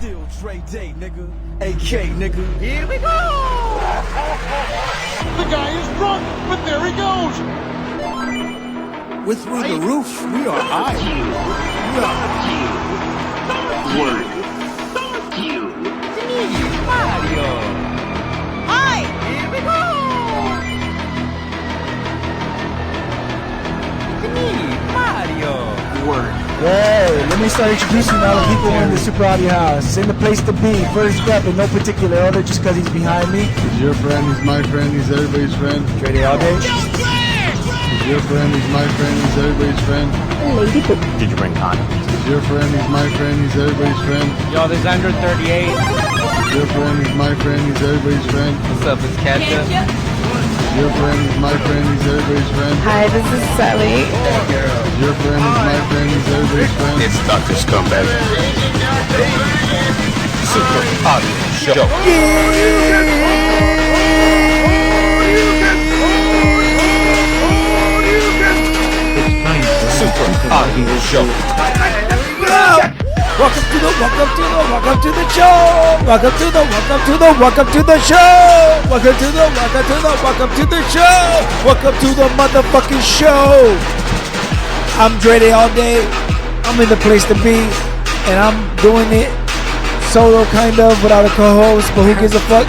Still Dre Day, nigga. AK, nigga. Here we go! The guy is drunk, but there he goes. We're through the roof. We are high. Word. Fuck you. Mario. Hi! Here we go! Mario. Word. Hey, let me start introducing all the people in the Super Audio House. It's in the place to be. First up, in no particular order, just because he's behind me. He's your friend, he's my friend, he's everybody's friend. Dre Day all day. He's your friend, he's my friend, he's everybody's friend. Did you bring condoms? He's your friend, he's my friend, he's everybody's friend. Yo, this is under 38. He's your friend, he's my friend, he's everybody's friend. What's up, it's Ketchup? He's your friend, he's my friend, he's everybody's friend. Hi, this is Sally. He's your friend, he's my friend, he's everybody's friend. It's Dr. Scumbag. Super Audio Show. Super Audio Show. Welcome to the show. Welcome to the show. Welcome to the show. Welcome to the motherfucking show. I'm Dre Day all day. I'm in the place to be, and I'm doing it solo kind of without a co-host, but who gives a fuck?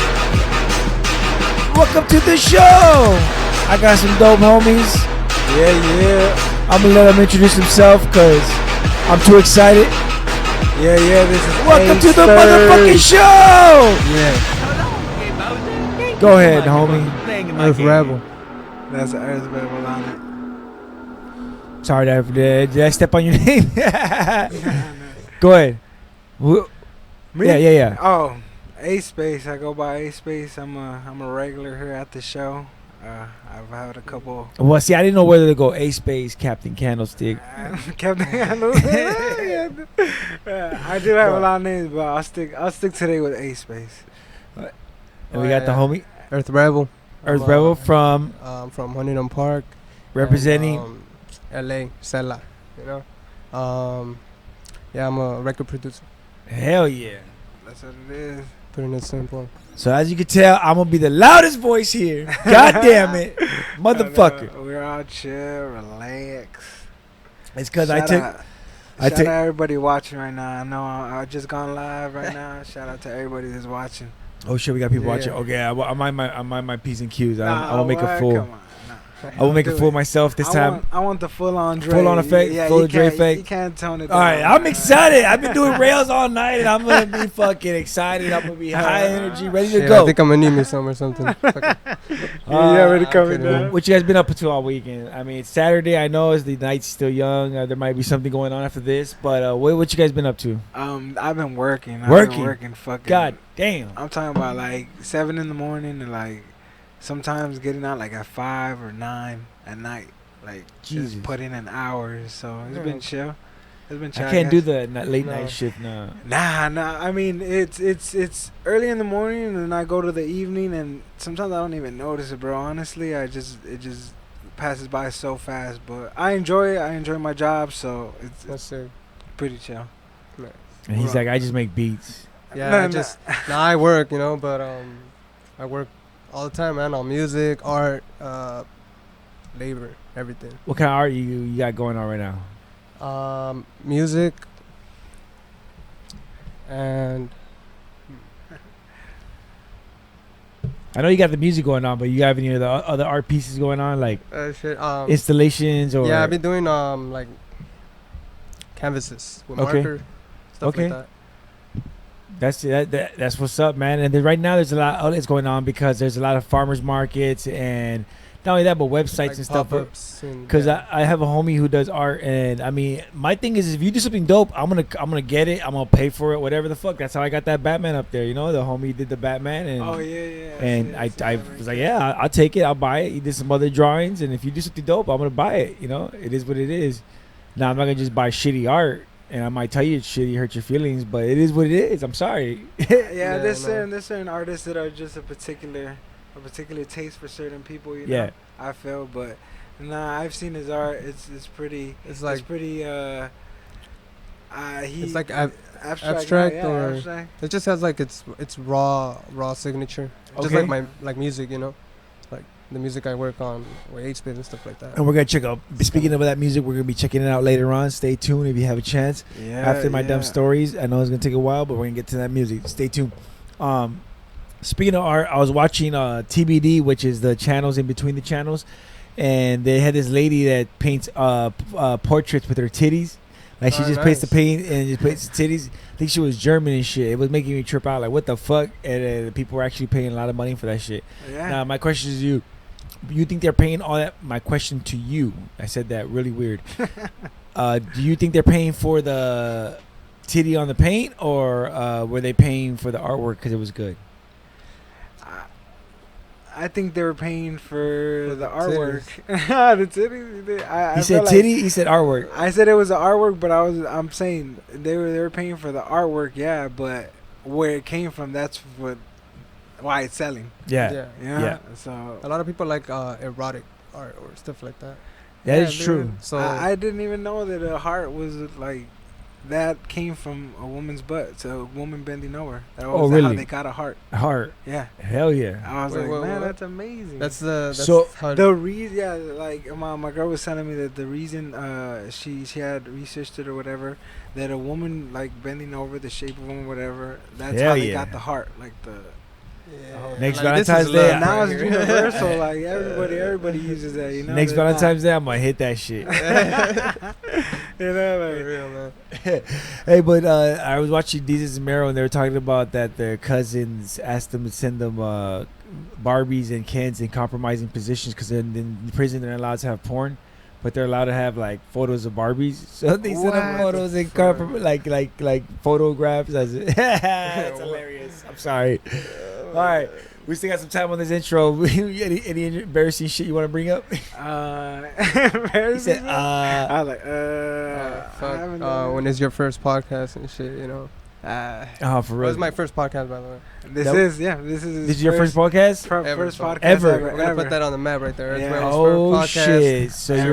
Welcome to the show. I got some dope homies. Yeah. I'm gonna let him introduce himself because I'm too excited. Yeah, this is Welcome to the motherfucking show! Yeah. Go ahead, homie. Earth Rebel. That's an Earth Rebel on it. Sorry, did I step on your name? Go ahead. Me? Yeah. Oh, ASpace. I go by ASpace. I'm a regular here at the show. I've had a couple. Well, see, I didn't know whether to go A-Space, Captain Candlestick. Captain Candlestick. I do have a lot of names, but I'll stick today with ASpace. And we got the homie Earth Rebel. Earth Rebel from Huntington Park, representing LA, Sela. You know, yeah, I'm a record producer. Hell yeah. That's what it is. Putting it simple. So as you can tell, I'm gonna be the loudest voice here. God damn it, motherfucker. We're all chill, relax. It's because I Shout took. out everybody watching right now. I know I just gone live right now. Shout out to everybody that's watching. Oh shit, we got people watching. Okay, I'm on my P's and Q's. I will make a fool. Come on. I will make a fool of myself this time. I want the full-on Dre. Full-on effect, full Dre effect. You can't tone it down. All right, I'm excited. I've been doing rails all night, and I'm going to be fucking excited. I'm going to be high energy, ready to go. I think I'm going to need me some or something. Already coming down. What you guys been up to all weekend? I mean, it's Saturday. I know the night's still young. There might be something going on after this, but what you guys been up to? I've been working. Fucking. God damn. I'm talking about like 7 in the morning and like sometimes getting out like at 5 or 9 at night. Like just putting in hours. So it's been chill. It's been chill. I can't do the late night shift now. Nah. I mean, it's early in the morning and then I go to the evening and sometimes I don't even notice it, bro. Honestly, it just passes by so fast. But I enjoy it. I enjoy my job, so it's pretty chill. And he's like, I just make beats. Yeah, I work, you know, but I work all the time, man, on music, art, labor, everything. What kind of art you got going on right now? Music and I know you got the music going on, but you have any of the other art pieces going on, like installations or? Yeah, I've been doing like canvases with marker, stuff like that. That's what's up, man. And then right now there's a lot of outlets going on because there's a lot of farmers markets and not only that, but websites like and stuff. Because I have a homie who does art, and I mean, my thing is if you do something dope, I'm gonna get it. I'm gonna pay for it, whatever the fuck. That's how I got that Batman up there. You know, the homie did the Batman, and And I was like, yeah, I'll take it. I'll buy it. He did some other drawings, and if you do something dope, I'm gonna buy it. You know, it is what it is. Now I'm not gonna just buy shitty art. And I might tell you it's shitty, hurt your feelings, but it is what it is. I'm sorry. There's certain artists that are just a particular taste for certain people. You know, I feel, but I've seen his art. It's pretty. I It's like abstract yeah, or abstract. it just has like its raw signature. Just Okay. like my music, you know, like the music I work on with ASpace and stuff like that. And we're gonna check out. Speaking of that music, we're gonna be checking it out later on. Stay tuned if you have a chance. Yeah. After my dumb stories, I know it's gonna take a while, but we're gonna get to that music. Stay tuned. Speaking of art, I was watching TBD, which is the channels in between the channels, and they had this lady that paints portraits with her titties. Like she just paints the paint and just paints the titties. I think she was German and shit. It was making me trip out. Like, what the fuck? And people were actually paying a lot of money for that shit. Yeah. Now, my question is you think they're paying all that? My question to you, I said that really weird. Do you think they're paying for the titty on the paint, or were they paying for the artwork because it was good? I think they were paying for the artwork. The titties. He said titty. He said artwork. I said it was the artwork, but I'm saying they were paying for the artwork. Yeah, but where it came from, that's why it's selling. Yeah. Yeah. So A lot of people like erotic art or stuff like that. that is true. So I didn't even know that a heart was like that came from a woman's butt to a woman bending over. That was really? how they got a heart. Heart. Yeah. Hell yeah. I was Wait, like, wait, man, what? that's amazing. that's So, how the reason, yeah, like my girl was telling me that the reason she had researched it or whatever, that a woman like bending over, the shape of a woman, whatever, that's Hell how they yeah. got the heart, like the. Next Like, this Valentine's is Day. love Now right it's here. universal. Like everybody uses that. You know. Next They're not- Valentine's Day, I'm gonna hit that shit. You know, For like, real, man. Hey, but I was watching Jesus and Mero, and they were talking about that their cousins asked them to send them Barbies and Kens in compromising positions because in prison they're not allowed to have porn, but they're allowed to have like photos of Barbies. So they send them What photos the and fuck? like photographs. As it's hilarious. I'm sorry. All right, we still got some time on this intro. any embarrassing shit you want to bring up? He embarrassing. said, I was like, I haven't done When is your first podcast and shit, you know? oh, for It real. was my first podcast, by the way. This That- is this is This is your first podcast? Ever, first so- podcast Ever. ever. We're gonna put that on the map right there. It's Yeah. my Oh first podcast. shit! So ever you're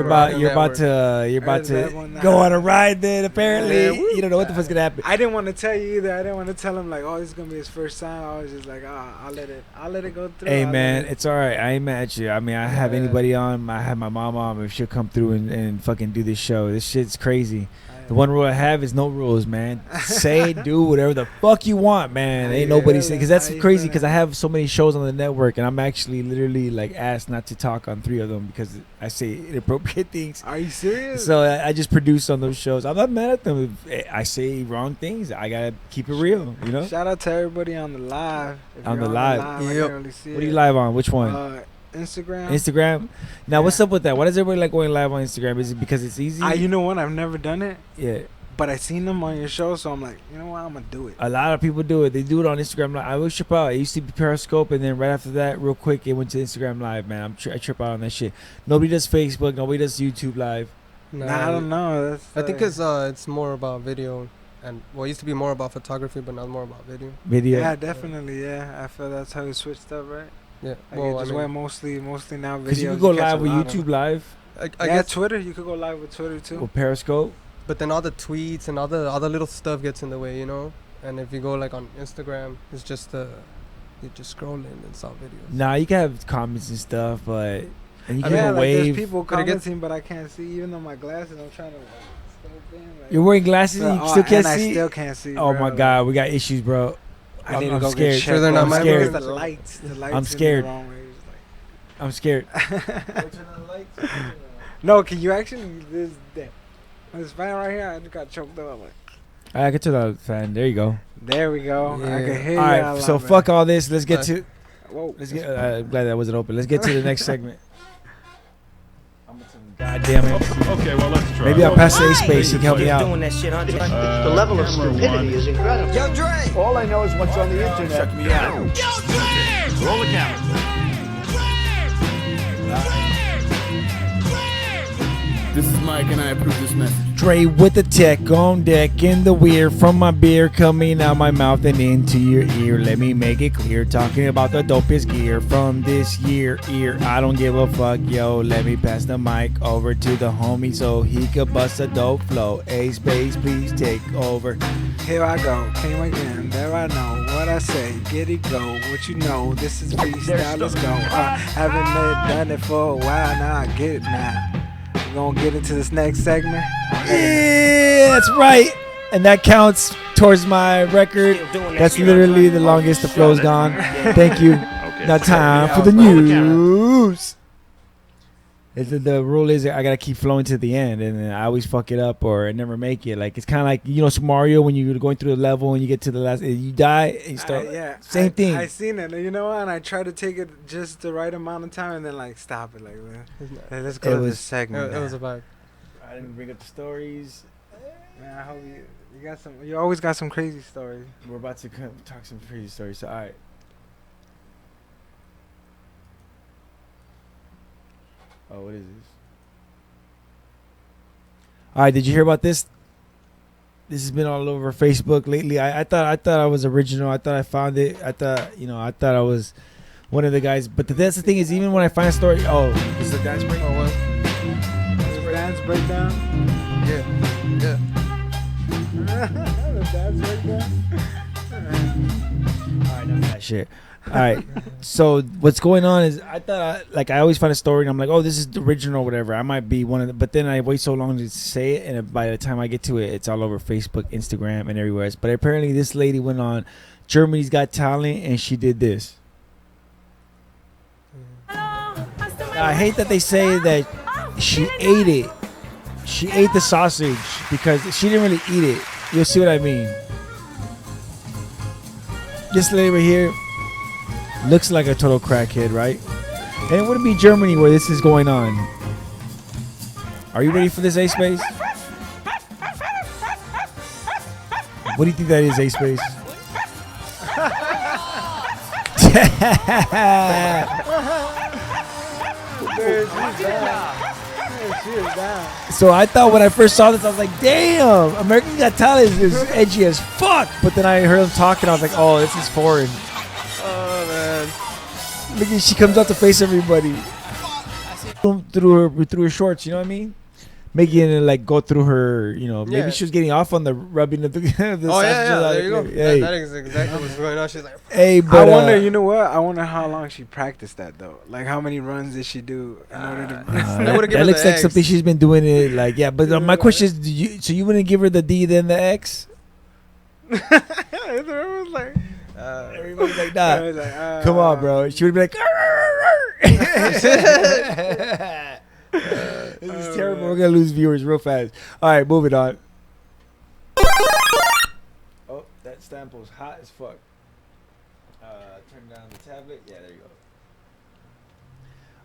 on about the you're about Heard to that one go now. on a ride. Then apparently Yeah, you don't know what the fuck's gonna happen. I didn't want to tell you either. I didn't want to tell him like, oh, this is gonna be his first time. I was just like, I'll let it go through. Hey I'll man, let it- it's all right. I ain't mad at you. I mean, I have Yeah. anybody on. I have my mom on. If she'll come through and fucking do this show, this shit's crazy. The one rule I have is no rules, man. Say, do whatever the fuck you want, man. How Ain't you nobody feeling? saying, because that's How you crazy. Because I feeling? have so many shows on the network, and I'm actually literally like asked not to talk on 3 of them because I say inappropriate things. Are you serious? So I just produce on those shows. I'm not mad at them. If I say wrong things, I gotta keep it real, you know. Shout out to everybody on the live. If On you're the live. I Yep. can't really see What are you it. live on? Which one? Instagram. Instagram. Now, what's Yeah. up with that? Why does everybody like going live on Instagram? Is it because it's easy? You know what? I've never done it, Yeah. but I seen them on your show, so I'm like, you know what? I'm gonna do it. A lot of people do it. They do it on Instagram Live. I always trip out. It used to be Periscope, and then right after that, real quick, it went to Instagram Live. Man, I trip out on that shit. Nobody does Facebook. Nobody does YouTube Live. Nah, I don't know. That's I think it's more about video, and well, it used to be more about photography, but now more about video. Video. yeah, definitely. Yeah, I feel that's how it switched up, right? Yeah. Like Well, it I just mean, went mostly now video. Because you could go catch live a with lot of- YouTube Live I Yeah, guess, Twitter. You could go live with Twitter too. or Periscope. but then all the tweets and all the little stuff gets in the way, you know. And if you go like on Instagram, it's just you're just scrolling and saw videos. Nah, you can have comments and stuff, but and you I can yeah, have a like there's wave. people But it gets- commenting, but I can't see. Even though my glasses, I'm trying to like, step in, like, You're wearing glasses so- and you still can't and see. I still can't see. Oh bro. my god, we got issues, bro. I need to I'm go scared. get Sure checked. they're not out. my I think it's scared. the lights. The lights. I'm scared. In the wrong way. It's like- I'm scared. No, can you actually this fan right here? I just got choked up. I'm like, I get to the fan. There you go. there we go. I Yeah. can hear All you. right, so fuck all this. Let's get to. Whoa. Let's get. I'm glad that wasn't open. Let's get to the next segment. God damn it. Okay, well, let's try. Maybe I'll pass to ASpace. You can help me out. Doing that shit, huh? The level of stupidity is incredible. Yo, Dre! All I know is what's on the internet. Check me out. Roll the camera. This is my mic and I approve this message. Dre with the tech on deck in the weird from my beer coming out my mouth and into your ear. Let me make it clear, talking about the dopest gear from this year. I don't give a fuck, yo. Let me pass the mic over to the homie so he could bust a dope flow. ASpace, please take over. Here I go, came again, there I know what I say, get it go, what you know, this is freestyle, let's go. Haven't done it for a while, now I get it now. We're gonna get into this next segment. Yeah, that's right. And that counts towards my record. That's literally the longest the flow's gone. Thank you. Now time for the news. The rule is I gotta keep flowing to the end, and I always fuck it up or I never make it. Like it's kind of like Super Mario when you're going through the level and you get to the last, you die, and you start. Same thing. I seen it, you know, and I try to take it just the right amount of time, and then like stop it, like let's go to this segment. It was a vibe. I didn't bring up the stories. Man, I hope you got some. You always got some crazy stories. We're about to talk some crazy stories. So all right. Oh, what is this? All right, did you hear about this? This has been all over Facebook lately. I thought I was original. I thought I found it. I thought I was one of the guys. But that's the thing is, even when I find a story, this is a dance break. Oh, what? Dance breakdown. Yeah. The dance breakdown. All right, enough of that shit. All right. So what's going on is I always find a story and I'm like, oh, this is the original or whatever. I might be one of the, but then I wait so long to say it, and by the time I get to it, it's all over Facebook, Instagram, and everywhere else. But apparently this lady went on Germany's Got Talent and she did this. Now, I hate that they say that she ate it. She ate the sausage because she didn't really eat it. You'll see what I mean. This lady right here looks like a total crackhead, right? And it wouldn't be Germany where this is going on. Are you ready for this, ASpace? What do you think that is, ASpace? So I thought when I first saw this, I was like, damn, American Got Talent is edgy as fuck. But then I heard him talking, I was like, oh, this is foreign. Oh, man. Look at, she comes out to face everybody through her shorts. You know what I mean? Making it like go through her. Maybe she was getting off on the rubbing of the. Oh yeah, there you go. Hey. That is exactly what's going on. She's like, hey, but I wonder. You know what? I wonder how long she practiced that though. Like how many runs did she do in order to? That looks like something she's been doing it. Like but my question is, you wouldn't give her the D then the X? Everyone was like. Everybody's like, nah. Come on, bro. She would be like, this is terrible. We're gonna lose viewers real fast. All right, moving on. Oh, that stamp was hot as fuck. Turn down the tablet. Yeah, there you go.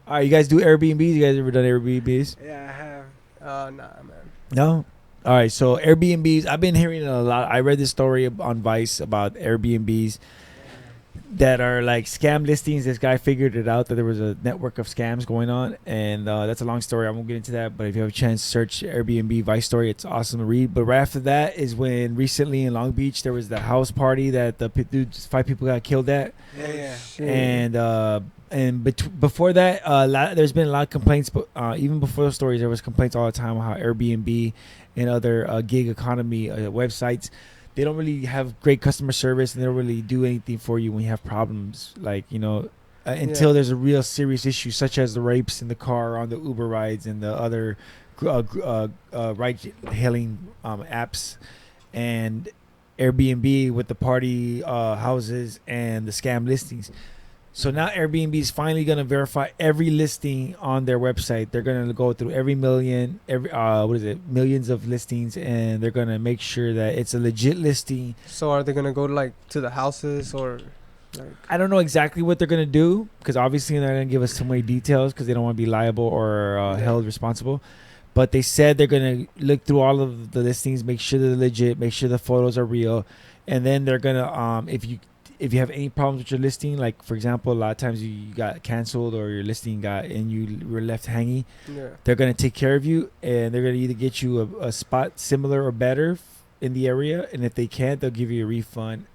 All right, you guys do Airbnbs? You guys ever done Airbnbs? Yeah, I have. nah, man. No. All right, so Airbnbs, I've been hearing it a lot. I read this story on Vice about Airbnbs that are like scam listings. This guy figured it out that there was a network of scams going on, and that's a long story. I won't get into that, but if you have a chance, search Airbnb Vice story. It's awesome to read. But right after that is when recently in Long Beach there was the house party that the 5 people got killed at. Yeah. Before that, there's been a lot of complaints. But even before those stories, there was complaints all the time how Airbnb and other gig economy websites, they don't really have great customer service, and they don't really do anything for you when you have problems. Like until there's a real serious issue, such as the rapes in the car on the Uber rides and the other ride-hailing apps, and Airbnb with the party houses and the scam listings. So now Airbnb is finally going to verify every listing on their website. They're going to go through millions of listings, and they're going to make sure that it's a legit listing. So are they going to go to the houses or? I don't know exactly what they're going to do, because obviously they're going to give us so many details because they don't want to be liable or held responsible. But they said they're going to look through all of the listings, make sure they're legit, make sure the photos are real. And then they're going to, if you have any problems with your listing, like for example, a lot of times you got canceled or your listing got and you were left hanging, they're gonna take care of you and they're gonna either get you a spot similar or better in the area, and if they can't, they'll give you a refund.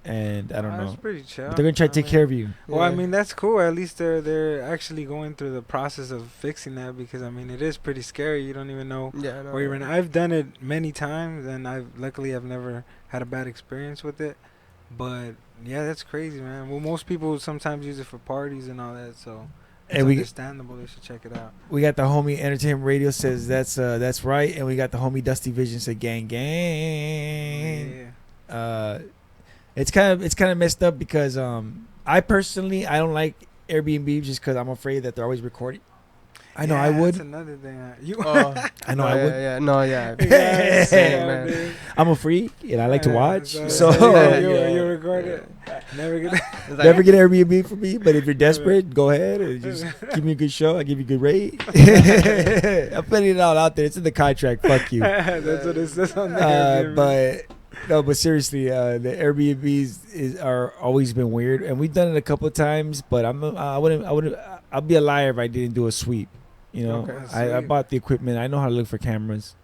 And I don't know. That's pretty chill. But they're gonna try to take care of you. Well, I mean that's cool. At least they're actually going through the process of fixing that, because I mean it is pretty scary. You don't even know where you're in. I've done it many times, and luckily I've never had a bad experience with it. But yeah, that's crazy, man. Well, most people sometimes use it for parties and all that, so it's understandable. They should check it out. We got the homie Entertainment Radio says that's right, and we got the homie Dusty Vision said gang gang. Yeah. It's kind of messed up because I personally don't like Airbnb just because I'm afraid that they're always recording. I know I would. That's another thing. I know I would. Yeah, no, yeah. Same, man. I'm a freak and I like to watch. So you record it. Never get Airbnb for me. But if you're desperate, go ahead and just give me a good show. I give you a good rate. I'm putting it all out there. It's in the contract. Fuck you. That's what it says on there. But seriously, the Airbnbs are always been weird, and we've done it a couple of times. But I'd be a liar if I didn't do a sweep. You know, I bought the equipment. I know how to look for cameras.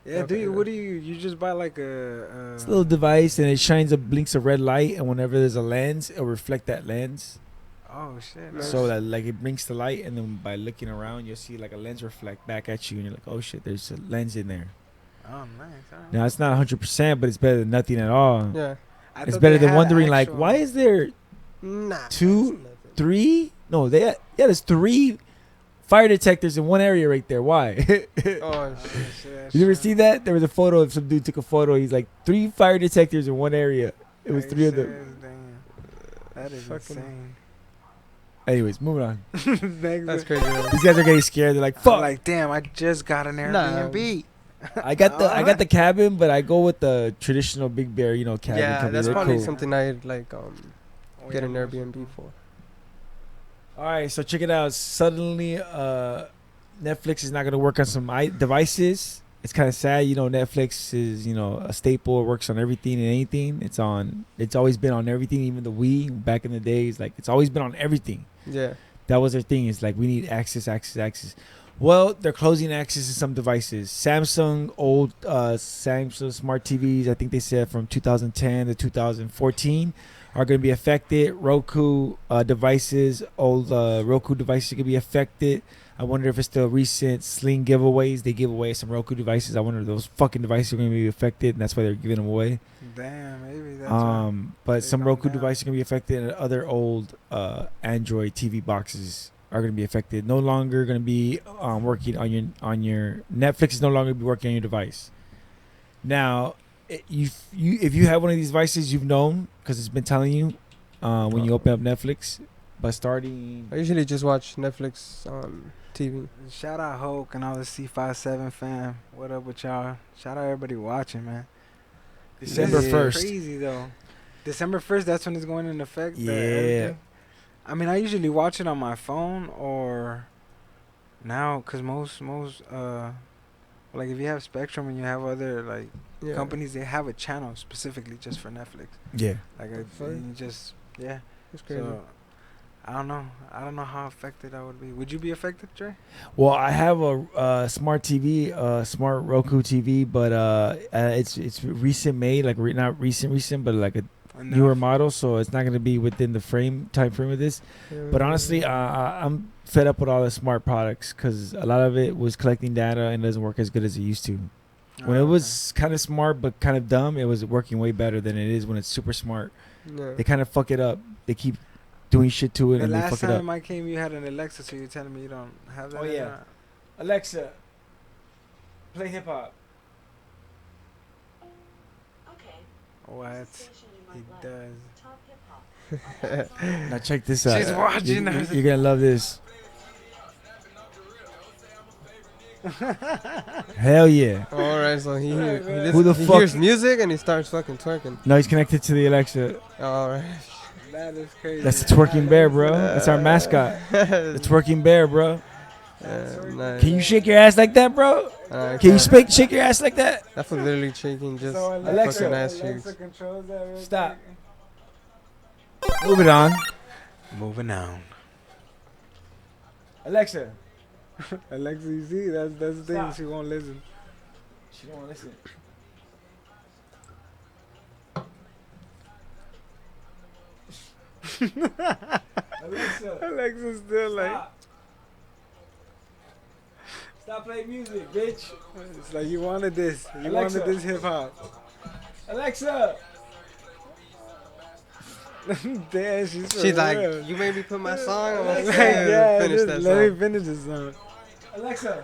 Yeah, what do you just buy like a it's a little device, and it blinks a red light, and whenever there's a lens, it'll reflect that lens. Oh shit! So that like it blinks the light, and then by looking around, you'll see like a lens reflect back at you, and you're like, oh shit, there's a lens in there. Oh, nice. Now it's not 100%, but it's better than nothing at all. Yeah, it's better than wondering like, why is there 2, 3? No, there's 3 fire detectors in one area right there. Why? Oh shit! You ever see that? There was a photo of some dude took a photo. He's like 3 fire detectors in one area. It was 3 of them. That is insane. Anyways, moving on. That's crazy. These guys are getting scared. They're like, "Fuck!" I'm like, damn, I just got an Airbnb. I got the cabin, but I go with the traditional Big Bear, cabin. Yeah, that's They're probably cool. something I'd like get an Airbnb for. All right, so check it out. Suddenly, Netflix is not gonna work on some devices. It's kind of sad, Netflix is a staple. It works on everything and anything. It's always been on everything, even the Wii back in the days. Like it's always been on everything. Yeah, that was their thing. It's like we need access. Well, they're closing access to some devices. Samsung Samsung smart TVs, I think they said from 2010 to 2014, are going to be affected. Roku devices, old Roku devices, are going to be affected. I wonder if it's the recent Sling giveaways. They give away some Roku devices. I wonder if those fucking devices are going to be affected, and that's why they're giving them away. Damn, maybe that's right. But some Roku devices are going to be affected, and other old Android TV boxes are going to be affected. No longer going to be working on your Netflix is no longer going to be working on your device. Now, if you have one of these devices, you've known because it's been telling you when you open up Netflix. But starting, I usually just watch Netflix on TV. Shout out Hulk and all the C57 fam. What up with y'all? Shout out everybody watching, man. December 1st. Crazy though. December 1st. That's when it's going into effect. Yeah. I mean, I usually watch it on my phone or now, cause most like if you have Spectrum and you have other companies, they have a channel specifically just for Netflix. Yeah. Like it's crazy. So, I don't know how affected I would be. Would you be affected, Trey? Well, I have a smart TV, smart Roku TV, but it's recent made, like not recent, but like a newer model, so it's not going to be within the time frame of this. But honestly, I'm fed up with all the smart products because a lot of it was collecting data and doesn't work as good as it used to. When it was kind of smart but kind of dumb, it was working way better than it is when it's super smart. Yeah. They kind of fuck it up. They keep doing shit to it and they fuck it up. The last time I came, you had an Alexa, so you're telling me you don't have that? Oh, yeah. Alexa, play hip-hop. Okay. What? He does. Now check this out. She's watching us. You're going to love this. Hell yeah. Alright, so he hears music and he starts fucking twerking. No, he's connected to the Alexa. Alright. That is crazy. That's the twerking bear, bro. That's our mascot. The twerking bear, bro. Nice. Can you shake your ass like that, bro? Can you shake your ass like that? That's literally shaking just Alexa, fucking ass cheeks. Controls that real Stop. Moving on. Moving on. Alexa. Alexa, you see, that's the thing. Stop. She won't listen. She don't want to listen. Alexa. Alexa's still like, Stop. Stop playing music, bitch. it's like you wanted this. You Alexa. wanted this hip hop. Alexa. Damn, She's for like, real. you made me put my song on. Like, Like, yeah, finish just that let song. me finish this song. Alexa.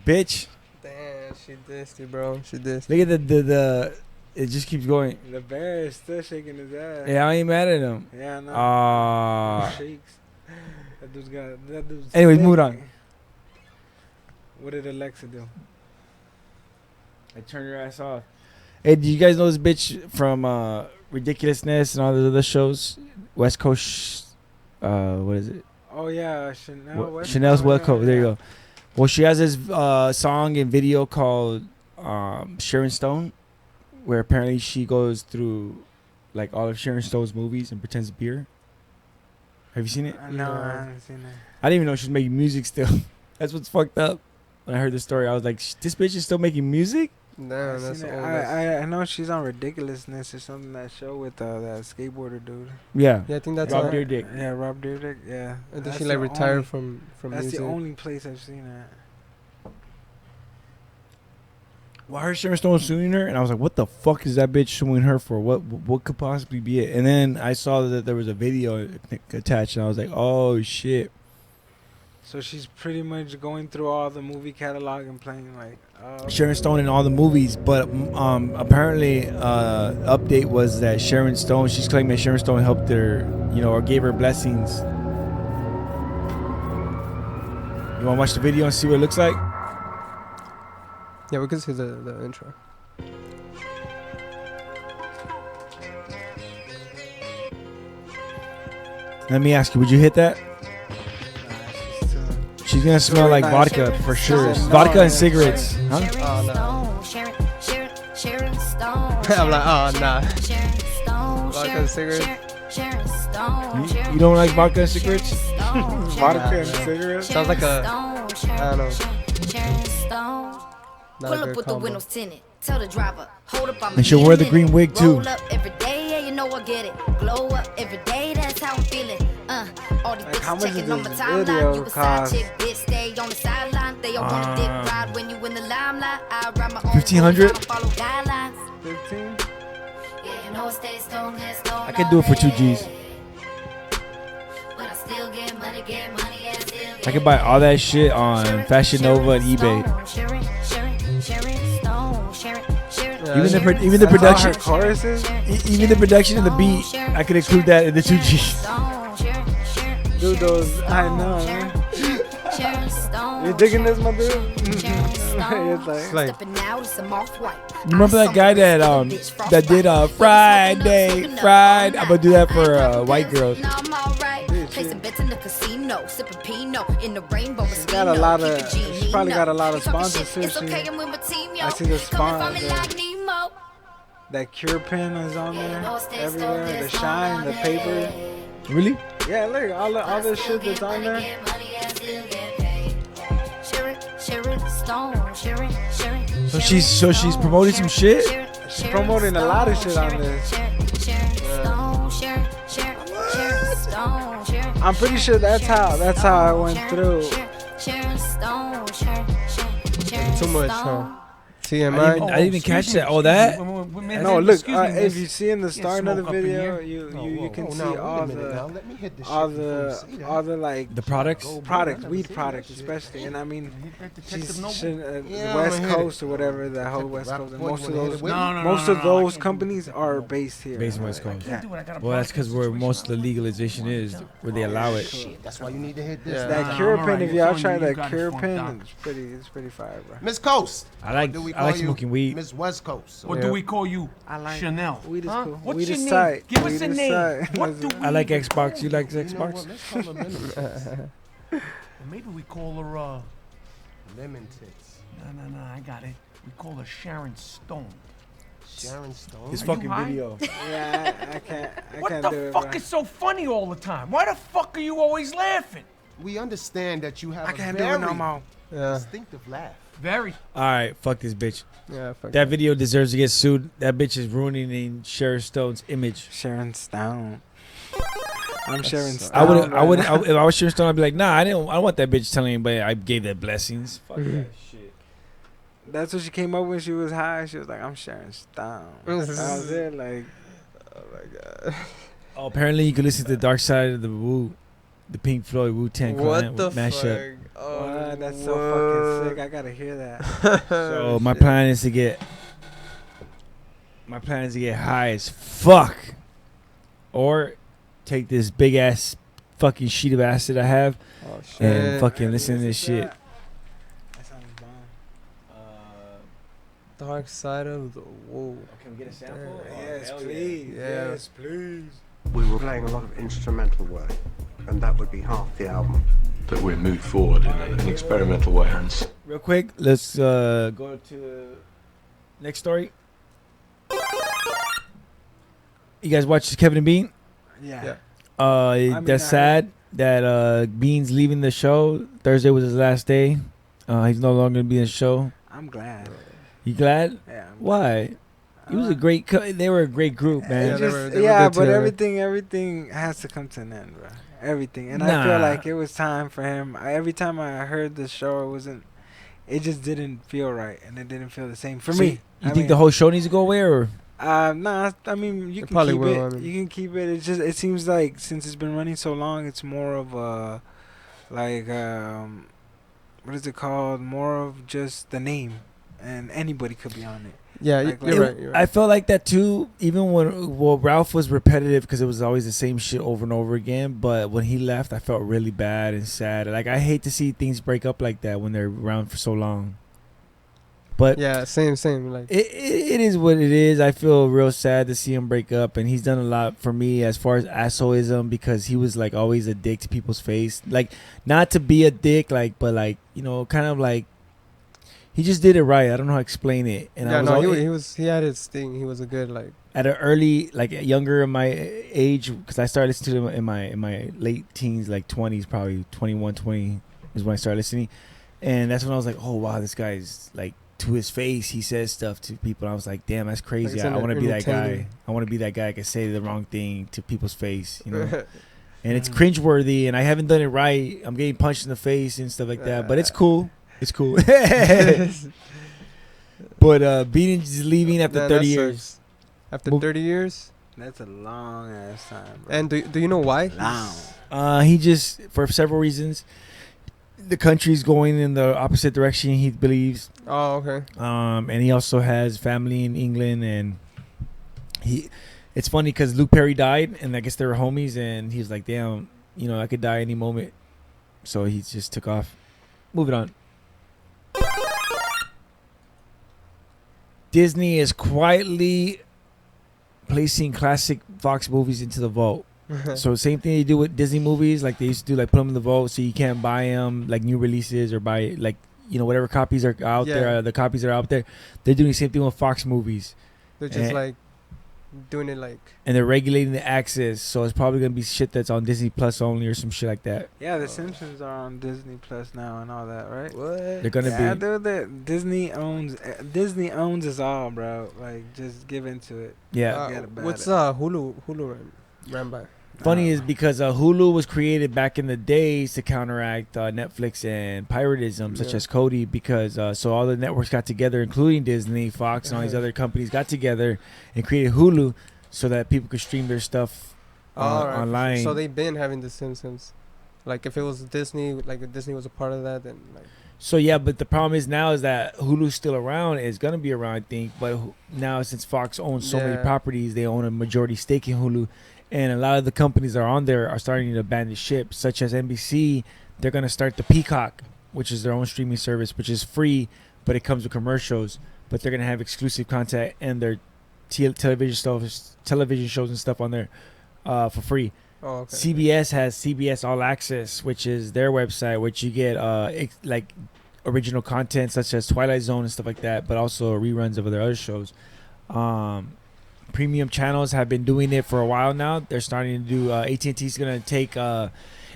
Bitch. Damn, she dissed you, bro. She dissed. Look at the it just keeps going. The bear is still shaking his ass. Yeah, I ain't mad at him. Yeah, I know. Ah. Shakes. That dude's Anyways, thick. moving on. What did Alexa do? I turned your ass off. Hey, do you guys know this bitch from Ridiculousness and all the other shows? West Coast. What is it? Oh yeah, Chanel. Chanel's West Coast. There you yeah. go. Well, she has this song and video called Sharon Stone, where apparently she goes through like all of Sharon Stone's movies and pretends beer. Have you seen it? No, I haven't seen it. I didn't even know she's making music still. That's what's fucked up. When I heard the story, I was like, this bitch is still making music? Damn, I've that's seen it. old. I know she's on Ridiculousness or something, that show with that skateboarder dude. Yeah. Yeah, I think that's Rob her. Dyrdek. Yeah, Rob Dyrdek. Yeah. I think That's she like the retired only- from That's music. the only place I've seen that. Well, I heard Sharon Stone suing her, and I was like, what the fuck is that bitch suing her for? What could possibly be it? And then I saw that there was a video attached, and I was like, oh, shit. So she's pretty much going through all the movie catalog and playing like. Sharon Stone in all the movies, but apparently update was that Sharon Stone, she's claiming that Sharon Stone helped her, or gave her blessings. You want to watch the video and see what it looks like? Yeah, we can see the intro. Let me ask you, would you hit that? She's gonna smell like vodka for sure. Vodka and cigarettes, huh? Oh, no. I'm like, oh, nah. Vodka and cigarettes. You don't like vodka and cigarettes? Vodka and cigarettes. Sounds like a, I don't know. Not Pull a up good with the combo. windows tinted. Tell the driver, hold up, I'm And she'll wear the green wig too. Roll up every day, yeah, you know I get it. Glow up every day, that's how I'm feeling. All these Like, how bitches much checking does on my this timeline. video You a side cost? chick, bitch, stay on the sideline. They all wanna dick ride when you in the limelight. I ride my own 1500? rules, I don't follow guidelines. 15. Yeah, you know I stay stone, get stone. I could do it for 2 G's. But I still get money, and still get I could buy all that shit on Fashion Nova and eBay. Yeah, Even the production, Her choruses. even the production and the beat, I could include that in the 2 G's. Dude, those. I know, man. You digging this, my dude? It's like. You remember that guy that did Friday? I'm gonna do that for white girls. She's got a lot of. She probably got a lot of sponsorships. I see the sponsor. That Cure pen is on there everywhere. The Shine, the paper. Really? Yeah, look, all this shit that's on there. So she's promoting some shit. She's promoting a lot of shit on this. I'm pretty sure that's how I went through. too much, huh? I TMI. didn't even catch that. Oh, that? No, look. If you see in the start of the video, you can see all the like The products? weed products especially, and I mean, she's the West Coast or whatever, the whole West Coast, and most of those companies are based here. Based in West Coast. Yeah. Well, that's because where most of the legalization is, where they allow it. That's why you need to hit this. Yeah. That Cure pen, if y'all try that Cure pen, it's pretty fire, bro. Miss Coast. I like smoking weed. Miss West Coast. Or do we call you I like Chanel? weed is cool. What's Weed your is name? tight. Give Weed us a is name. tight. What do I like Xbox. You like You know Xbox? what? Let's call her lemon tits. Maybe we call her Lemon tits. No, I got it. We call her Sharon Stone. Sharon Stone. This Are you fucking high? video. Yeah, I can't. I What can't the do it, fuck bro. is so funny all the time? Why the fuck are you always laughing? We understand that you have I can't do it no more. Yeah. distinctive laugh. Very. All right, fuck this bitch. Yeah. Fuck That video deserves to get sued. That bitch is ruining Sharon Stone's image. Sharon Stone. I'm Sharon Stone. I would. right now. If I was Sharon Stone, I'd be like, nah, I don't want that bitch telling anybody I gave that blessings. Fuck that shit. That's what she came up when she was high. She was like, I'm Sharon Stone. That was it. Like, Oh my god. Oh, apparently you can listen to the Dark Side of the Wu, the Pink Floyd Wu-Tang What the mashup. fuck? Oh, wow, that's so fucking sick. I gotta hear that. So my plan is to get high as fuck, or take this big ass fucking sheet of acid I have Oh shit. and fucking listen to this shit. That sounds bomb. Dark Side of the Woo. Can we get a sample? Yes, please. Yeah. Yes, please. We were playing a lot of instrumental work, and that would be half the album. That we move forward in an experimental way, Hans. Real quick, let's go to next story. You guys watch Kevin and Bean? Yeah. Yeah. That's sad that Bean's leaving the show. Thursday was his last day. He's no longer gonna be in the show. I'm glad. You glad? Yeah. I'm Why? He was a great. They were a great group, It man. Yeah, they just- were yeah, good but together. everything has to come to an end, bro. Everything, and I feel Nah. like it was time for him. Every time I heard the show, it just didn't feel right, and it didn't feel the same for So me. You think the whole show needs to go away, or Nah, I mean you It can probably keep will, it. I mean. You can keep it. It's just it seems like since it's been running so long, it's more of a like what is it called? More of just the name, and anybody could be on it. Yeah, Like, you're like- right. You're right. I felt like that too. Even when Ralph was repetitive because it was always the same shit over and over again. But when he left, I felt really bad and sad. Like I hate to see things break up like that when they're around for so long. But Yeah, same. Like, it is what it is. I feel real sad to see him break up, and he's done a lot for me as far as assholeism because he was like always a dick to people's face. Like not to be a dick, like but like kind of like he just did it right. I don't know how to explain it. And I yeah, was no, always, he had his thing. He was a good like. at an early younger in my age because I started listening to him in my late teens, like 20s, probably 21, 20 is when I started listening, and that's when I was like, oh wow, this guy's like. To his face, he says stuff to people. I was like, "Damn, that's crazy." it's I want to be that guy. entertaining. I want to be that guy that can say the wrong thing to people's face, And it's cringeworthy, and I haven't done it right. I'm getting punched in the face and stuff like that. But it's cool. It's cool. But Bean is leaving after Man, 30 that years. sucks. After Well- 30 years. That's a long ass time, bro. And do you know why? long. He just for several reasons. The country's going in the opposite direction. He believes. Oh, okay. And he also has family in England, and it's funny because Luke Perry died, and I guess they were homies, and he was like, damn, I could die any moment, so he just took off. Moving on. Disney is quietly placing classic Fox movies into the vault. So same thing they do with Disney movies, like they used to do, like put them in the vault so you can't buy them, like new releases or buy like whatever copies are out there, the copies that are out there. They're doing the same thing with Fox movies, They're just And- like doing it like. and they're regulating the access. So it's probably gonna be shit that's on Disney Plus only or some shit like that. Yeah, The Simpsons are on Disney Plus now and all that, right? What? They're gonna Yeah, be. dude, Disney owns us all, bro. Like, just give into it. Yeah. Forget about What's it. Hulu ran by? Funny is because Hulu was created back in the days to counteract Netflix and piratism, such Yeah. as Cody, because so all the networks got together, including Disney, Fox, and all these other companies got together and created Hulu so that people could stream their stuff Alright. online. So they've been having The Simpsons. Like if it was Disney, like if Disney was a part of that, then like. So yeah, but the problem is now is that Hulu's still around. It's gonna be around, I think. But now since Fox owns so many Yeah. properties, they own a majority stake in Hulu, and a lot of the companies that are on there are starting to abandon ship, such as NBC. They're gonna start the Peacock, which is their own streaming service, which is free, but it comes with commercials. But they're gonna have exclusive content and their television shows and stuff on there for free. Oh, okay. CBS has CBS All Access, which is their website, which you get like original content such as Twilight Zone and stuff like that, but also reruns of their other shows. Premium channels have been doing it for a while now. They're starting to do. AT&T is gonna take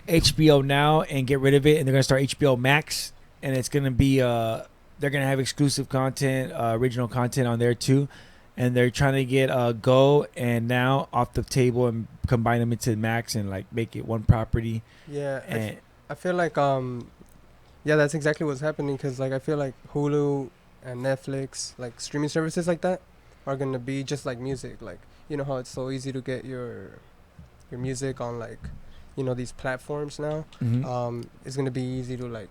HBO Now and get rid of it, and they're gonna start HBO Max, and it's gonna be they're gonna have exclusive content, original content on there too, and they're trying to get Go and Now off the table and combine them into Max and like make it one property. Yeah, And I feel like yeah, that's exactly what's happening, because like I feel like Hulu and Netflix, like streaming services like that, are gonna be just like music. Like, you know how it's so easy to get your music on like, you know, these platforms now. It's gonna be easy to like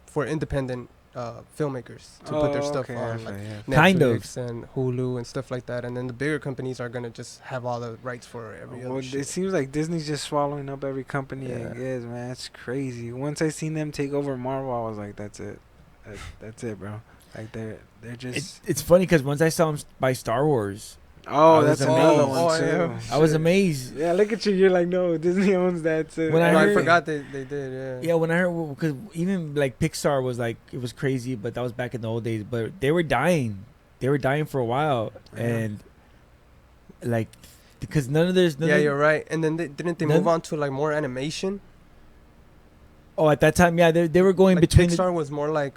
for independent filmmakers to put their stuff on like Netflix Kind of. and Hulu and stuff like that, and then the bigger companies are gonna just have all the rights for every other shit. It seems like Disney's just swallowing up every company. Yeah. It is, man. It's crazy. Once I seen them take over Marvel, I was like, that's it. That's it, bro. Like they're just. it's funny because once I saw them buy Star Wars, Oh, I that's was another amazed. one too. Yeah. I was amazed. Yeah, look at you. You're like, no, Disney owns that too. When I I heard- forgot they did. Yeah. Yeah, when I heard, because even like Pixar was like, it was crazy, but that was back in the old days. But they were dying. They were dying for a while, and like because none of there's. Yeah, you're right. And then didn't they None- move on to like more animation? Oh, at that time, yeah, they were going Like between Pixar was more like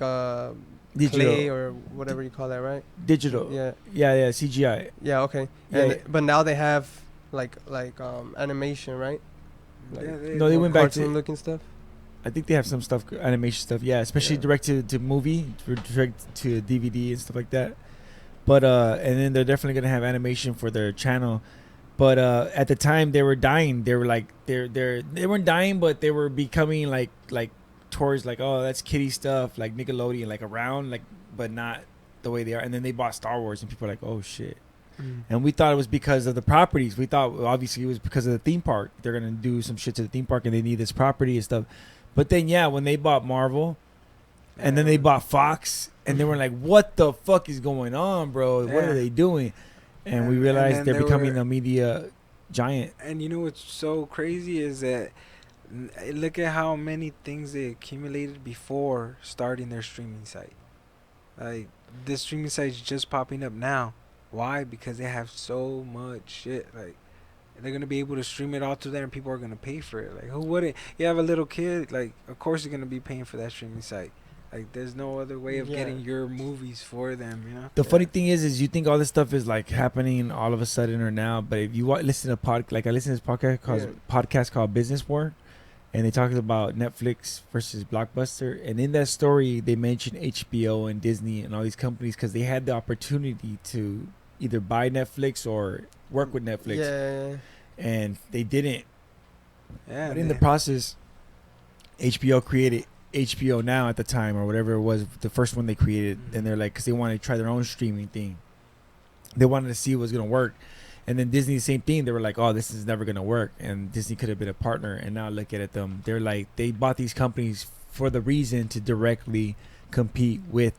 digital, clay or whatever you call that, right? digital. Yeah. yeah, CGI. Yeah. Okay. Yeah, And yeah. but now they have like animation, right? Like No, they went back to. cartoon looking stuff. I think they have some stuff, animation stuff. Yeah, especially Yeah. direct to movie, direct to DVD and stuff like that. But and then they're definitely gonna have animation for their channel. But at the time they were dying. They were like they weren't dying, but they were becoming like towards like, oh, that's kiddie stuff, like Nickelodeon, like around, like, but not the way they are. And then they bought Star Wars, and people were like, oh shit. And we thought it was because of the properties. We thought obviously it was because of the theme park. They're gonna do some shit to the theme park, and they need this property and stuff. But then yeah, when they bought Marvel, and then they bought Fox, and they were like, what the fuck is going on, bro? What are they doing? And we realized then they're they becoming were- a media giant. And you know what's so crazy is that look at how many things they accumulated before starting their streaming site. Like this streaming site's just popping up now. Why? Because they have so much shit. Like they're gonna be able to stream it all to there, and people are gonna pay for it. Like who wouldn't? You have a little kid, like of course you're gonna be paying for that streaming site. Like there's no other way of getting your movies for them, you know. The funny thing is you think all this stuff is like happening all of a sudden or now, but if you listen to I listen to this podcast called Business War, and they talk about Netflix versus Blockbuster, and in that story they mention HBO and Disney and all these companies because they had the opportunity to either buy Netflix or work with Netflix, Yeah. and they didn't. Yeah. But in the process, HBO created HBO Now at the time or whatever it was, the first one they created, and they're like, because they wanted to try their own streaming thing. They wanted to see what was going to work. And then Disney, the same thing. They were like, oh, this is never going to work. And Disney could have been a partner. And now look at them. They're like, they bought these companies for the reason to directly compete with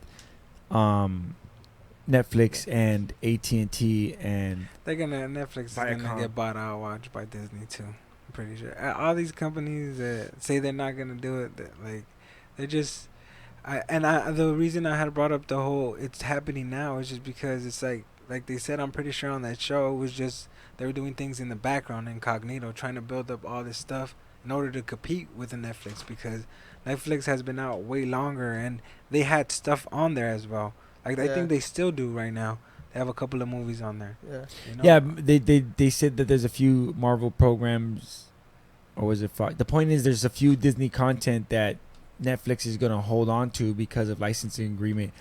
Netflix and AT&T and Netflix is Viacom. gonna get bought out, watched by Disney too. I'm pretty sure. All these companies that say they're not gonna do it, they're just. The reason I had brought up the whole it's happening now is just because it's like they said, I'm pretty sure on that show, it was just they were doing things in the background incognito, trying to build up all this stuff in order to compete with the Netflix, because Netflix has been out way longer and they had stuff on there as well. I think they still do right now. They have a couple of movies on there. Yeah. You know? yeah, they said that there's a few Marvel programs, or was it the point is there's a few Disney content that Netflix is going to hold on to because of licensing agreement,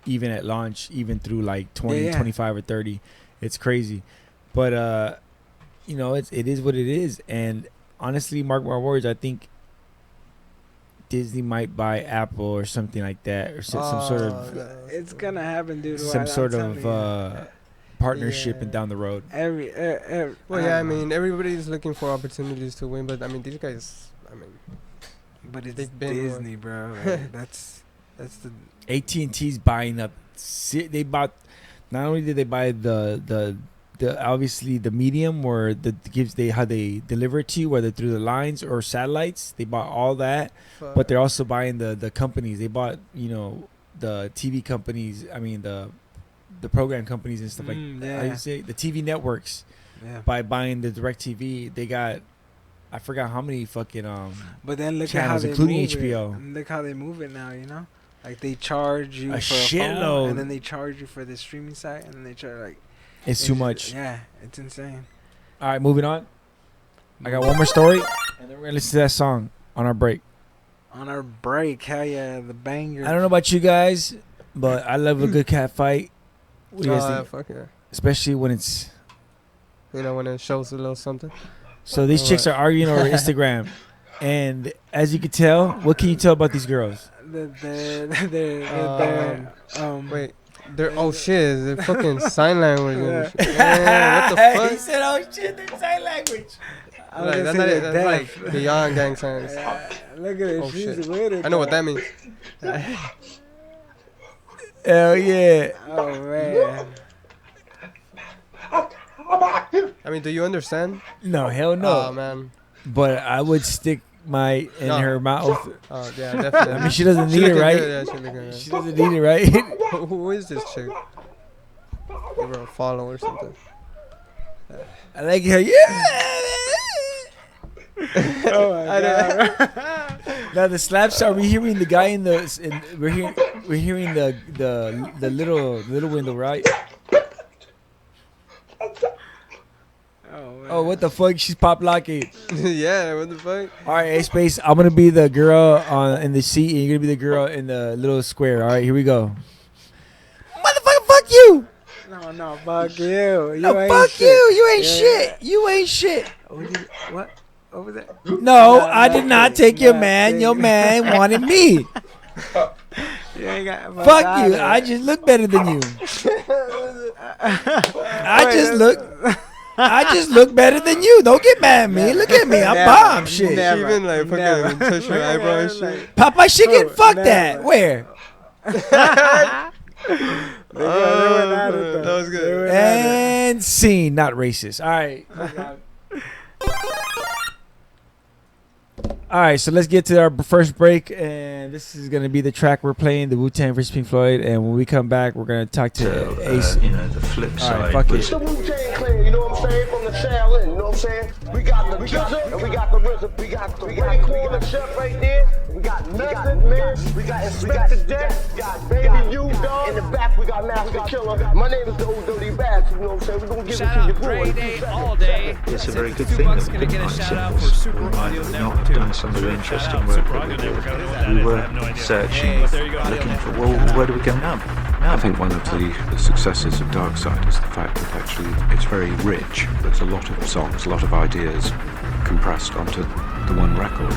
even at launch, even through like 20, 25 or 30. It's crazy. But, you know, it is what it is. And honestly, mark my words, I think Disney might buy Apple or something like that, or some sort of it's gonna happen, dude. some sort of partnership and down the road. Well, yeah, I mean, everybody's looking for opportunities to win, but I mean, these guys, I mean, but it's they've been Disney, bro. Like, that's the AT&T's buying up. They bought. Not only did they buy the obviously the medium where how they deliver it to you, whether through the lines or satellites. They bought all that, but they're also buying the companies. They bought the TV companies. I mean the program companies and stuff like how you say the TV networks. Yeah. By buying the DirecTV, they got I forgot how many fucking but then look channels, at how including move HBO. It. Look how they move it now. Like they charge you for a shitload, phone, and then they charge you for the streaming site, and then they charge like. It's too much. Yeah, it's insane. All right, moving on. I got one more story, and then we're gonna listen to that song on our break. On our break, hell yeah, the banger. I don't know about you guys, but I love a good cat fight. What do you guys think? Fuck yeah. Especially when it's, when it shows a little something. So these chicks are arguing over Instagram, and as you can tell, what can you tell about these girls? Wait. Oh shit, they're fucking sign language. Yeah. What the fuck? He said, oh shit, they're sign language. That's like beyond gang signs. Look at it. Oh, she's shit. with it. I know what that means. Hell yeah. Oh man. I mean, do you understand? No, hell no. Oh man. But I would stick my in her mouth. Oh yeah, definitely. I mean, she doesn't need it, right? Yeah, she looking good. She doesn't need it, right? Who is this chick? Give her a follow or something. I like her. Yeah. Oh my god. Now the slaps are we hearing the guy we're hearing the little window, right? Oh, what the fuck? She's pop locking. Yeah, what the fuck? All right, ASpace. I'm gonna be the girl in the seat, and you're gonna be the girl in the little square. All right, here we go. Motherfucker, fuck you. No, fuck you. You ain't shit. You ain't shit. What? What was that? No, I did not take your man. Your man wanted me. Fuck you. I just look better than you. I just look better than you. Don't get mad at me. Look at me. I'm bomb shit. She even like fucking touch her eyebrow and shit. Popeye chicken? Fuck that. Where? That was good. And scene. Not racist. All right. All right, so let's get to our first break, and this is going to be the track we're playing, the Wu-Tang vs. Pink Floyd, and when we come back, we're going to talk to Ace. The flip side. All right, fuck it. It's the Wu-Tang Clan, you know what I'm saying? From the Shaolin, you know what I'm saying? We got the Jizzle, and we got the RZA, we got the Raekwon, the chef right there. We got Method Man, we got Inspector Death, we got Baby U, dog. In the back, we got Master Killer. My name is the Old Dirty Bats, you know what I'm saying? We're going to give it to your boys. Day, all day. It's a very good thing that we didn't write singles. We might not have done some of the interesting work that we did. We were searching, looking for, well, where do we go now? I think one of the successes of Dark Side is the fact that actually it's very rich. There's a lot of songs, a lot of ideas compressed onto the one record.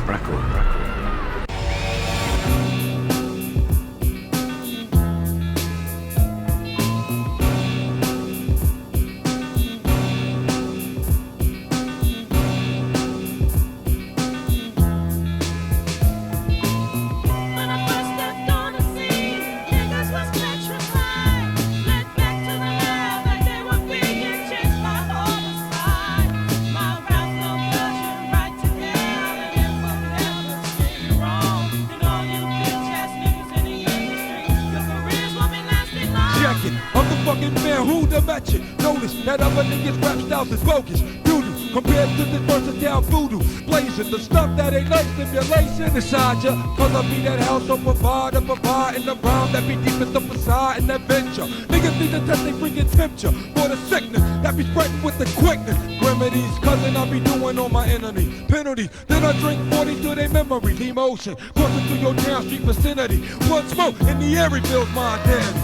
That other niggas rap styles is bogus, doo-doo, compared to this versatile voodoo. Blazing the stuff that ain't like stimulation inside ya. Cause I be that house so provide in the rhyme that be deep as the facade and adventure. Niggas need to test they freaking temperature for the sickness that be spreading with the quickness. Remedies, cousin, I be doing on my enemy. Penalty, then I drink 40 to their memories. Emotion, coursing through your down street vicinity. One smoke in the air reveals my identity.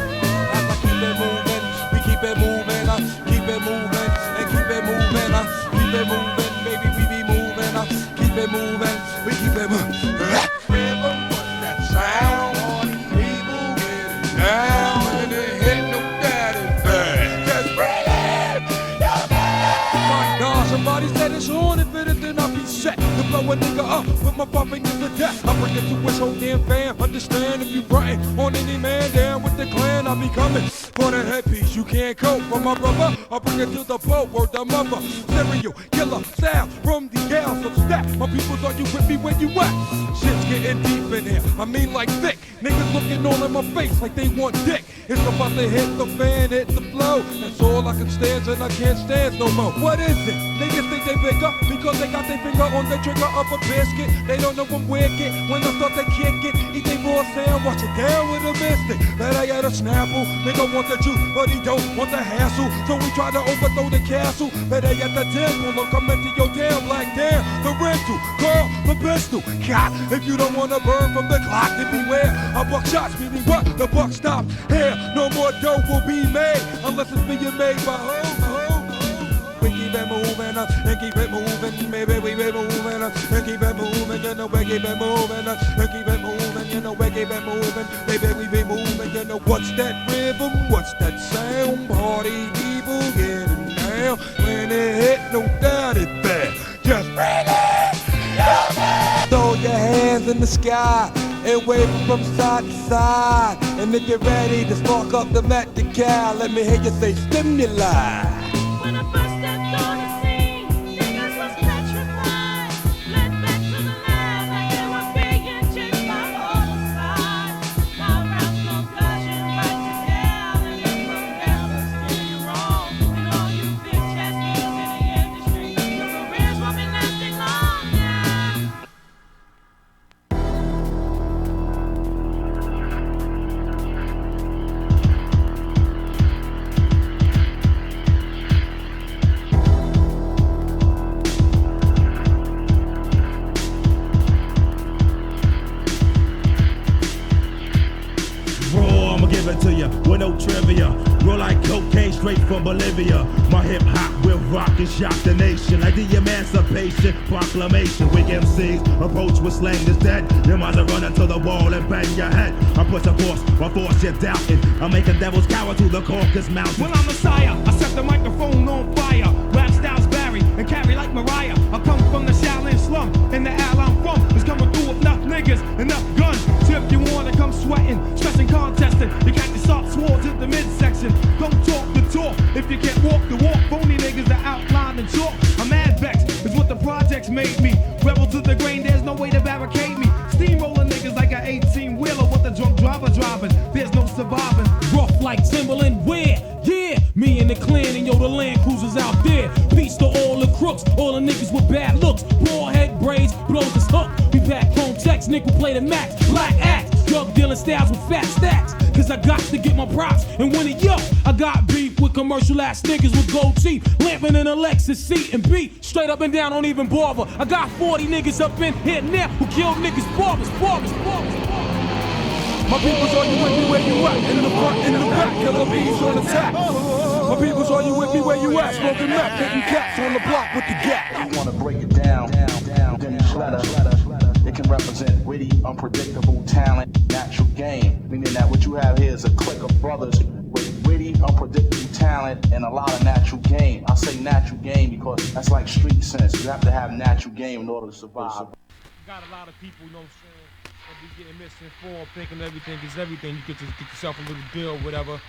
As I keep it moving, we keep it moving. Keep it moving and keep it moving. Keep it moving, baby, we be moving. Keep it moving, we keep it moving. River, what's that sound? All these people getting down and they hit no daddy bang. Just bring it, my God, somebody said it's on. If it is, then I'll be set to blow a nigga up with my five fingers of death. I bring it to his whole damn fam. Understand if you frontin' on any man down with the clan, I'll be coming. for the headpiece. You can't cope for my brother. I'll bring it to the boat, word the mother. Stereo, killer, sound from the gals of stack. My people thought you with me when you at. Shit's getting deep in here, I mean like thick. Niggas looking all in my face like they want dick. It's about to hit the fan, hit the flow. That's all I can stand and I can't stand no more. What is it? Niggas think they bigger because they got their finger on the trigger of a biscuit. They don't know I'm wicked when I thought they kick it. Eat they raw sound, watch it down with a mystic. But I got a snapple. Nigga want the juice, but he don't want the hassle. So we try to overthrow the castle. But they at the temple, I'm coming to your damn black damn. The rental, call the pistol. God, if you don't wanna burn from the clock, then beware. I buck shots, meaning what? The buck stops here. No more dough will be made unless it's being made by we keep it moving up and keep it moving, baby. We be moving up and keep it moving, you know. We keep it moving up and keep it moving, you know. We keep it moving, baby. We be moving, you know. What's that rhythm? What's that sound? Party people getting down when it hit, no doubt it's bad. Just bring it. Throw your hands in the sky and wave from side to side. And if you're ready to spark up the Metical, let me hear you say stimuli. When I first stepped on the scene, niggas was petrified. Led back to the lab like they were being chased by all the sides. Now round concussion, right to hell, and then from hell to steer you wrong. And all you big chest niggas in the industry, your careers won't be lasting long, yeah. Give it to you with no trivia. Roll like cocaine straight from Bolivia. My hip hop will rock and shock the nation like the Emancipation Proclamation. Weak MCs approach with slang is dead. You might run into the wall and bang your head. I put the force, my force you're doubting. I'm making devils cower to the Caucasus Mountains. Well, I'm Messiah. I set the microphone on fire. Rap styles vary and carry like Mariah. I come from the Shaolin slum, and the al I'm from is coming through with enough niggas, enough guns. So if you wanna come sweating, stressing, contesting, you got to start swords in the midsection. Don't talk the talk if you can't walk the walk. Phony niggas are outlined and chalk. I'm mad vexed, is what the projects made me. Rebel to the grain, there's no way to barricade me. Steamrolling niggas like an 18-wheeler with a drunk driver driving. There's no surviving. Rough like Timberland, where? Yeah, me and the clan and yo, the Land Cruisers out there. Peace to all the crooks, all the niggas with bad looks. Raw head braids, blows this hook. We pack home text, nickel play the max. Black axe, drug dealing styles with fat stacks. Cause I got to get my props and win it, yo. I got beef with commercial ass niggas with gold teeth. Lamping in a Lexus seat and beat. Straight up and down, don't even bother. I got 40 niggas up in here now who kill niggas, barbers. My people's are you with me where you at? In the front, in the back, killer bees on attack. My people's are you with me where you at? Smoking meth, hitting cats on the block with the gap. You wanna break it down, then each letter. It can represent witty, unpredictable talent, natural game. Meaning that what you have here is a clique of brothers with witty, unpredictable talent and a lot of natural game. I say natural game because that's like street sense. You have to have natural game in order to survive. Got a lot of people, you know what I'm saying, that be getting misinformed, thinking everything is everything. You get yourself a little deal, whatever.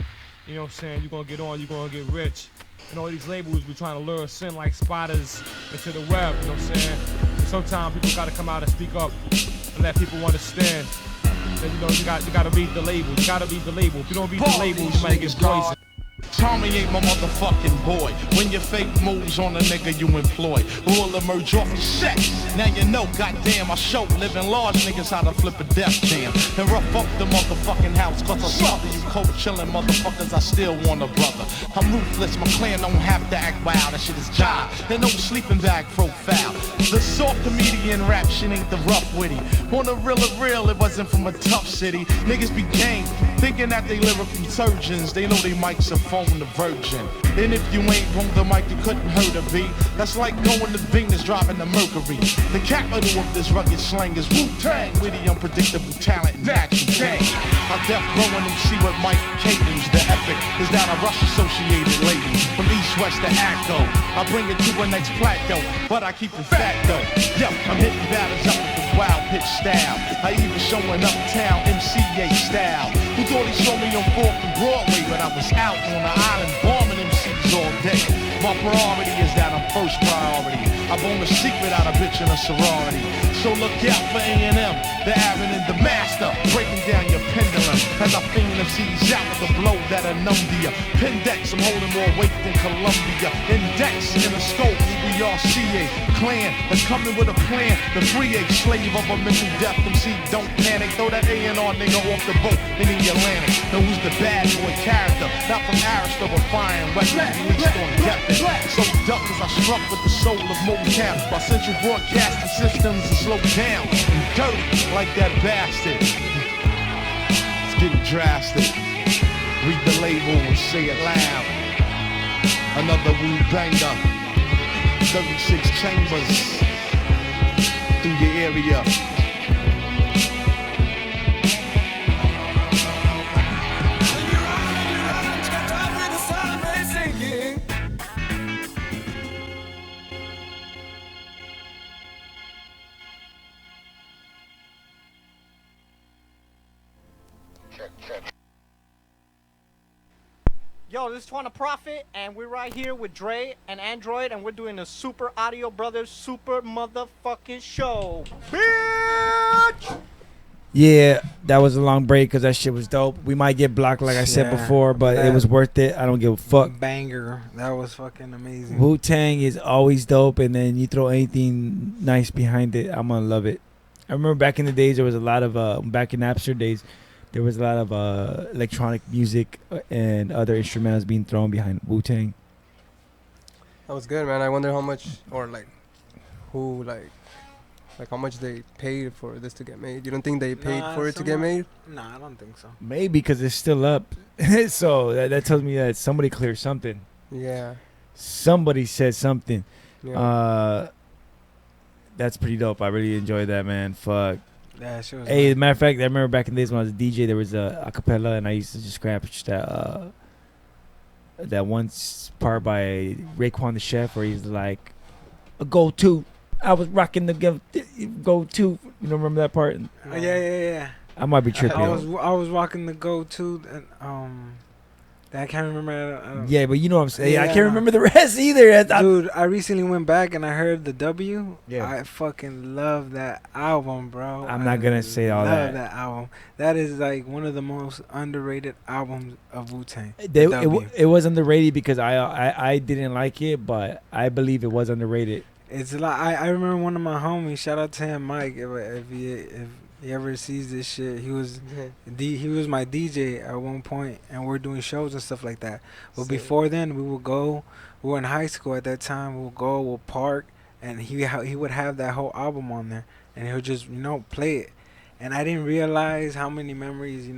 You know what I'm saying? You're gonna get on, you're gonna get rich. And all these labels be trying to lure sin like spiders into the web, you know what I'm saying? Sometimes people gotta come out and speak up and let people understand that, you know, you gotta read the label. You gotta read the label. If you don't read the label, you might get poisoned. Tommy ain't my motherfucking boy. When your fake moves on a nigga you employ, who will emerge off of sex. Now you know, goddamn, I show living large niggas how to flip a death jam and rough up the motherfucking house. Cause I smother you cold chillin' motherfuckers, I still want a brother. I'm ruthless, my clan don't have to act wild. That shit is job, and no sleeping bag profile. The soft comedian rap shit ain't the rough witty. On the real of real, it wasn't from a tough city. Niggas be game, thinking that they lyrical surgeons. They know they mics are phone the virgin. And if you ain't on the mic, you couldn't hurt a beat. That's like going to Venus, driving the Mercury. The capital of this rugged slang is Wu-Tang, with the unpredictable talent and natural game. I death row and see what Mike Caden's the epic is down a Rush associated lady. From east west to Acco, I bring it to a next plateau, but I keep it fat though. Yo, I'm hitting batters up with the wild pitch style. I even showing uptown MCA style. Who thought he saw me on 4th and Broadway, but I was out on the island bombing MCs all day. My priority is that I'm first priority. I bone a secret out of bitch in a sorority. So look out for A&M, the Aaron and the Master, breaking down your pendulum as I fiend MCs out with a blow that'll numb to you. Pendex, I'm holding more weight than Columbia. Index in the scope, we all CA clan. They're coming with a plan. The free age slave of a mental death MC. Don't panic, throw that A&R nigga off the boat in the Atlantic. Know who's the bad boy character? Not from Arista, but firing weapons released on death. So duck as I struck with the soul of Motown. My central broadcasting systems are slowed down and dirty like that bastard. It's getting drastic. Read the label and say it loud. Another Wu banger. 36 chambers through your area. Yo, this is Twana Profit, and we're right here with Dre and Android, and we're doing a Super Audio Brothers Super Motherfucking Show. Bitch! Yeah, that was a long break because that shit was dope. We might get blocked, like I said Yeah, before, but it was worth it. I don't give a fuck. Banger. That was fucking amazing. Wu-Tang is always dope, and then you throw anything nice behind it, I'm gonna love it. I remember back in the days, there was a lot of, back in Napster days, there was a lot of electronic music and other instrumentals being thrown behind Wu-Tang. That was good, man. I wonder how much, or like, who, like how much they paid for this to get made. You don't think they paid for it to get made? Nah, I don't think so. Maybe because it's still up. So that tells me that somebody cleared something. Yeah. Somebody said something. Yeah. That's pretty dope. I really enjoyed that, man. Fuck. Yeah, sure. Hey, as a matter of fact, I remember back in the days when I was a DJ, there was a cappella, and I used to just scratch that one part by Raekwon the Chef, where he's like, "A go-to." I was rocking the go-to. You know, remember that part? Yeah. I might be tripping. I was rocking the go-to, and I can't remember. Yeah, but you know what I'm saying. Yeah, I can't remember the rest either. Dude, I recently went back and I heard the W. Yeah. I fucking love that album, bro. I'm not gonna say all love that. that album. That is like one of the most underrated albums of Wu-Tang. It was underrated because I didn't like it, but I believe it was underrated. It's like I remember one of my homies. Shout out to him, Mike. If he ever sees this shit, he was my DJ at one point, and we're doing shows and stuff like that. But before then, we were in high school at that time. We'll park, and he would have that whole album on there, and he would just play it. And I didn't realize how many memories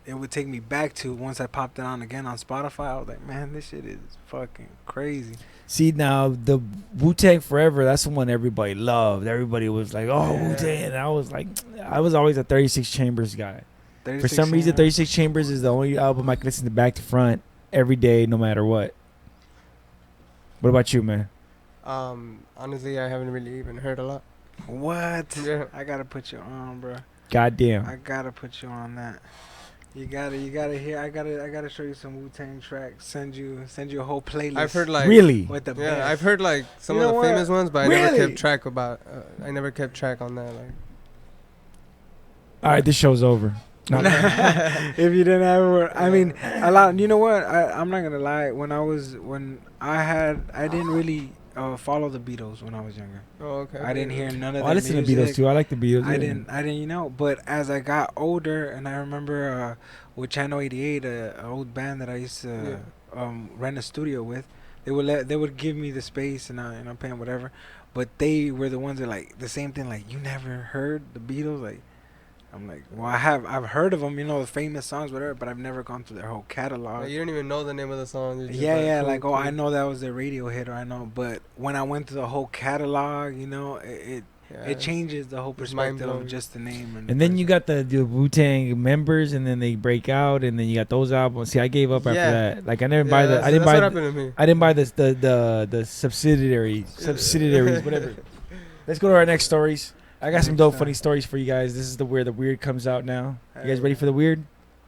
it would take me back to once I popped it on again on Spotify. I was like, man, this shit is fucking crazy. See, now the Wu-Tang Forever, that's the one everybody loved. Everybody was like, oh, yeah. Wu-Tang. And I was like, I was always a 36 Chambers guy. For some reason, 36 Chambers is the only album I can listen to back to front every day, no matter what. What about you, man? Honestly, I haven't really even heard a lot. What? Yeah. I gotta put you on, bro. Goddamn. I gotta put you on that. You gotta hear. I gotta show you some Wu-Tang tracks. Send you a whole playlist. I've heard like really. With the yeah, best. I've heard like some of the famous ones, but I never kept track about. I never kept track on that. Like. All right, this show's over. If you didn't have, I mean, a lot. You know what? I'm not gonna lie. I didn't really follow the Beatles when I was younger. Oh, okay. I didn't hear none of that. I listen to Beatles too. I like the Beatles. I didn't. But as I got older, and I remember with Channel 88, an old band that I used to rent a studio with, they would give me the space, and I'm paying whatever. But they were the ones that like the same thing. Like, you never heard the Beatles? Like, I'm like, well, I've heard of them, the famous songs, whatever, but I've never gone through their whole catalog. You don't even know the name of the song. I know that was their radio hit, or I know. But when I went through the whole catalog, it changes the whole perspective of just the name. And then you got the Wu-Tang members, and then they break out, and then you got those albums. See, I gave up after that. Like I never buy the. I didn't buy. I didn't buy the subsidiaries, whatever. Let's go to our next stories. I got some dope, funny stories for you guys. This is where the weird comes out now. You guys ready for the weird?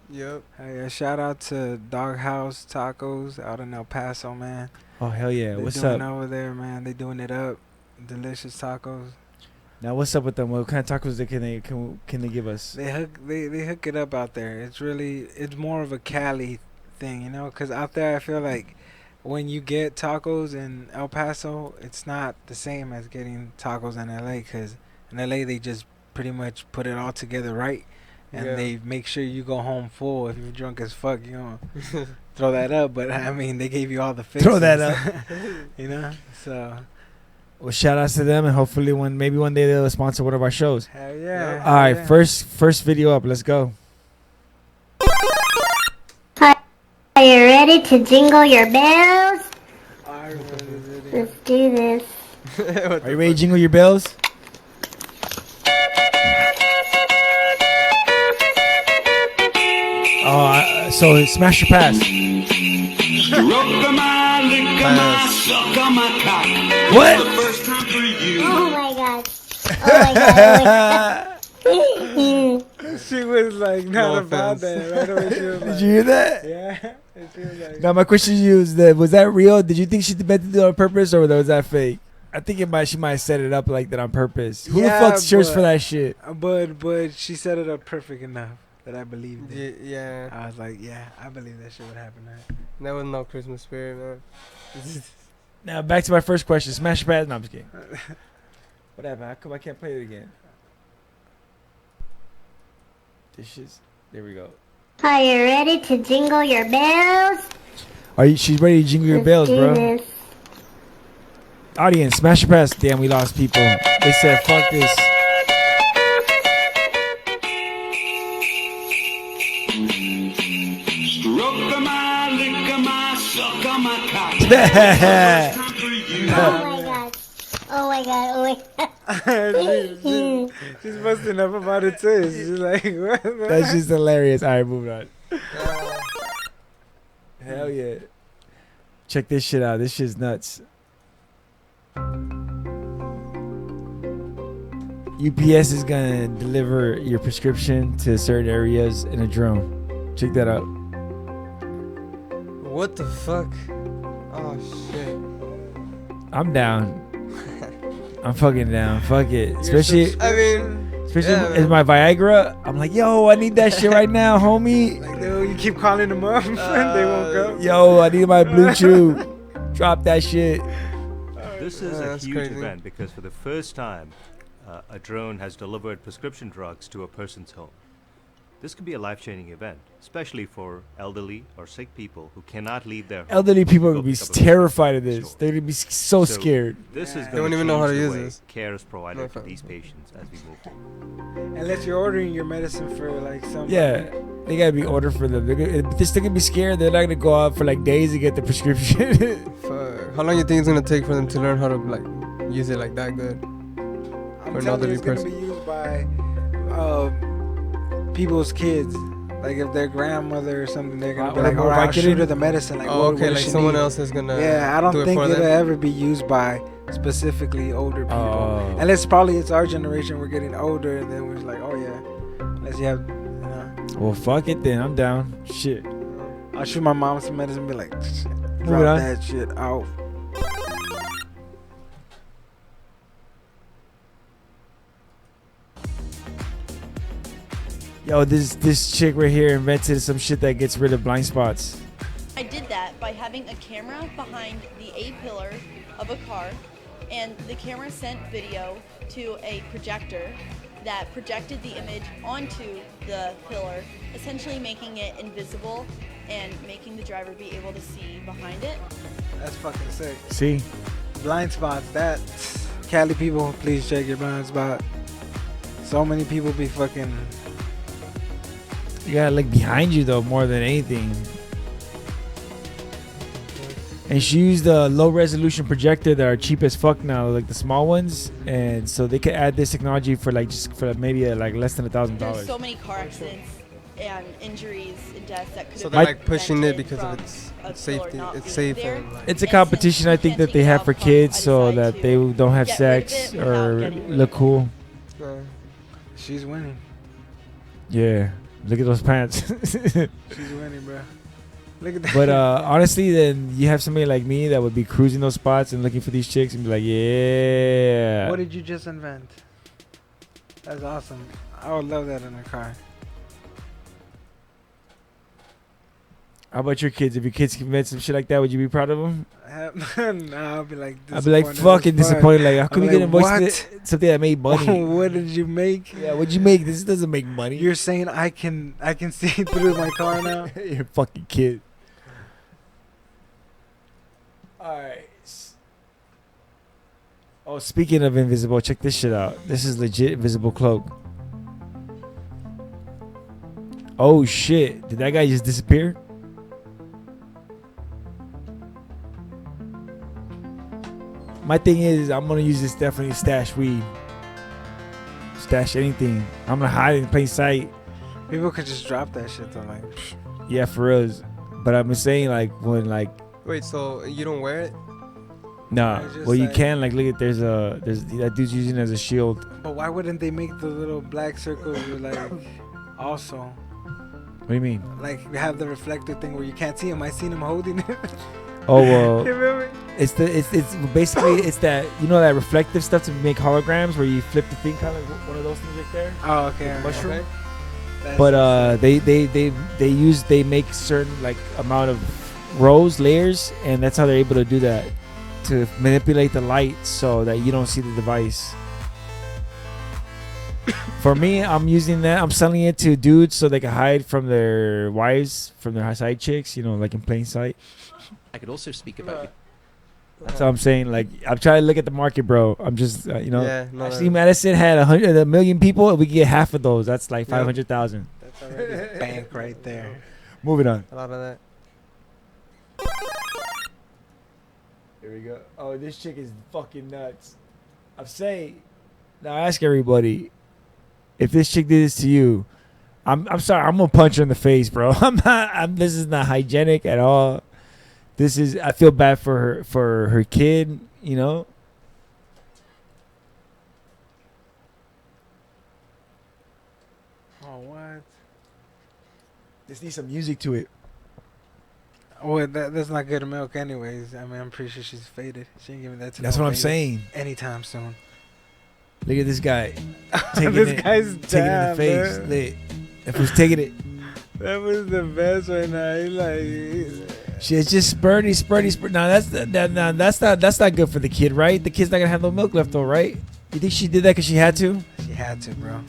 Yep. Hey, shout out to Doghouse Tacos out in El Paso, man. Oh hell yeah! They're What's doing up over there, man? They doing it up. Delicious tacos. now? What's up with them? What kind of tacos can they give us? They hook it up out there. It's more of a Cali thing, you know, because out there I feel like when you get tacos in El Paso, it's not the same as getting tacos in LA, because in LA they just pretty much put it all together right, and they make sure you go home full. If you're drunk as fuck, you know, throw that up. But I mean, they gave you all the fixings. Throw that up. You know, so. Well, shout outs to them, and hopefully maybe one day they'll sponsor one of our shows. Hell yeah. All right, first video up. Let's go. Are you ready to jingle your bells? Let's do this. Are you ready to jingle your bells? Oh, so smash your pass. What? Oh my god. Oh my god. She was like not about that. Right away, she was Did like, you hear that? Yeah. She was like, Now my question to you is that was that real? Did you think she meant to do it on purpose, or was that fake? I think she might have set it up like that on purpose. Who the fuck cheers for that shit? But she set it up perfect enough that I believed it. Yeah. I was like, yeah, I believe that shit would happen. That was no Christmas spirit, man. Now back to my first question. Smash your pass. No, I'm just kidding. What happened? How come I can't play it again? This shit's... There we go. Are you ready to jingle your bells? She's ready to jingle your bells, bro. This. Audience, smash your pass. Damn, we lost people. They said, fuck this. Oh my god. Oh my god. She's busting up about it too. She's like, what? That's just hilarious. All right, moving on. Hell yeah. Check this shit out. This shit's nuts. UPS is gonna deliver your prescription to certain areas in a drone. Check that out. What the fuck? Oh shit. I'm down. I'm fucking down. Fuck it. Especially yeah, my Viagra. I'm like, yo, I need that shit right now, homie. Like, no, you keep calling them up and they won't go. Yo, I need my Blue Chew. Drop that shit. This is a huge crazy. event because for the first time, a drone has delivered prescription drugs to a person's home. This could be a life-changing event, especially for elderly or sick people who cannot leave their home. Elderly people are gonna be terrified of this. They're gonna be so scared. This is They don't even know how to use this. Care is provided to these patients as we move forward. Unless you're ordering your medicine for like some. Yeah, they gotta be ordered for them. They're still gonna be scared. They're not gonna go out for like days to get the prescription. Fuck. How long you think it's gonna take for them to learn how to like use it like that good? I'm telling you, it's gonna be used by people's kids. Like if their grandmother or something, they're gonna be like, "Oh, I'll shoot her the medicine." Like, oh, okay, what like she someone need? else is gonna. Yeah, I don't do it think for it'll them. ever be used by specifically older people. Oh. Unless probably it's our generation. We're getting older, and then we're just like, "Oh yeah." Unless you have, you know. Well, fuck it then. I'm down. Shit. I'll shoot my mom some medicine and be like, Move drop it on. that shit out. Yo, this chick right here invented some shit that gets rid of blind spots. I did that by having a camera behind the A pillar of a car, and the camera sent video to a projector that projected the image onto the pillar, essentially making it invisible and making the driver be able to see behind it. That's fucking sick. See? Blind spots. That Cali people, please check your blind spot. So many people be fucking. You gotta look behind you though more than anything. And she used a low resolution projector that are cheap as fuck now, like the small ones. And so they could add this technology for like just for maybe like less than $1,000. There's so many car accidents and injuries and deaths that could So have they're been like pushing it prevented because of from its a safety. killer not It's being safe. there. And like, It's a competition I think that they have for kids so that they don't have get rid of sex it without or getting look cool. She's winning. Yeah, look at those pants. She's winning, bro. Look at that. But honestly, then you have somebody like me that would be cruising those spots and looking for these chicks and be like, yeah. What did you just invent? That's awesome. I would love that in a car. How about your kids? If your kids invent some shit like that, would you be proud of them? Nah, I'll be like, I'd be like fucking disappointed. Like, how come you get something that made money? What did you make? Yeah, what'd you make? This doesn't make money. You're saying I can see through my car now? You're a fucking kid. All right. Oh, speaking of invisible, check this shit out. This is legit invisible cloak. Oh shit! Did that guy just disappear? My thing is, I'm gonna use this definitely to stash weed, stash anything. I'm gonna hide it in plain sight. People could just drop that shit though, like. Yeah, for real. But I'm saying like when like. Wait, so you don't wear it? Nah. Well, you can like look at there's that dude's using it as a shield. But why wouldn't they make the little black circles with like also? What do you mean? Like we have the reflector thing where you can't see him. I seen him holding it. Oh well. You remember? It's basically it's that that reflective stuff to make holograms where you flip the thing, kind of one of those things right there. Oh, okay. Mushroom. Okay. But they make certain like amount of rows, layers, and that's how they're able to do that, to manipulate the light so that you don't see the device. For me, I'm using that. I'm selling it to dudes so they can hide from their wives, from their side chicks, like in plain sight. I could also speak about That's what I'm saying. Like, I'm trying to look at the market, bro. I'm just, Yeah, no, actually, Madison had 1 million people, and we could get half of those. That's like 500,000. That's already a bank right there. Moving on. A lot of that. Here we go. Oh, this chick is fucking nuts. I'm saying, now ask everybody, if this chick did this to you, I'm sorry, I'm gonna punch her in the face, bro. This is not hygienic at all. This is, I feel bad for her kid, Oh, what? This needs some music to it. Well, that's not good milk anyways. I mean, I'm pretty sure she's faded. She ain't giving that to That's no what I'm baby saying. Anytime soon. Look at this guy. Taking This it, guy's taking it in down, the face. man. Lit. If who's taking it. That was the best right now. He's like, She's just spurty. Now that's not good for the kid, right? The kid's not gonna have no milk left, though, right? You think she did that because she had to? she had to, bro.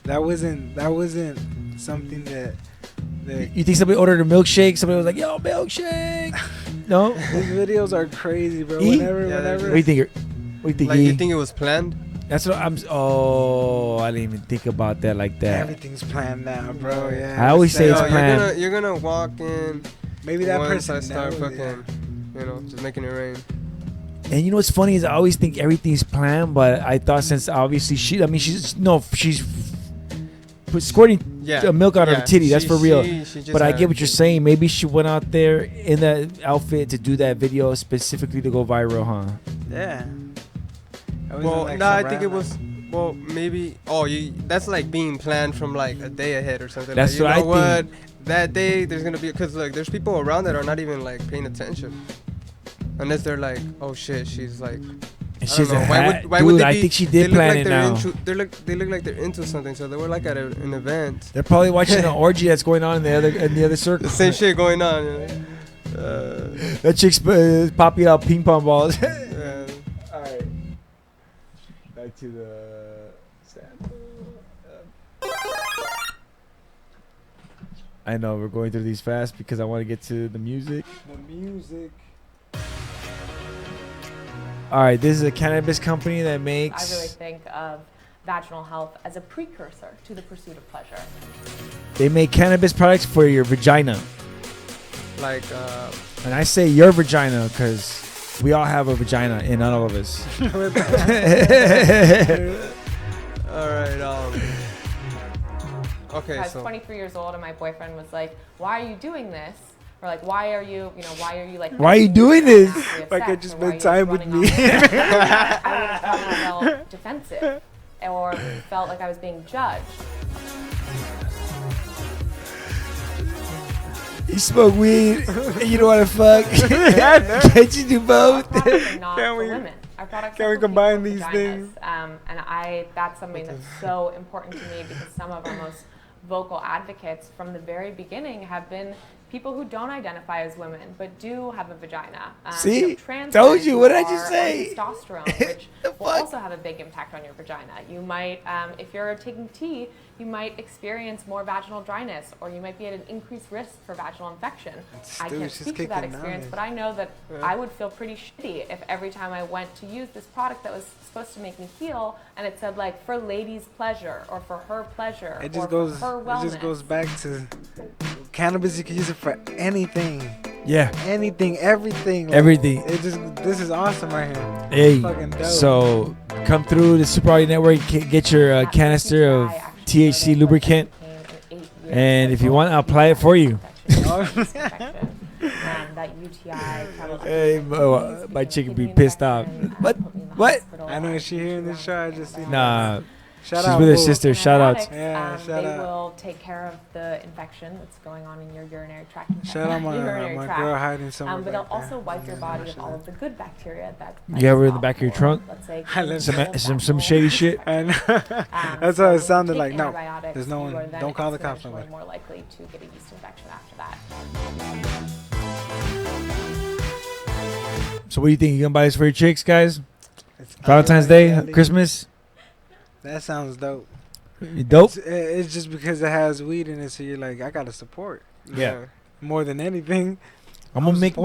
That wasn't something that. You think somebody ordered a milkshake? Somebody was like, "Yo, milkshake." No. These videos are crazy, bro. E? Whenever. What do you think? Like, you think it was planned? That's what I'm. Oh, I didn't even think about that like that. Everything's planned now, bro. Yeah. I always say it's planned. You're gonna walk in. Maybe that once person I start knows, fucking, just making it rain. And you know what's funny is I always think everything's planned, but I thought since obviously she's squirting milk out of her titty. That's for real. But I get what you're saying. Maybe she went out there in that outfit to do that video specifically to go viral, huh? Yeah. Well, I think it was. Well, maybe. Oh, that's like being planned from like a day ahead or something. That's like, what I think. That day there's gonna be, because like there's people around that are not even like paying attention, unless they're like, oh shit, she's like. She has a hat. Why would Dude, they I be, think she did plan it now. They look like they're into something, so they were like at an event. They're probably watching an orgy that's going on in the other circle. The same shit going on. That chick's popping out ping pong balls. Yeah. All right. Back to the sample. I know we're going through these fast because I want to get to the music. The music. All right, this is a cannabis company that makes. I really think of vaginal health as a precursor to the pursuit of pleasure. They make cannabis products for your vagina. Like, And I say your vagina because we all have a vagina in all of us. all right. Okay, I was so 23 years old, and my boyfriend was like, "Why are you doing this?" Or like, "Why are you like?" Why are you doing this? Like I just spent time with me. I would have probably felt defensive, or felt like I was being judged. You smoke weed and you don't want to fuck. Can't you do both? Our products are not for women. Our products Can are we for combine people with these vaginas. things? And that's something that's so important to me because some of our most vocal advocates from the very beginning have been people who don't identify as women but do have a vagina. See? Trans Told men you. who What did I are just on say? Testosterone, which will also have a big impact on your vagina. You might, if you're taking tea, you might experience more vaginal dryness, or you might be at an increased risk for vaginal infection. I can't she's speak to that kicking experience, knowledge. but I know that Yeah. I would feel pretty shitty if every time I went to use this product that was supposed to make me heal, and it said like for ladies' pleasure or for her pleasure It or just for goes. her It wellness. just goes back to cannabis. You can use it for anything. Yeah. Anything, everything. Everything. It just. This is awesome right here. Hey, Fucking dope. so come through the Super Audio Network, get your canister of THC lubricant, and if you want, I'll apply it for you. That UTI. Hey, my chick would be pissed off. What? What? I know she hearing this show. I just seen Nah, Shout she's out, with her Boo. sister. Shout out. Yeah, shout They out. will take care of the infection that's going on in your urinary tract. Shout out my urinary tract. girl hiding somewhere But they'll back there. also wipe your body of all of the good bacteria that. You have her in the back of your trunk? Let's say Some shady shit. And that's how it sounded take like. No, antibiotics, there's no you are one. then Don't call the cops on exponentially me. more likely to get a yeast infection after that. So what do you think? You gonna buy this for your chicks, guys? Valentine's Day, Christmas. That sounds dope. Dope. It's just because it has weed in it, so you're like, I gotta support. Yeah. More than anything. I'm gonna make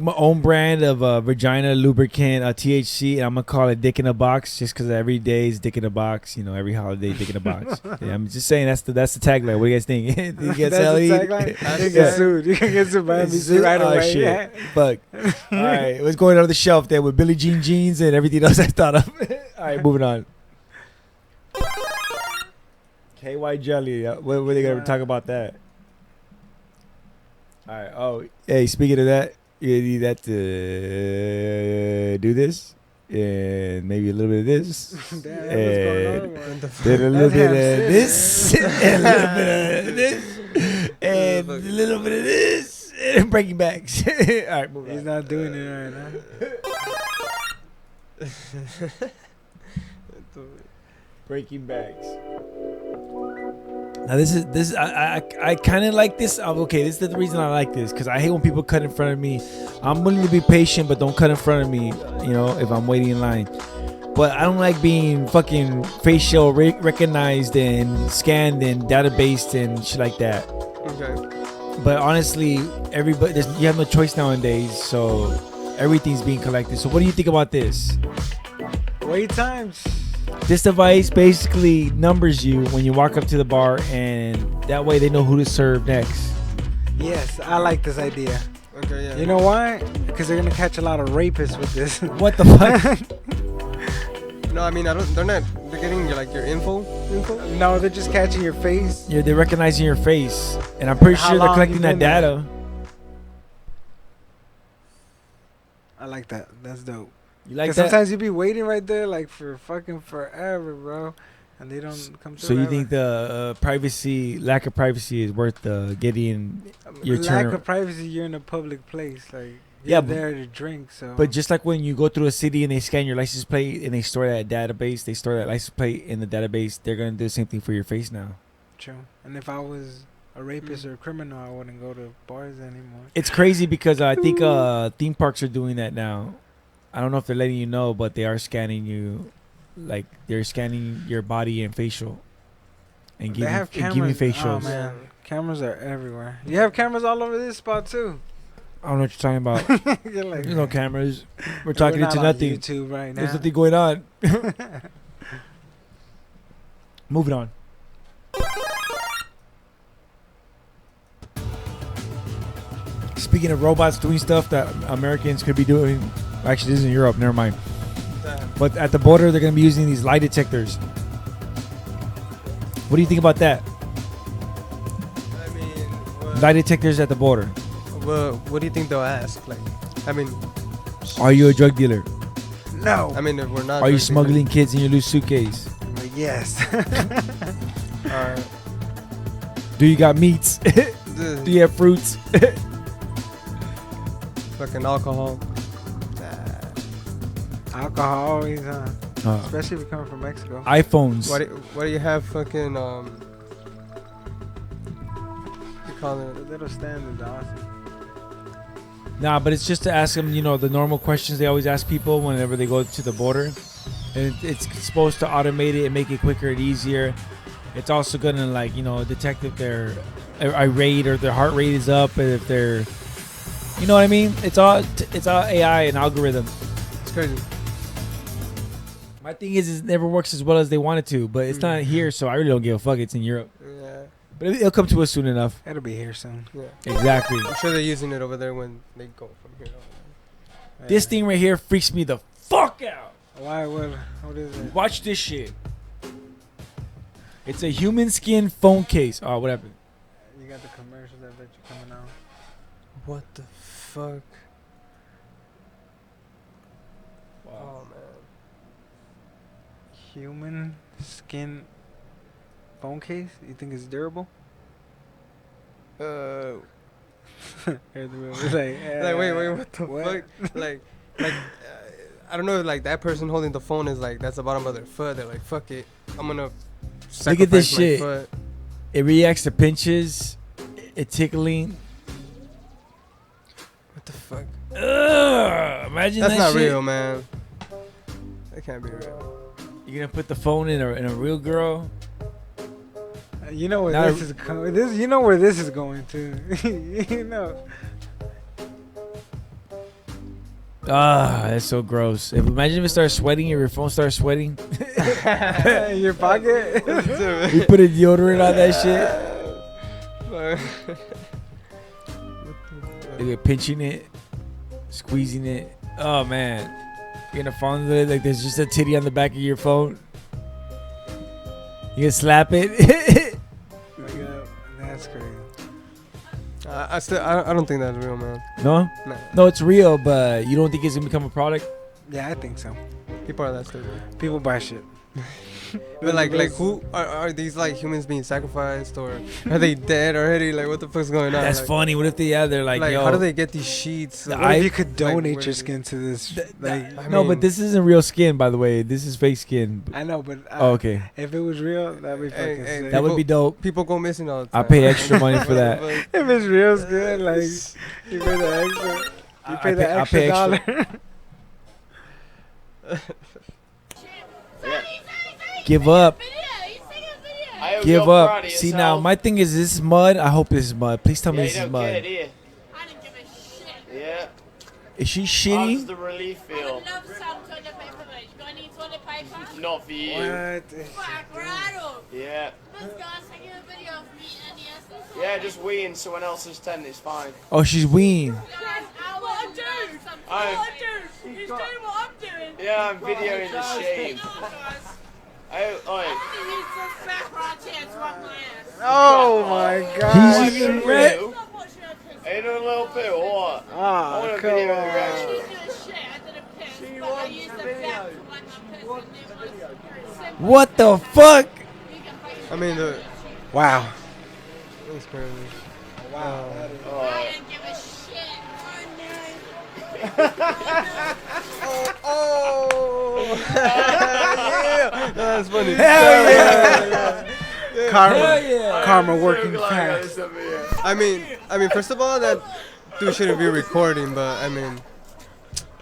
my own brand of vagina lubricant, THC, and I'm gonna call it Dick in a Box, just because every day is Dick in a Box. You know, every holiday Dick in a Box. Yeah, I'm just saying that's the tagline. What do you guys think? Do you get That's the LED? tagline? You can get sued. You can get sued by NBC right Oh away. shit! Fuck. All right, what's going on the shelf there with Billie Jean jeans and everything else I thought of? All right, moving on. KY Jelly. What were they gonna talk about that? All right. Oh, hey. Speaking of that, you need that to do this, and maybe a little bit of this, Damn, and what's then a going on? little bit That's of this, and a little bit of this, and a little bit of this, and Breaking Backs. All right, moving He's on. not doing it right now. Breaking Backs. Now this I kind of like this. Okay, this is the reason I like this, because I hate when people cut in front of me. I'm willing to be patient, but don't cut in front of me. You know, if I'm waiting in line. But I don't like being fucking facial recognized and scanned and databased and shit like that. Okay. But honestly, everybody, you have no choice nowadays, so everything's being collected. So what do you think about this? Wait times. This device basically numbers you when you walk up to the bar, and that way they know who to serve next. Yes, I like this idea. Okay, yeah. You know why? Because they're gonna catch a lot of rapists with this. What the fuck? No, I mean, they're getting like your info. No, they're just catching your face. Yeah, they're recognizing your face, and I'm pretty How sure they're long collecting you that been there? data. I like that. That's dope. You like 'Cause that? sometimes you be waiting right there like for fucking forever, bro, and they don't come through. So you ever. think the lack of privacy is worth getting your lack turn? of privacy? You're in a public place, like Yeah, you're but- there to drink. So, But just like when you go through a city and they scan your license plate and they store that database, they store that license plate in the database. They're gonna do the same thing for your face now. true. And if I was a rapist or a criminal, I wouldn't go to bars anymore. It's crazy because I think theme parks are doing that now. I don't know if they're letting you know, but they are scanning you, like they're scanning your body and facial, and They have giving cameras. facials. Oh man, cameras are everywhere. You have cameras all over this spot too. I don't know what you're talking about. You're like, There's no cameras. We're talking not into on nothing. YouTube right now. There's nothing going on. Moving on. Speaking of robots doing stuff that Americans could be doing, actually, this is in Europe. Never mind. But at the border, they're going to be using these lie detectors. What do you think about that? I mean, Lie detectors at the border. well, what do you think they'll ask? Like, I mean, Are you a drug dealer? No. I mean, if we're not. Are you drug smuggling kids in your loose suitcase? Yes. dealers, Do you got meats? Do you have fruits? fucking alcohol. Alcohol always, especially if you're coming from Mexico. iPhones. What do you have? Fucking you call The it? little stand is awesome. Nah, but it's just to ask them, the normal questions they always ask people whenever they go to the border. And it's supposed to automate it and make it quicker and easier. It's also gonna detect if they're irate or their heart rate is up, and if they're, you know what I mean? It's all AI and algorithm. It's crazy. My thing is it never works as well as they want it to, but it's not here, so I really don't give a fuck. It's in Europe. Yeah. But it'll come to us soon enough. It'll be here soon. Yeah. Exactly. I'm sure they're using it over there when they go from here. This thing right here freaks me the fuck out. Why? What is it? Watch this shit. It's a human skin phone case. Oh, what happened? You got the commercials that bet you coming out. What the fuck? Oh man. Human skin phone case? You think it's durable? Like, wait, what the fuck? like, I don't know. Like that person holding the phone is like that's the bottom of their foot. They're like, fuck it, I'm gonna. Look at this sacrifice my shit. foot. It reacts to pinches, it tickling. What the fuck? Ugh, imagine That's that not shit. real, man. That can't be real. You're gonna put the phone in a real girl. You know where Not this is going. You know where this is going to. You know. That's so gross. Imagine if it starts sweating, or your phone starts sweating. In your pocket. You put a deodorant on that shit. You're pinching it, squeezing it. Oh man, you're gonna fall into it like there's just a titty on the back of your phone. You can slap it. That's crazy. I don't think that's real, man. No? No, it's real, but you don't think it's gonna become a product? Yeah, I think so. People are that stupid. People buy shit. But like who are these like humans being sacrificed, or are they dead already? Like what the fuck's going on? That's like, funny. What if they're like, yo, how do they get these sheets? What if you could donate your skin to this? No, but this isn't real skin, by the way. This is fake skin. I know, but oh, okay. If it was real, that'd be fucking sick. That would be dope. People go missing all the time. I'll pay extra money for that. If it's real skin, like you pay the extra. You pay the extra dollar. Give up. Give up. proud of See yourself. now, my thing is this is mud. I hope this is mud. Please tell me Yeah, this you is don't mud. get it, yeah. Yeah. Is she How does shitty? the relief feel? Not for you. Yeah. Yeah, just we in someone else's tent is fine. Oh, she's weeing. Yeah, I'm videoing the shame. Oh my god. He's eating red. Are you doing a little bit or what? I want to come video on. your reaction. What the fuck? I mean, wow. That's crazy. Wow. Yeah, that's funny. Hell yeah. Karma. Hell yeah. Karma working fast. I mean, first of all, that dude shouldn't be recording, but I mean,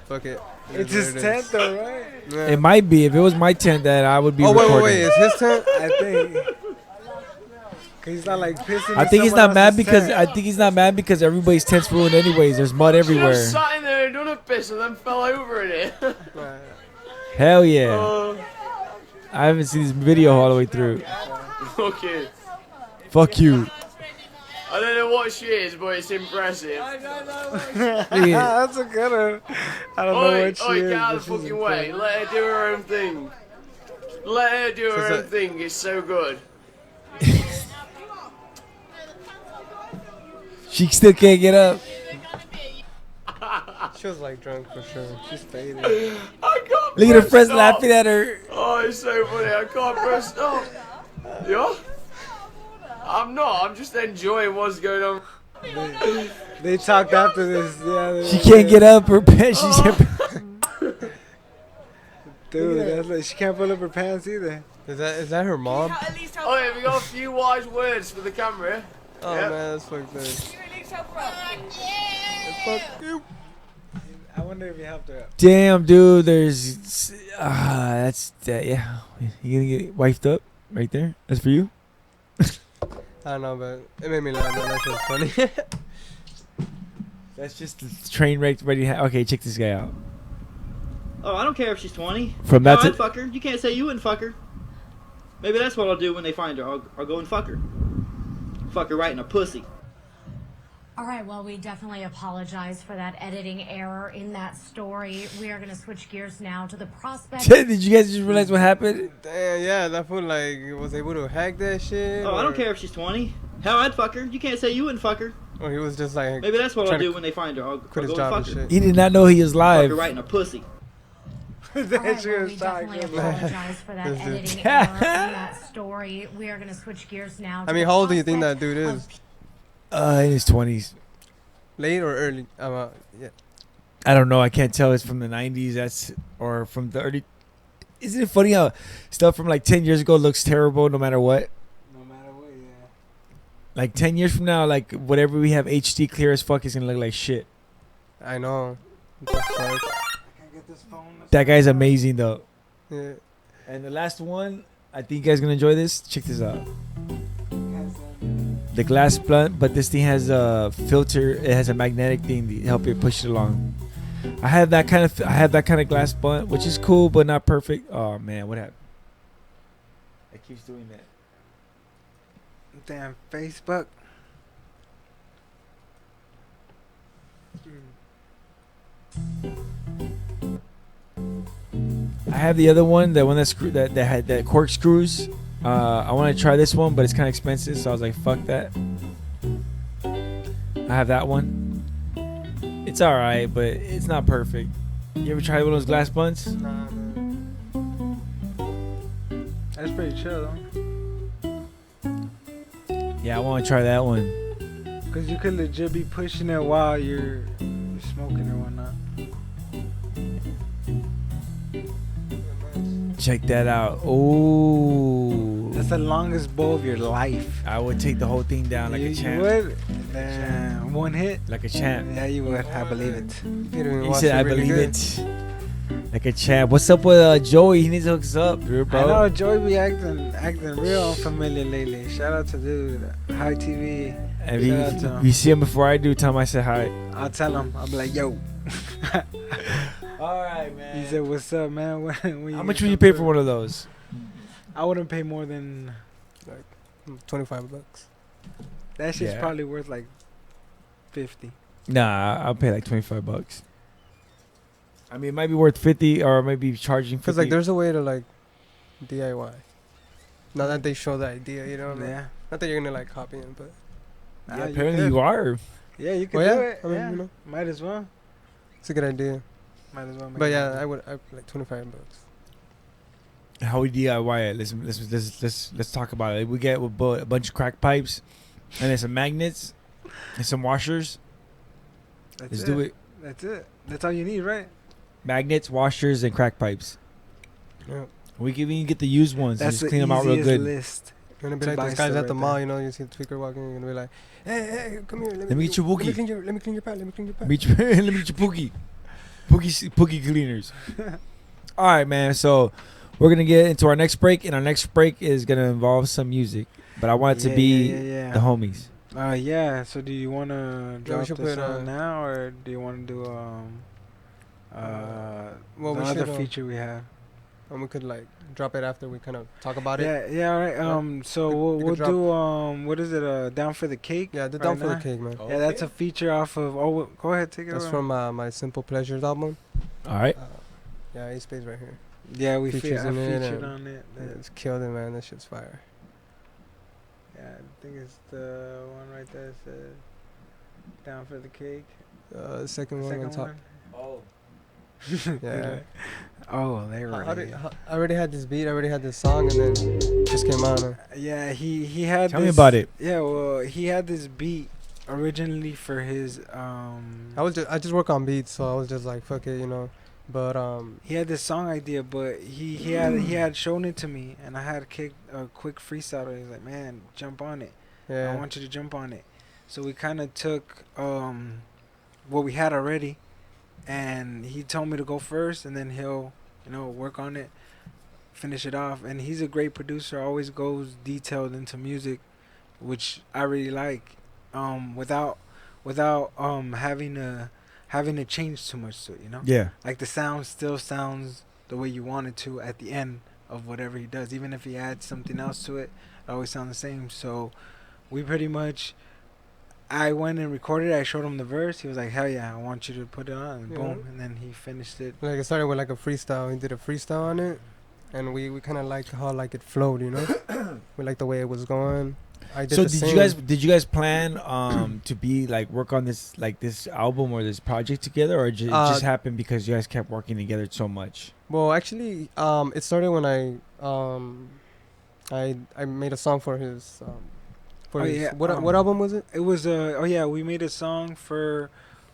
fuck it. It's his tent, though, right? Yeah. It might be. If it was my tent, that I would be recording. Wait, is his tent? I think. He's not like pissing. I think he's not mad because everybody's tent's ruined anyways. There's mud I everywhere. sat in there and done a piss and then fell over in it. Hell yeah. I haven't seen this video all the way through. Okay. Fuck you. I don't know know what she is, but it's impressive. That's a good one. I don't know what she is. Get out but of the she's fucking way. impressive. Let her do her own thing. Let her do her own thing. It's so good. She still can't get up. She was like drunk for sure. She's faded. I can't Look at her press friends stop. laughing at her. Oh, it's so funny. I can't press stop. Yeah? I'm not. I'm just enjoying what's going on. They talked after this. Yeah. She can't get up her pants. She's Dude, that's like, she can't pull up her pants either. Is that her mom? Oh, yeah, we got a few wise words for the camera. Oh Yep. man, that's fucked up. Fuck you. I wonder if you helped her out. Damn, dude. There's that's that. Yeah, you gonna get wifed up right there? That's for you. I don't know, but it made me laugh. Man. That shit was funny. That's just the train wreck ready. Okay, check this guy out. Oh, I don't care if she's 20. From that I'd to- fuck her. You can't say you wouldn't fuck her. Maybe that's what I'll do when they find her. I'll go and fuck her. Fuck her right in a pussy. All right, well, we definitely apologize for that editing error in that story. We are going to switch gears now to the prospect. Did you guys just realize what happened? Damn, yeah, that fool like was able to hack that shit. Oh, I don't care if she's 20. Hell, I'd fuck her. You can't say you wouldn't fuck her. Or he was just like. Maybe that's what I'll trying to do when they find her. I'll quit go his and job fuck and her. He did not know he was Fuck live. her right in a pussy. All right, well, we definitely apologize for that editing error in that story. We are going to switch gears now to I mean, the how old do you think prospect that dude is? In his 20s. Late or early? Yeah. I don't know. I can't tell. It's from the 90s. That's or from the early. Isn't it funny how stuff from like 10 years ago looks terrible no matter what? No matter what, yeah. Like 10 years from now, like whatever we have HD clear as fuck is gonna look like shit. I know. What the fuck? That guy's amazing though. Yeah. And the last one, I think you guys gonna enjoy this. Check this out. The glass blunt, but this thing has a filter. It has a magnetic thing to help it push it along. I have that kind of glass blunt, which is cool but not perfect. Oh man, what happened? It keeps doing that. Damn Facebook. I have the other one, the one that had that corkscrews. I want to try this one, but it's kind of expensive, so I was like, fuck that. I have that one. It's all right, but it's not perfect. You ever tried one of those glass blunts? Nah, man. That's pretty chill, though. Yeah, I want to try that one. Because you could legit be pushing it while you're smoking or whatnot. Check that out. Oh, That's the longest bowl of your life. I would take the whole thing down like a champ. You would? Damn. One hit? Like a champ. Yeah, you would. I believe it. He said, "I believe it." Like a champ. What's up with Joey? He needs to hook us up, dude, bro. I know Joey be acting real unfamiliar lately. Shout out to dude. Hi TV. And Shout out to if him. you see him before I do, tell him I said hi. I'll tell him. I'll be like, yo. All right, man. He said, what's up, man? When How much would you pay for one of those? I wouldn't pay more than like $25. that shit's Yeah. probably worth like 50. Nah, I'll pay like $25. I mean, it might be worth 50, or maybe charging 50. Cause like there's a way to like DIY. Now that they show the idea, you know. Like, Yeah. Not that you're gonna like copy it, but. Yeah, apparently you are. Yeah, you can Well, do yeah, it. I mean, yeah. you know. Might as well. It's a good idea. Might as well. Make But it yeah, happen. I like $25. How we DIY it? Let's talk about it. We get a bunch of crack pipes, and then some magnets, and some washers. Let's do it. That's it. That's all you need, right? Magnets, washers, and crack pipes. Yeah. We can even get the used ones and That's just the clean them out real easiest good. list. You're gonna be to like buy those guys stuff at the right mall, there. you know, you see the tweaker walking, you're gonna be like, hey, come here, Let me get your Let me Wookie. clean your pad, let me clean your pad. Let me get your Pookie cleaners. All right, man. So we're gonna get into our next break, and our next break is gonna involve some music. But I want it to be the homies. Yeah. So do you want to drop should this put, on now, or do you want to do well, the we other should, feature we have? and we could like drop it after we kind of talk about it. Yeah, all right. So we'll drop- do what is it? Down for the Cake. Yeah, the right Down for the now? Cake, man. Yeah, that's a feature off of. Oh, go ahead, take it. That's away. from my Simple Pleasures album. All right. Yeah, ASpace right here. Yeah, we features I in it. featured and on it. It's killed it, man. That shit's fire. Yeah, I think it's the one right there. That said, Down for the Cake. The second one on top. Oh. Yeah. Oh, they were. I already had this beat. I already had this song, and then just came out. Yeah, he had. Tell me about it. Yeah, well, he had this beat originally for his. I just work on beats, so I was just like, fuck it, you know. But he had this song idea, but he had shown it to me, and I had kicked a quick freestyle. He's like, man, jump on it. Yeah. I want you to jump on it. So we kind of took what we had already, and he told me to go first, and then he'll, work on it, finish it off. And he's a great producer. Always goes detailed into music, which I really like. Without having to change too much to it, Yeah. Like the sound still sounds the way you want it to at the end of whatever he does. Even if he adds something else to it, it always sounds the same. So we pretty much, I went and recorded it. I showed him the verse. He was like, hell yeah, I want you to put it on. And Yeah. boom. And then he finished it. like it started with like a freestyle. He did a freestyle on it, and we kind of liked how like it flowed, you know. We liked the way it was going. I did So the did same. you guys plan to be like work on this album or this project together, or it just happened because you guys kept working together so much? Well, actually, it started when I made a song for his what album was it? It was we made a song for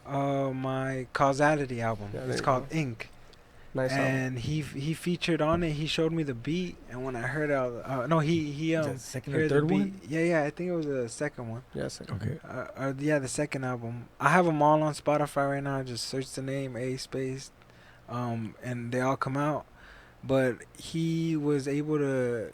my Causality album. Yeah, It's there called you go. Ink. Nice and he featured on it. He showed me the beat, and when I heard it, he Is that second or heard the third beat. one? Yeah, I think it was the second one. Yeah, second. Okay. The second album. I have them all on Spotify right now. Just search the name ASpace, and they all come out. But he was able to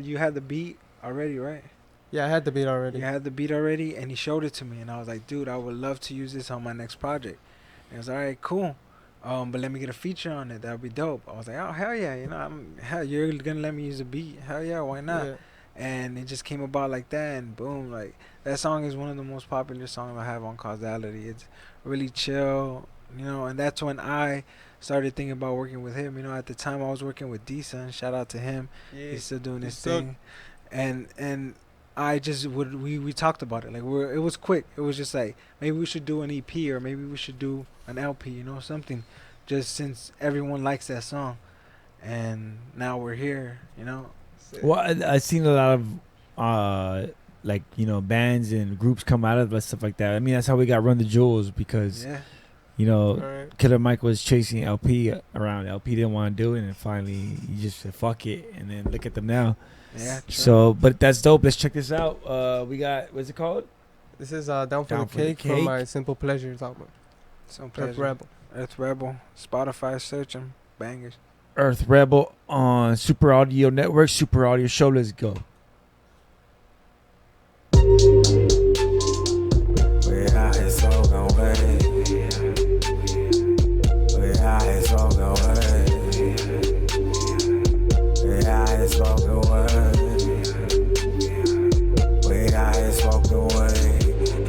you had the beat already, right? Yeah, I had the beat already. You had the beat already, and he showed it to me, and I was like, dude, I would love to use this on my next project. And he was all right, cool. But let me get a feature on it. That would be dope. I was like, oh hell yeah, you're gonna let me use a beat? Hell yeah, why not? Yeah. And it just came about like that, and boom, like that song is one of the most popular songs I have on Causality. It's really chill, and that's when I started thinking about working with him. At the time I was working with D-Sun. Shout out to him. Yeah. He's still doing his He's thing, and I just we talked about it. Like it was quick. It was just like maybe we should do an EP or maybe we should do an LP. Something. Just since everyone likes that song, and now we're here. Well, I've seen a lot of bands and groups come out of that stuff like that. I mean, that's how we got Run the Jewels because Alright. Killer Mike was chasing LP around. LP didn't want to do it, and finally he just said fuck it, and then look at them now. Yeah. So, but that's dope. Let's check this out. We got, what's it called? This is Down for the Cake from my Simple Pleasures album. Earth Rebel. Earth Rebel. Spotify, search them. Bangers. Earth Rebel on Super Audio Network, Super Audio Show. Let's go. We out here smoking way. We out here smoking way. We out here smoking way. We out here smoking way.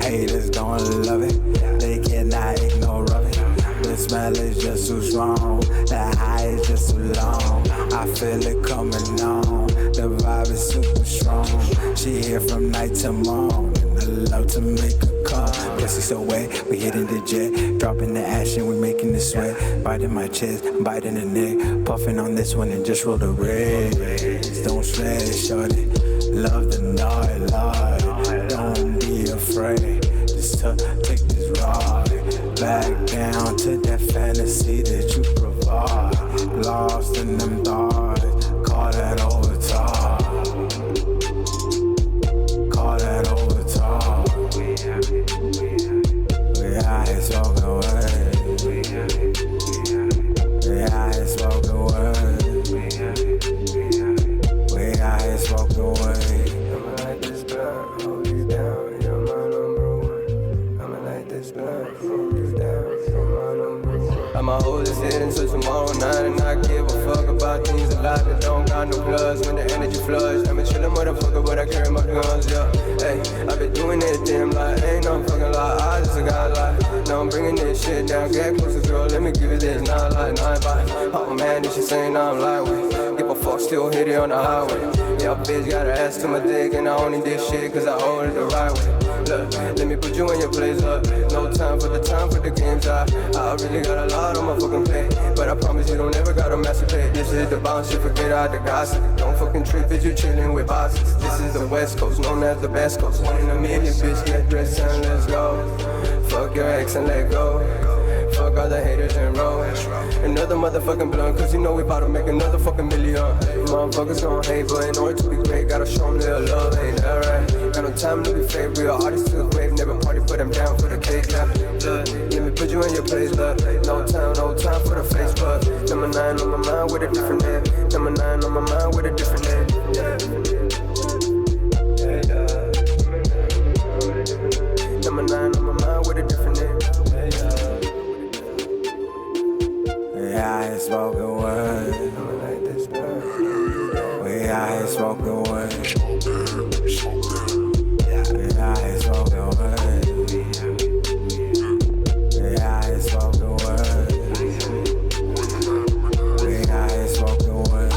Haters gonna love it. They cannot ignore it. The smell is just too strong. The high is just too long. I feel it coming on. The vibe is super strong. She here from night to morning. I love to make her come. Pussy so wet, we hitting the jet. Dropping the action, we making the sweat. Biting my chest, biting the neck. Puffing on this one and just roll the red. Don't sweat it, shorty. Love the night, Lord. Don't be afraid. Just take this ride. Back down to that fantasy that you provide. Lost in them thoughts. Call that over top. Call that over top. We out here smoking away. We out here smoking away. We out here smoking away. I'ma light this blunt, hold you down, you're my number one. I'ma light this blunt, hold you down, you're my number one. I'ma hold this in until tomorrow night and not give a fuck about lot, things a lot that don't got no plus. When the energy floods, I'm a chillin' motherfucker, but I carry my guns, yeah. Hey, I been doing it damn like ain't no fucking lie. I just got like, now I'm bringing this shit down. Get closer, girl, let me give you this, not like, not by. Oh man, this shit saying I'm lightweight. Give a fuck, still hit it on the highway. Yeah, bitch got her ass to my dick, and I only did shit cause I hold it the right way. Look, let me put you in your place, look. No time for the games, I really got a lot on my fucking plate. But I promise you don't ever gotta masturbate. This is the bounce, shit, forget all the gossip. Don't fucking trip if you chillin' with bosses. This is the West Coast, known as the best coast. 1 in a million, bitch, get dressed and let's go. Fuck your ex and let go. Fuck all the haters and roll. Another motherfucking blunt, cause you know we bout to make another fucking million. Motherfuckers gon' hate, but in order to be great, gotta show them little love, ain't that right? Got no time to be fake, real artists to the grave, never party, put them down for the cake, yeah. Look, let me put you in your place, look. No time for the face, but number 9 on my mind with a different name. Number 9 on my mind with a different name, yeah. Number 9 on my mind with a different name. Yeah, I ain't smoking word. We out here smoking word. Yeah, I ain't smoking word. Yeah, I ain't smoking word. We out here smoking word.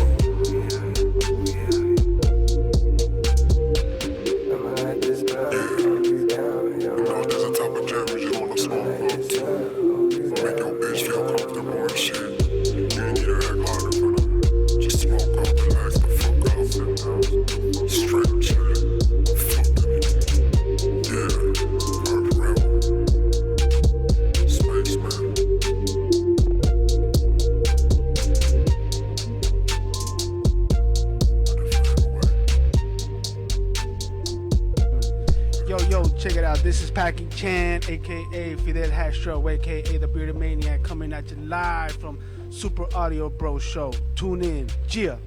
Check it out. This is Packing Chan, aka Fidel Hastro, aka the Bearded Maniac, coming at you live from Super Audio Bro Show. Tune in. Gia.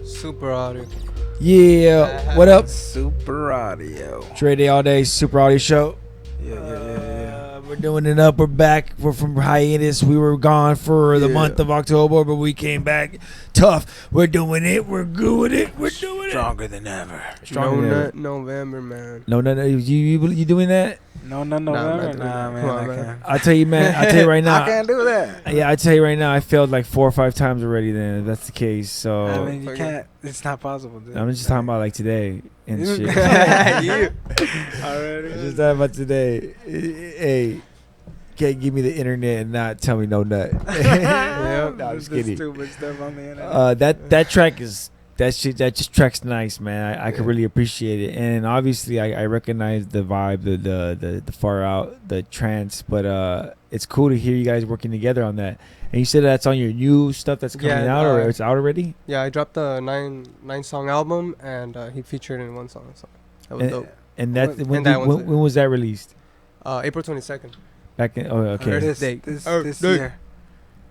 Super Audio. Yeah, what up? Super Audio. Trade Day all day, Super Audio Show. Yeah. We're doing it up. We're back. We're from hiatus. We were gone for the month of October, but we came back tough. We're doing it. We're doing it. We're doing it. Stronger than ever. Stronger than ever. November, man. No. You doing that? No, man. I tell you, man. I tell you right now. I can't do that. Yeah, I tell you right now. I failed like 4 or 5 times already. Then if that's the case. So I mean, you can't. It's not possible, dude. I'm just talking about like today and shit. You. Already. Just talking about today. Hey, can't give me the internet and not tell me no nut. Yep. No, I'm just kidding. Stupid stuff on the internet. That track is. That just track's nice, man. I could really appreciate it, and obviously I recognize the vibe, the far out, the trance. But it's cool to hear you guys working together on that. And you said that's on your new stuff that's coming out, or it's out already? Yeah, I dropped a nine song album, and he featured in one song. So that was dope. And when was that released? April 22nd. Back in okay. This year.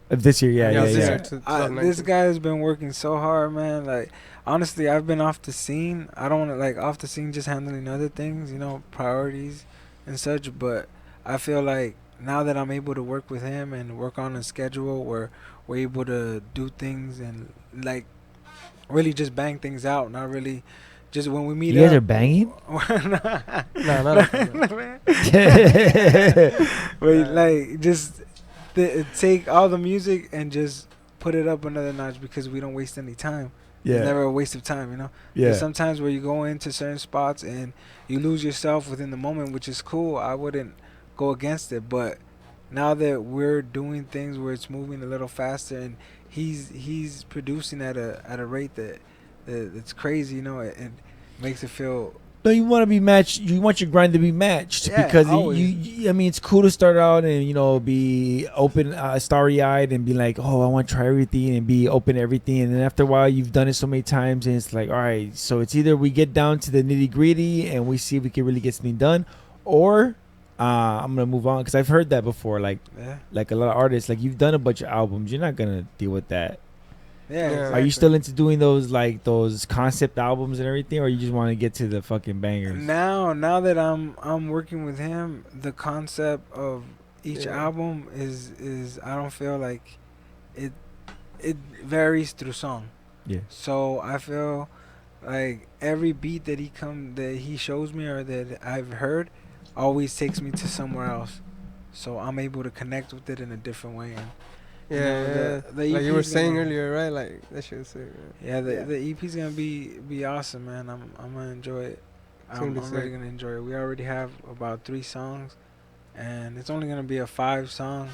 This year, yeah. This guy has been working so hard, man. Like, honestly, I've been off the scene. I don't want to, like, off the scene just handling other things, you know, priorities and such. But I feel like now that I'm able to work with him and work on a schedule where we're able to do things and, like, really just bang things out, not really just when we meet up. You guys are banging? Wait, like, just take all the music and just put it up another notch because we don't waste any time. Yeah. It's never a waste of time, you know? Yeah. There's sometimes where you go into certain spots and you lose yourself within the moment, which is cool. I wouldn't go against it. But now that we're doing things where it's moving a little faster and he's producing at a rate that's crazy, you know, it makes it feel... No, you want to be matched. You want your grind to be matched because you. I mean, it's cool to start out and be open, starry-eyed, and be like, "Oh, I want to try everything," and be open to everything. And then after a while, you've done it so many times, and it's like, all right. So it's either we get down to the nitty-gritty and we see if we can really get something done, or I'm gonna move on because I've heard that before. Like a lot of artists, like you've done a bunch of albums, you're not gonna deal with that. Yeah. Exactly. Are you still into doing those concept albums and everything, or you just want to get to the fucking bangers? Now that I'm working with him, the concept of each album is I don't feel like it varies through song. Yeah. So I feel like every beat that he shows me or that I've heard always takes me to somewhere else. So I'm able to connect with it in a different way. And Yeah, you know, yeah. the Like you EP were 's saying gonna- earlier, right? Like that shit was sick. Yeah, the EP's gonna be awesome, man. I'm gonna enjoy it. It's gonna I'm be really sick. gonna enjoy it. We already have about 3 songs, and it's only gonna be a 5-song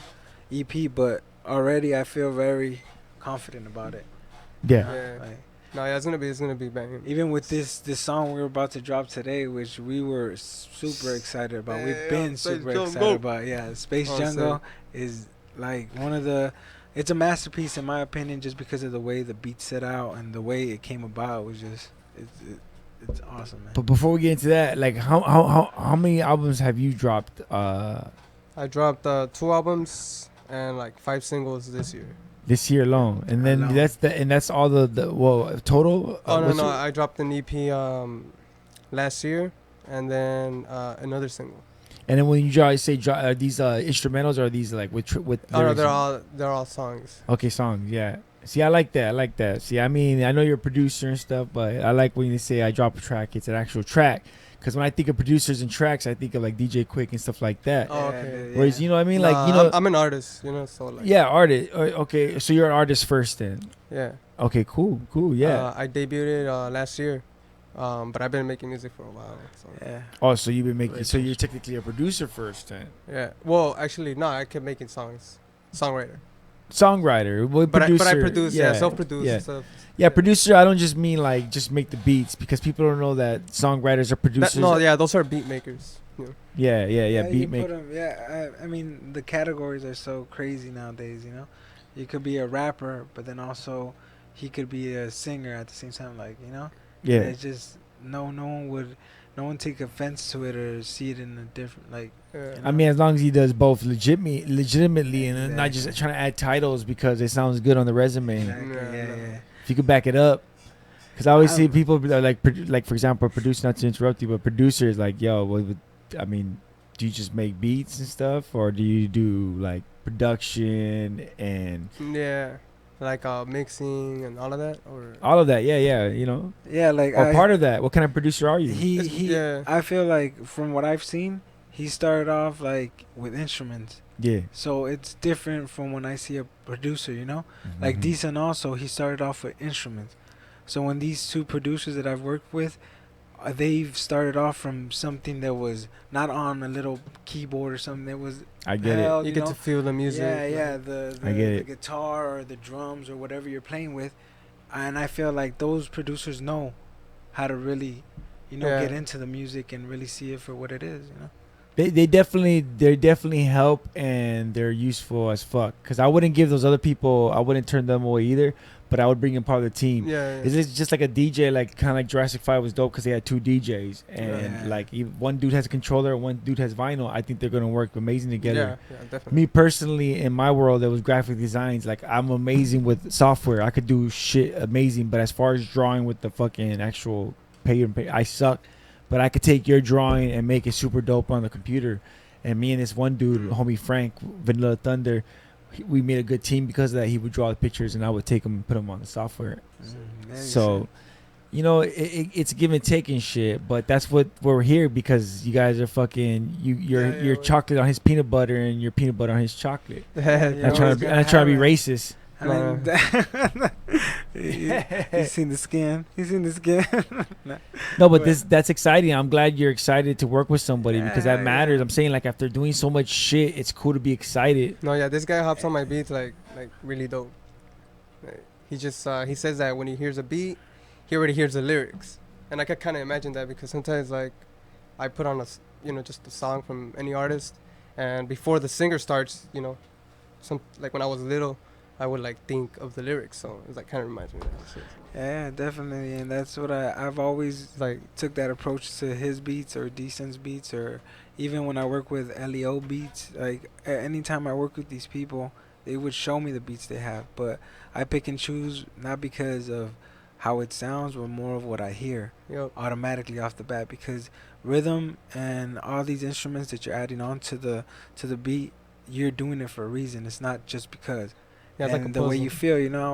EP, but already I feel very confident about it. Yeah. Yeah. No, yeah, it's gonna be banging. Even with this song we're about to drop today, which we were super excited about. We've been Space super Jungle. excited about. Yeah, Space Oh, Jungle sick. is like one of the. It's a masterpiece in my opinion, just because of the way the beat set out and the way it came about. Was just it's awesome, man. But before we get into that, like how many albums have you dropped? I dropped 2 albums and like 5 singles this year. This year alone, and then that's all the total. Oh no, what's no, your- I dropped an EP last year, and then another single. And then when you are these instrumentals or are these like with Oh no, lyrics? they're all songs. Okay, songs. Yeah. See, I like that. See, I mean, I know you're a producer and stuff, but I like when you say I drop a track, it's an actual track. Because when I think of producers and tracks, I think of like DJ Quick and stuff like that. Oh, okay. Whereas, you know what I mean? Nah, Like, you know, I'm an artist, you know, so like. yeah, artist. Okay, so you're an artist first then. Yeah. Okay, cool, yeah. I debuted last year, but I've been making music for a while. So. Yeah. Oh, so you've been making. So you're technically a producer first then. Yeah. Well, actually, no, I kept making songs, songwriter. Songwriter, well, But I producer, produce, yeah, self-produce stuff. Yeah, producer. I don't just mean like just make the beats because people don't know that songwriters are producers. Those are beat makers. Yeah, you beat put maker. 'em- yeah, I mean the categories are so crazy nowadays. You know, you could be a rapper, but then also he could be a singer at the same time. Like you know, Yeah. It's just no one would take offense to it or see it in a different like. you I know? mean, as long as he does both legitimately and not just trying to add titles because it sounds good on the resume. Exactly. Yeah. If you could back it up. Because I always see people that are like for example, a producer, not to interrupt you, but producers like, yo, I mean, do you just make beats and stuff, or do you do like production and Yeah, like mixing and all of that, or all of that? Yeah, you know. Yeah, like or part of that. What kind of producer are you? I feel like from what I've seen, he started off like with instruments. Yeah. So it's different from when I see a producer, you know? Like Decent also, he started off with instruments. So when these 2 producers that I've worked with, they've started off from something that was not on a little keyboard or something that was I get it. You get to feel the music. Yeah, like- I get the it. guitar or the drums or whatever you're playing with. And I feel like those producers know how to really, Yeah. get into the music and really see it for what it is, you know? They definitely help and they're useful as fuck. Cause I wouldn't give those other people, I wouldn't turn them away either. But I would bring in part of the team. Yeah. Is it just like a DJ, like kind of like Jurassic 5 was dope because they had 2 DJs and like one dude has a controller, one dude has vinyl. I think they're gonna work amazing together. Yeah, definitely. Me personally, in my world, there was graphic designs. Like I'm amazing with software. I could do shit amazing, but as far as drawing with the fucking actual pay, I suck. But I could take your drawing and make it super dope on the computer. And me and this one dude, homie Frank, Vanilla Thunder, we made a good team because of that. He would draw the pictures and I would take them and put them on the software. So, you know, it's give and take and shit. But that's what we're here because you guys are fucking you're chocolate on his peanut butter and your peanut butter on his chocolate. I'm trying to be racist. I mean, he's seen the skin. He's seen the skin. No, but that's exciting. I'm glad you're excited to work with somebody because that matters. I'm saying like after doing so much shit, it's cool to be excited. No, yeah, this guy hops on my beats like really dope. Like, he just he says that when he hears a beat, he already hears the lyrics, and I could kind of imagine that because sometimes like I put on just a song from any artist, and before the singer starts, like when I was little, I would like think of the lyrics, so it's like kind of reminds me of that shit. Yeah, definitely, and that's what I've always like took that approach to his beats or Decent's beats, or even when I work with LEO beats. Like anytime I work with these people, they would show me the beats they have, but I pick and choose not because of how it sounds, but more of what I hear automatically off the bat. Because rhythm and all these instruments that you're adding on to the beat, you're doing it for a reason. It's not just because. Yeah, it's like and a the way puzzle. you feel. I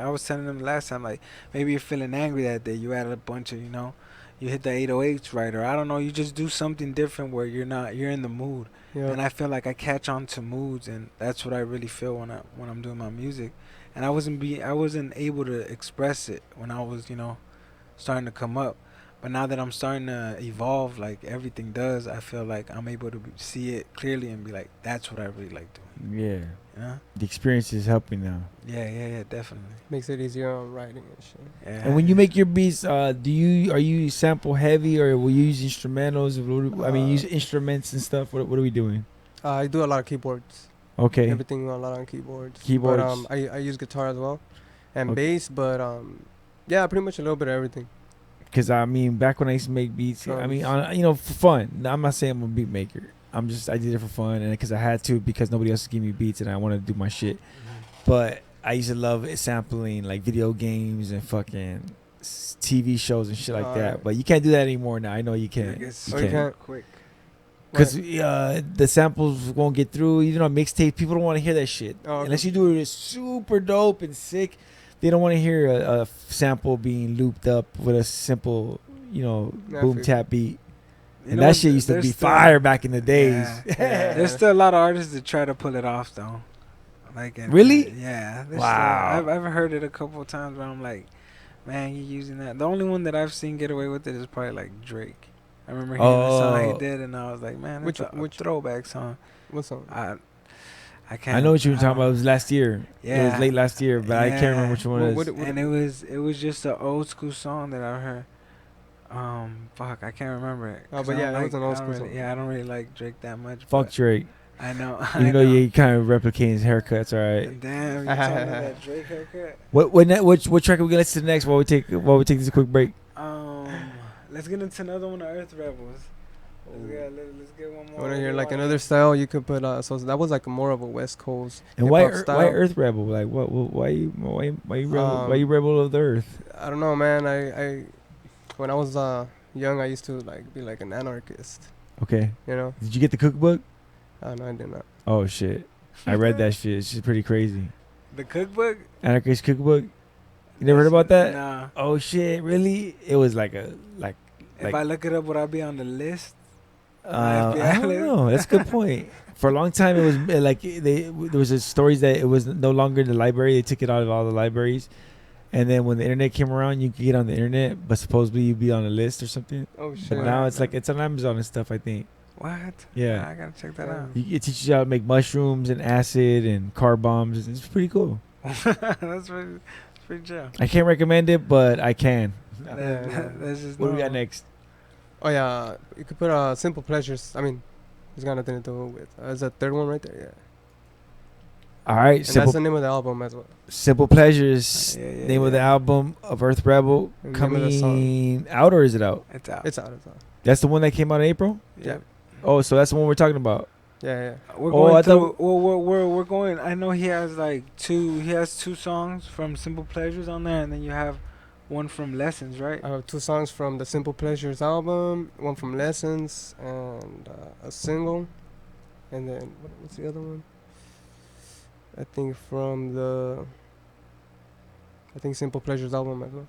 was telling them last time, like maybe you're feeling angry that day. You added a bunch of, you hit the 808s right, or I don't know. You just do something different where you're in the mood. Yeah. And I feel like I catch on to moods, and that's what I really feel when I'm doing my music. And I wasn't able to express it when I was, starting to come up. But now that I'm starting to evolve, like everything does, I feel like I'm able to see it clearly and be like, that's what I really like doing. Yeah. Yeah. The experience is helping now. Yeah, definitely. Makes it easier on writing and shit. Yeah. And when you make your beats, are you sample heavy or will you use instrumentals? Use instruments and stuff. What are we doing? I do a lot of keyboards. Okay. Everything a lot on keyboards. Keyboards. But I use guitar as well, and Okay. bass. But yeah, pretty much a little bit of everything. Because back when I used to make beats, for fun. Now, I'm not saying I'm a beat maker. I did it for fun and because I had to, because nobody else gave me beats and I wanted to do my shit. But I used to love sampling like video games and fucking TV shows and shit like that. But you can't do that anymore now. I know you can't. You can't. can't. Quick. Because the samples won't get through. Even on mixtape, people don't want to hear that shit. Unless you do it super dope and sick. They don't want to hear a sample being looped up with a simple, boom tap beat. And that shit used to be fire back in the days. Yeah. There's still a lot of artists that try to pull it off though. Really? Yeah. Wow. I've heard it a couple of times where I'm like, man, you're using that. The only one that I've seen get away with it is probably like Drake. I remember hearing the song he did, and I was like, man, which throwback song? What song? I can't. I know what you were talking about. It was last year. Yeah. It was late last year, but I can't remember which one it is. And it was just an old school song that I heard. Fuck, I can't remember it. Oh, but yeah, it was an old school song. Yeah, I don't really like Drake that much. Fuck Drake. I know. Even though you kind of replicating his haircuts, all right. Damn, you talking about that Drake haircut? What track are we gonna listen to next while we take this quick break? Let's get into another one of Earth Rebels. Let's get one more. I want to hear like another style. You could put so that was like more of a West Coast. And why Earth Rebel? Like why you rebel of the Earth? I don't know, man. I when I was young, I used to like be like an anarchist. Okay. Did you get the cookbook? No, I did not. Oh shit! I read that shit. It's just pretty crazy. The cookbook? Anarchist cookbook. You never heard about that? Nah. Oh shit! Really? It was like If I look it up, would I be on the list? I don't know. That's a good point. For a long time, it was like there was stories that it was no longer in the library. They took it out of all the libraries, and then when the internet came around, you could get on the internet, but supposedly you'd be on a list or something. Oh shit! But now it's on Amazon and stuff, I think. What? Yeah. I gotta check that out. It teaches you how to make mushrooms and acid and car bombs. It's pretty cool. That's pretty chill. I can't recommend it, but I can. That's just What do we got next? Oh yeah, you could put Simple Pleasures. I mean, it's got nothing to do with. Is that third one right there? Yeah. All right, and that's the name of the album as well. Simple Pleasures, name of the album of Earth Rebel, And coming out, or is it out? It's out. It's out. That's the one that came out in April? Yeah. Oh, so that's the one we're talking about. Yeah. We're going through. We're going. I know he has two. He has 2 songs from Simple Pleasures on there, and then you have one from Lessons, right? I have 2 songs from the Simple Pleasures album, one from Lessons, and a single, and then what's the other one? I think from the Simple Pleasures album as well.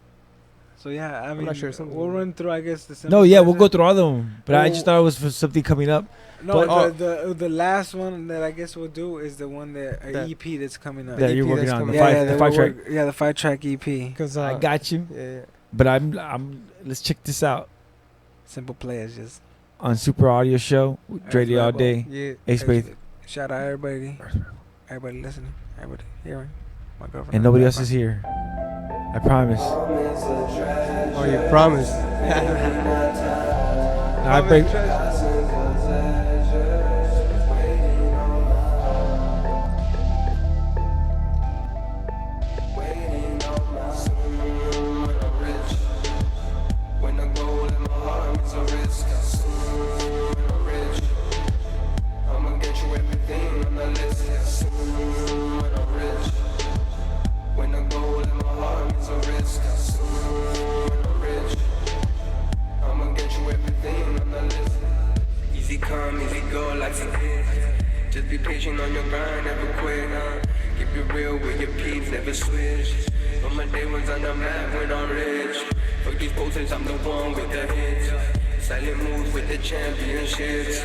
So yeah, I mean, I'm not sure. We'll run through, I guess, the Simple No, yeah, we'll Pleasures. go through all of them. But I just thought it was for something coming up. No, but the last one that I guess we'll do is the one that EP that's coming up. That you're working on, the 5 track. Yeah, the 5-track EP. Cause I got you. Yeah. But I'm. Let's check this out. Simple Pleasures On Super Audio Show, Dre Day All Day, ASpace. Shout out everybody listening, everybody hearing. My girlfriend. And nobody else is here. I promise. Oh, you promise. I break. I'ma get you everything on the list. switch. But my day was on the map when I'm rich. Fuck these posters, I'm the one with the hits. Silent moves with the championships.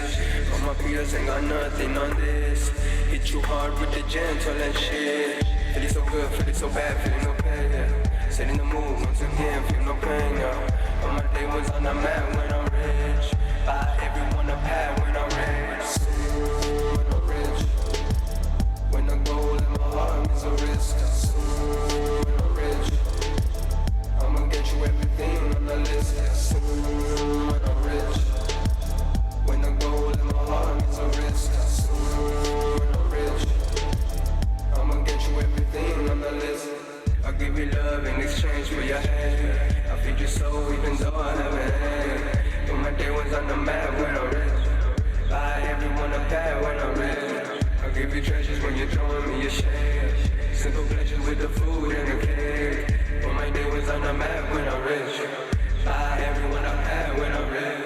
All my peers ain't got nothing on this. Hit you hard with the gentle and shit. Feeling so good, feeling so bad, feeling no pain, yeah. Setting the mood once again, feel no pain, yeah. All my day was on the map when I'm rich. Buy everyone a pad when I'm rich. Soon when I'm rich. When the goal in my heart is a risk. Soon when I'm rich. I'ma get you everything on the list. Soon when I'm rich. When the goal in my heart is a risk. Soon when I'm rich. I'ma get you everything on the list. I'll give you love in exchange for your hand. I'll feed your soul even though I haven't had. But my day was on the map when I'm rich. Buy everyone a pad when I'm rich. I'll give you treasures when you're throwing me your shade. Simple pleasures with the food and the cake. But my day was on the map when I'm rich. Buy everyone a pad when I'm rich.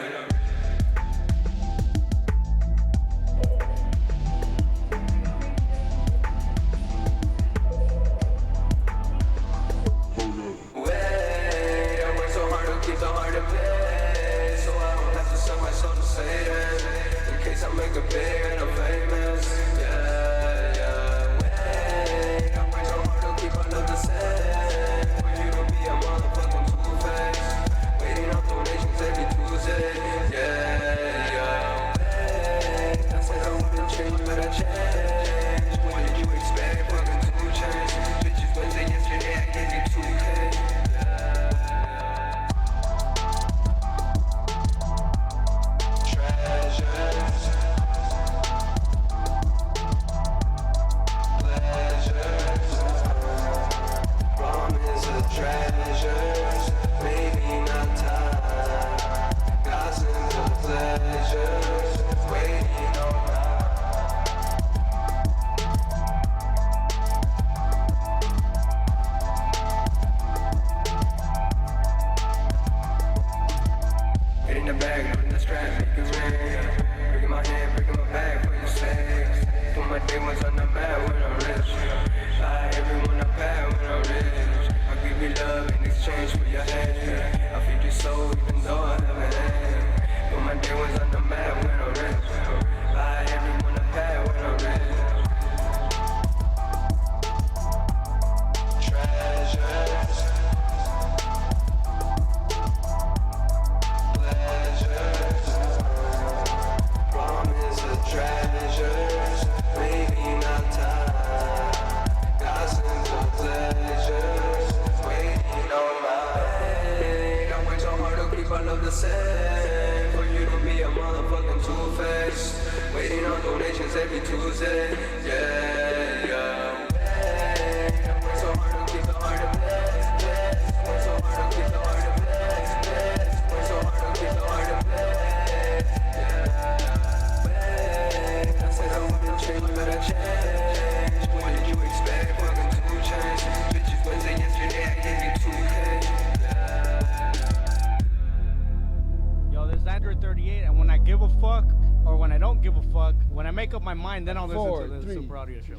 Then I'll listen to the Super Audio Show.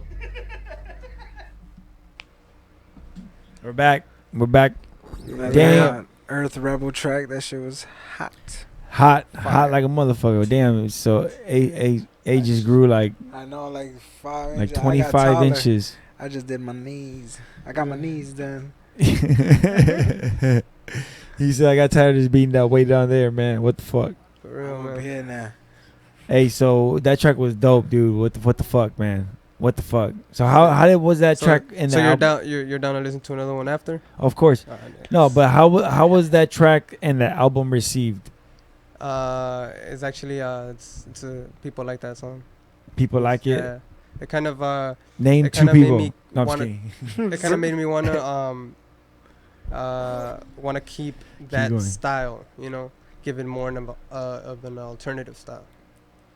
We're back. Damn. Damn. Earth Rebel track. That shit was hot. Hot like a motherfucker. Damn. So A just grew like. I know, like 5 like inches. 25 inches. I just did my knees. I got my knees done. He said, I got tired of just beating that weight down there, man. What the fuck? For real, man. Here now. Hey, so that track was dope, dude. What the fuck, man? What the fuck? So how was that track in the So album? you're down to listen to another one after? Of course. No, but how was that track and the album received? It's actually it's people like that song. People like it? Yeah. It kind of name it two kinda made people. me No, I'm just wanna- kidding. It kind of made me wanna keep that going. style, you know, give it more of an alternative style.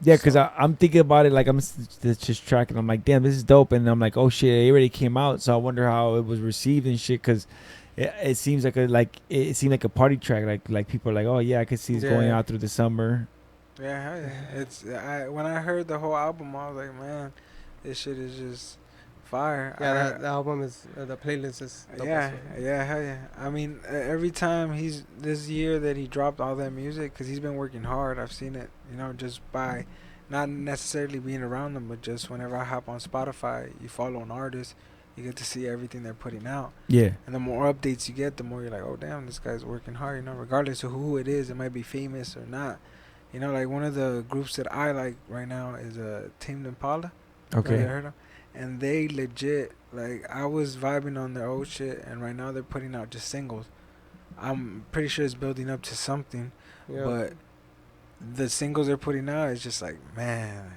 Yeah, because I'm thinking about it like I'm just tracking. I'm like, damn, this is dope. And I'm like, oh shit, it already came out. So I wonder how it was received and shit. Because it seems like it seemed like a party track. Like people are like, oh yeah, I could see it's going out through the summer. Yeah, when I heard the whole album, I was like, man, this shit is just fire. Yeah, the album is the playlist is. Dope as well. Hell yeah. I mean, every time this year that he dropped all that music, because he's been working hard. I've seen it, just by not necessarily being around them, but just whenever I hop on Spotify, you follow an artist, you get to see everything they're putting out. Yeah. And the more updates you get, the more you're like, oh damn, this guy's working hard. Regardless of who it is, it might be famous or not. Like one of the groups that I like right now is Tame Impala. Okay. Have you heard of? And they legit, like, I was vibing on their old shit, and right now they're putting out just singles. I'm pretty sure it's building up to something, but the singles they're putting out is just like, man,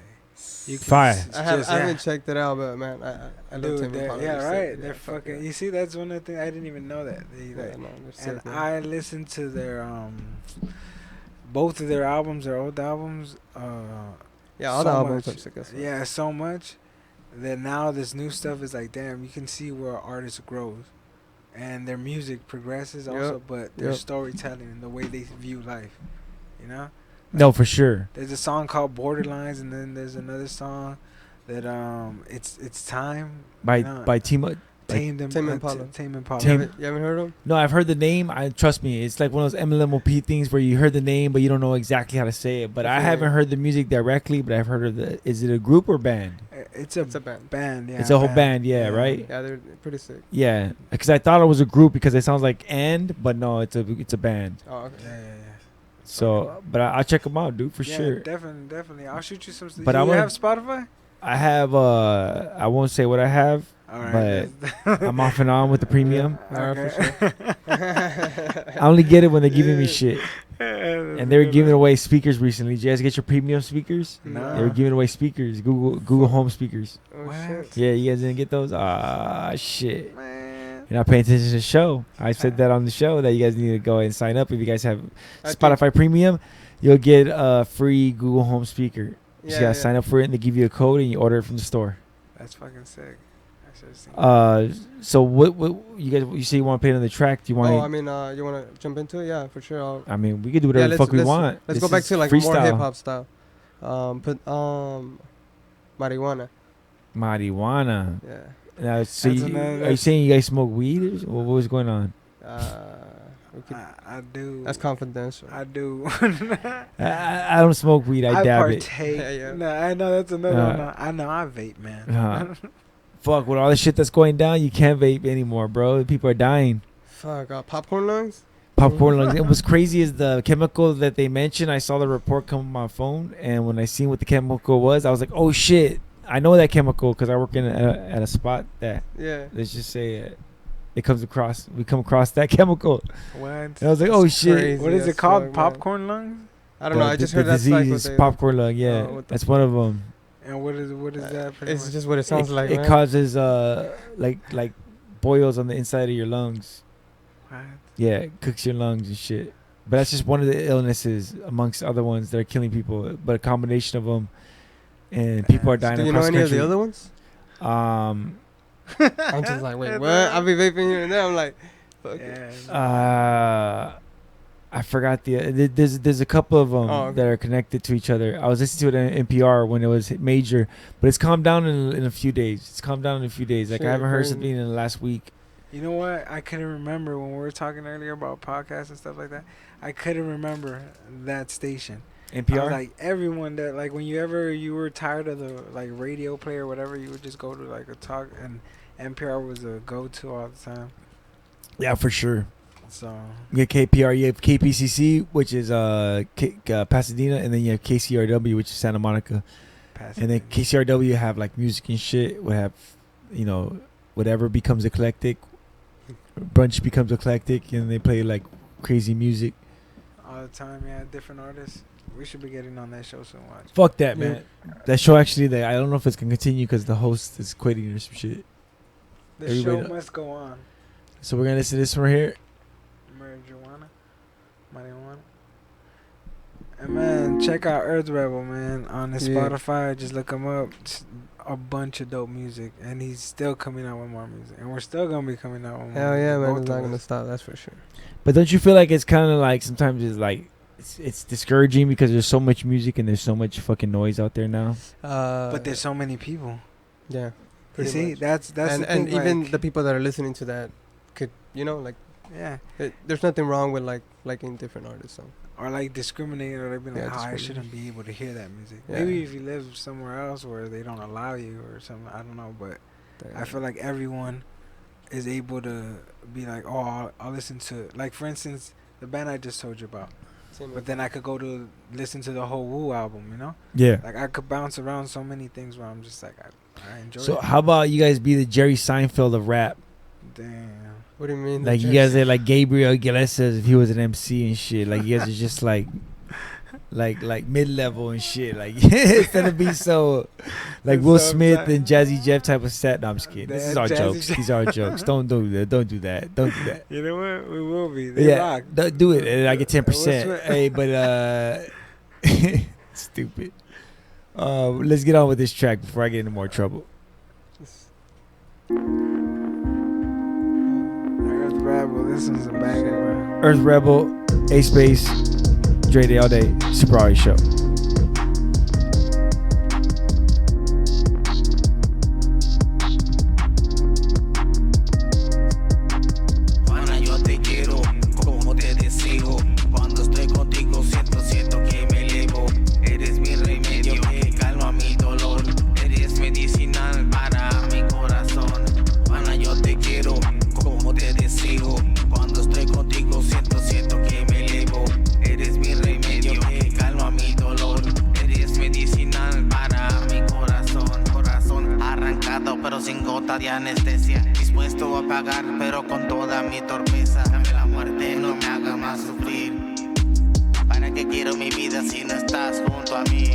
you can fire. I haven't checked it out, but man, I love Tame Impala. Yeah, right. Sick. They're fucking. You see, that's one of the things I didn't even know that. They're sick, And man. I listened to their both of their albums, their old albums. Yeah, all the albums are sick as well. Yeah, so much that now this new stuff is like, damn, you can see where artists grows, and their music progresses also, but their storytelling and the way they view life, No, for sure. There's a song called Borderlines, and then there's another song that it's time By Tame Impala. You haven't heard of them? No, I've heard the name. Trust me, it's like one of those MLMOP things where you heard the name, but you don't know exactly how to say it. But I haven't heard the music directly, but I've heard of the. Is it a group or band? It's a band. Yeah, it's a whole band. Yeah, right. Yeah, they're pretty sick. Yeah, because I thought it was a group because it sounds like but no, it's a band. Oh, okay. Yeah. So, but I'll check them out, dude, for sure. Definitely. I'll shoot you some stuff. But Do you have Spotify? I have. I won't say what I have. All right, but I'm off and on with the premium. For sure. I only get it when they're giving me shit. And they were giving away speakers recently. Did you guys get your premium speakers? No. They were giving away speakers, Google Home speakers. Oh, shit. Yeah, you guys didn't get those? Shit. Man. You're not paying attention to the show. I said that on the show that you guys need to go and sign up. If you guys have Spotify Premium, you'll get a free Google Home speaker. You just gotta sign up for it, and they give you a code, and you order it from the store. That's fucking sick. So what you guys? You say you want to play on the track? Do you want? Oh, I mean, you want to jump into it? Yeah, for sure. I mean, we can do whatever the fuck we want. Let's go back to like more hip hop style. Marijuana. Marijuana. Yeah. Now, so are you saying you guys smoke weed? Or what was going on? I do. That's confidential. I do. I don't smoke weed. I dab partake. it. No, I know that's another one. I know I vape, man. Fuck, with all the shit that's going down, you can't vape anymore, bro. People are dying. Fuck, popcorn lungs? Popcorn lungs. It was crazy as the chemical that they mentioned. I saw the report come on my phone, and when I seen what the chemical was, I was like, oh shit, I know that chemical because I work at a spot that, let's just say we come across that chemical. What? And I was like, oh shit. What is it called? Popcorn lungs? I don't know. I just heard the that's disease like popcorn lung. Yeah, that's one of them. And what is that? It's just what it sounds like. It causes like boils on the inside of your lungs. What? Yeah, it cooks your lungs and shit. But that's just one of the illnesses amongst other ones that are killing people. But a combination of them, and people are dying. Do you know any of the other ones? I'm just like, wait, what? I'll be vaping here and there. I'm like, fuck it. I forgot there's a couple of them that are connected to each other. I was listening to it on NPR when it was major, but it's calmed down in a few days. Like I haven't heard something in the last week. You know what? I couldn't remember when we were talking earlier about podcasts and stuff like that. I couldn't remember that station. NPR? I was like everyone that like when you were tired of the like radio play or whatever, you would just go to like a talk, and NPR was a go-to all the time. Yeah, for sure. So you get KPR, you have KPCC, which is Pasadena, and then you have KCRW, which is Santa Monica. And then KCRW have like music and shit. We have, whatever becomes eclectic. Brunch becomes eclectic, and they play like crazy music all the time. Yeah, different artists. We should be getting on that show so much. Fuck that, man. That show actually, I don't know if it's gonna continue because the host is quitting or some shit. The show must go on. So we're gonna listen to this one right here. Marijuana. And man, check out Earth Rebel, man, on the Spotify. Just look him up. Just a bunch of dope music, and he's still coming out with more music, and we're still gonna be coming out with more. Hell yeah, man! It's not gonna stop. That's for sure. But don't you feel like it's kind of like sometimes it's like it's discouraging because there's so much music and there's so much fucking noise out there now. But there's so many people. Yeah. You see, much. that's the thing. And even like, the people that are listening to that could, you know, like, yeah, there's nothing wrong with like liking different artists. So. or like discriminating, or like being like, Yeah, oh, I discrimination. shouldn't be able to hear that music. Yeah. Maybe if you live somewhere else where they don't allow you or something, I don't know. But I feel like everyone is able to be like, oh, I'll listen to, like, for instance, the band I just told you about. But then I could go to listen to the whole Wu album, you know? Yeah. Like, I could bounce around so many things where I'm just like, I enjoy So it. how about you guys be the Jerry Seinfeld of rap? Damn. What do you mean? Like you guys are like Gabriel Iglesias if he was an MC and shit. Like you guys are just like mid level and shit. Like instead of being so like Will Smith and Jazzy Jeff type of set. No, I'm just kidding. This is our jokes. These are our jokes. Don't do that. Don't do that. Don't do that. You know what? We will be. They rock. Do it, and I get 10%. Hey, but stupid. Let's get on with this track before I get into more trouble. Earth Rebel, this one's a banger, bro. Earth Rebel, ASpace, Dre Day All Day, Super Ari Show. Juana, yo te quiero, como te deseo. Cuando estoy contigo siento que me elevo. Eres mi remedio que calma mi dolor. Eres medicinal para mi corazón. Juana, yo te quiero, como te deseo. Cuando estoy contigo siento que me elevo. Eres mi remedio que calma mi dolor. Eres medicinal para mi corazón. Corazón arrancado pero sin gota de anestesia. Dispuesto a pagar pero con toda mi torpeza. Dame la muerte, no me haga más sufrir. ¿Para qué quiero mi vida si no estás junto a mí?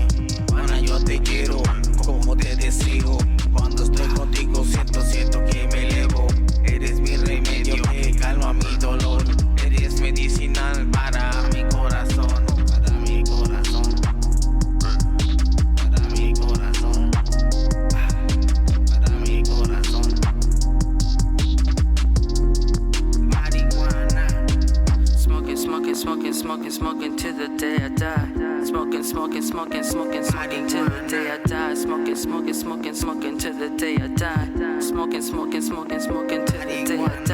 Juana, yo te quiero, como te deseo. Cuando estoy contigo siento que me elevo. Eres mi remedio que calma mi dolor. Eres medicinal para mi corazón. Para mi corazón. Para mi corazón. Para mi corazón. Marihuana. Smoking till the day I die. Smoking till the day I die. Smoking till the day I die. Smoking till the day I die.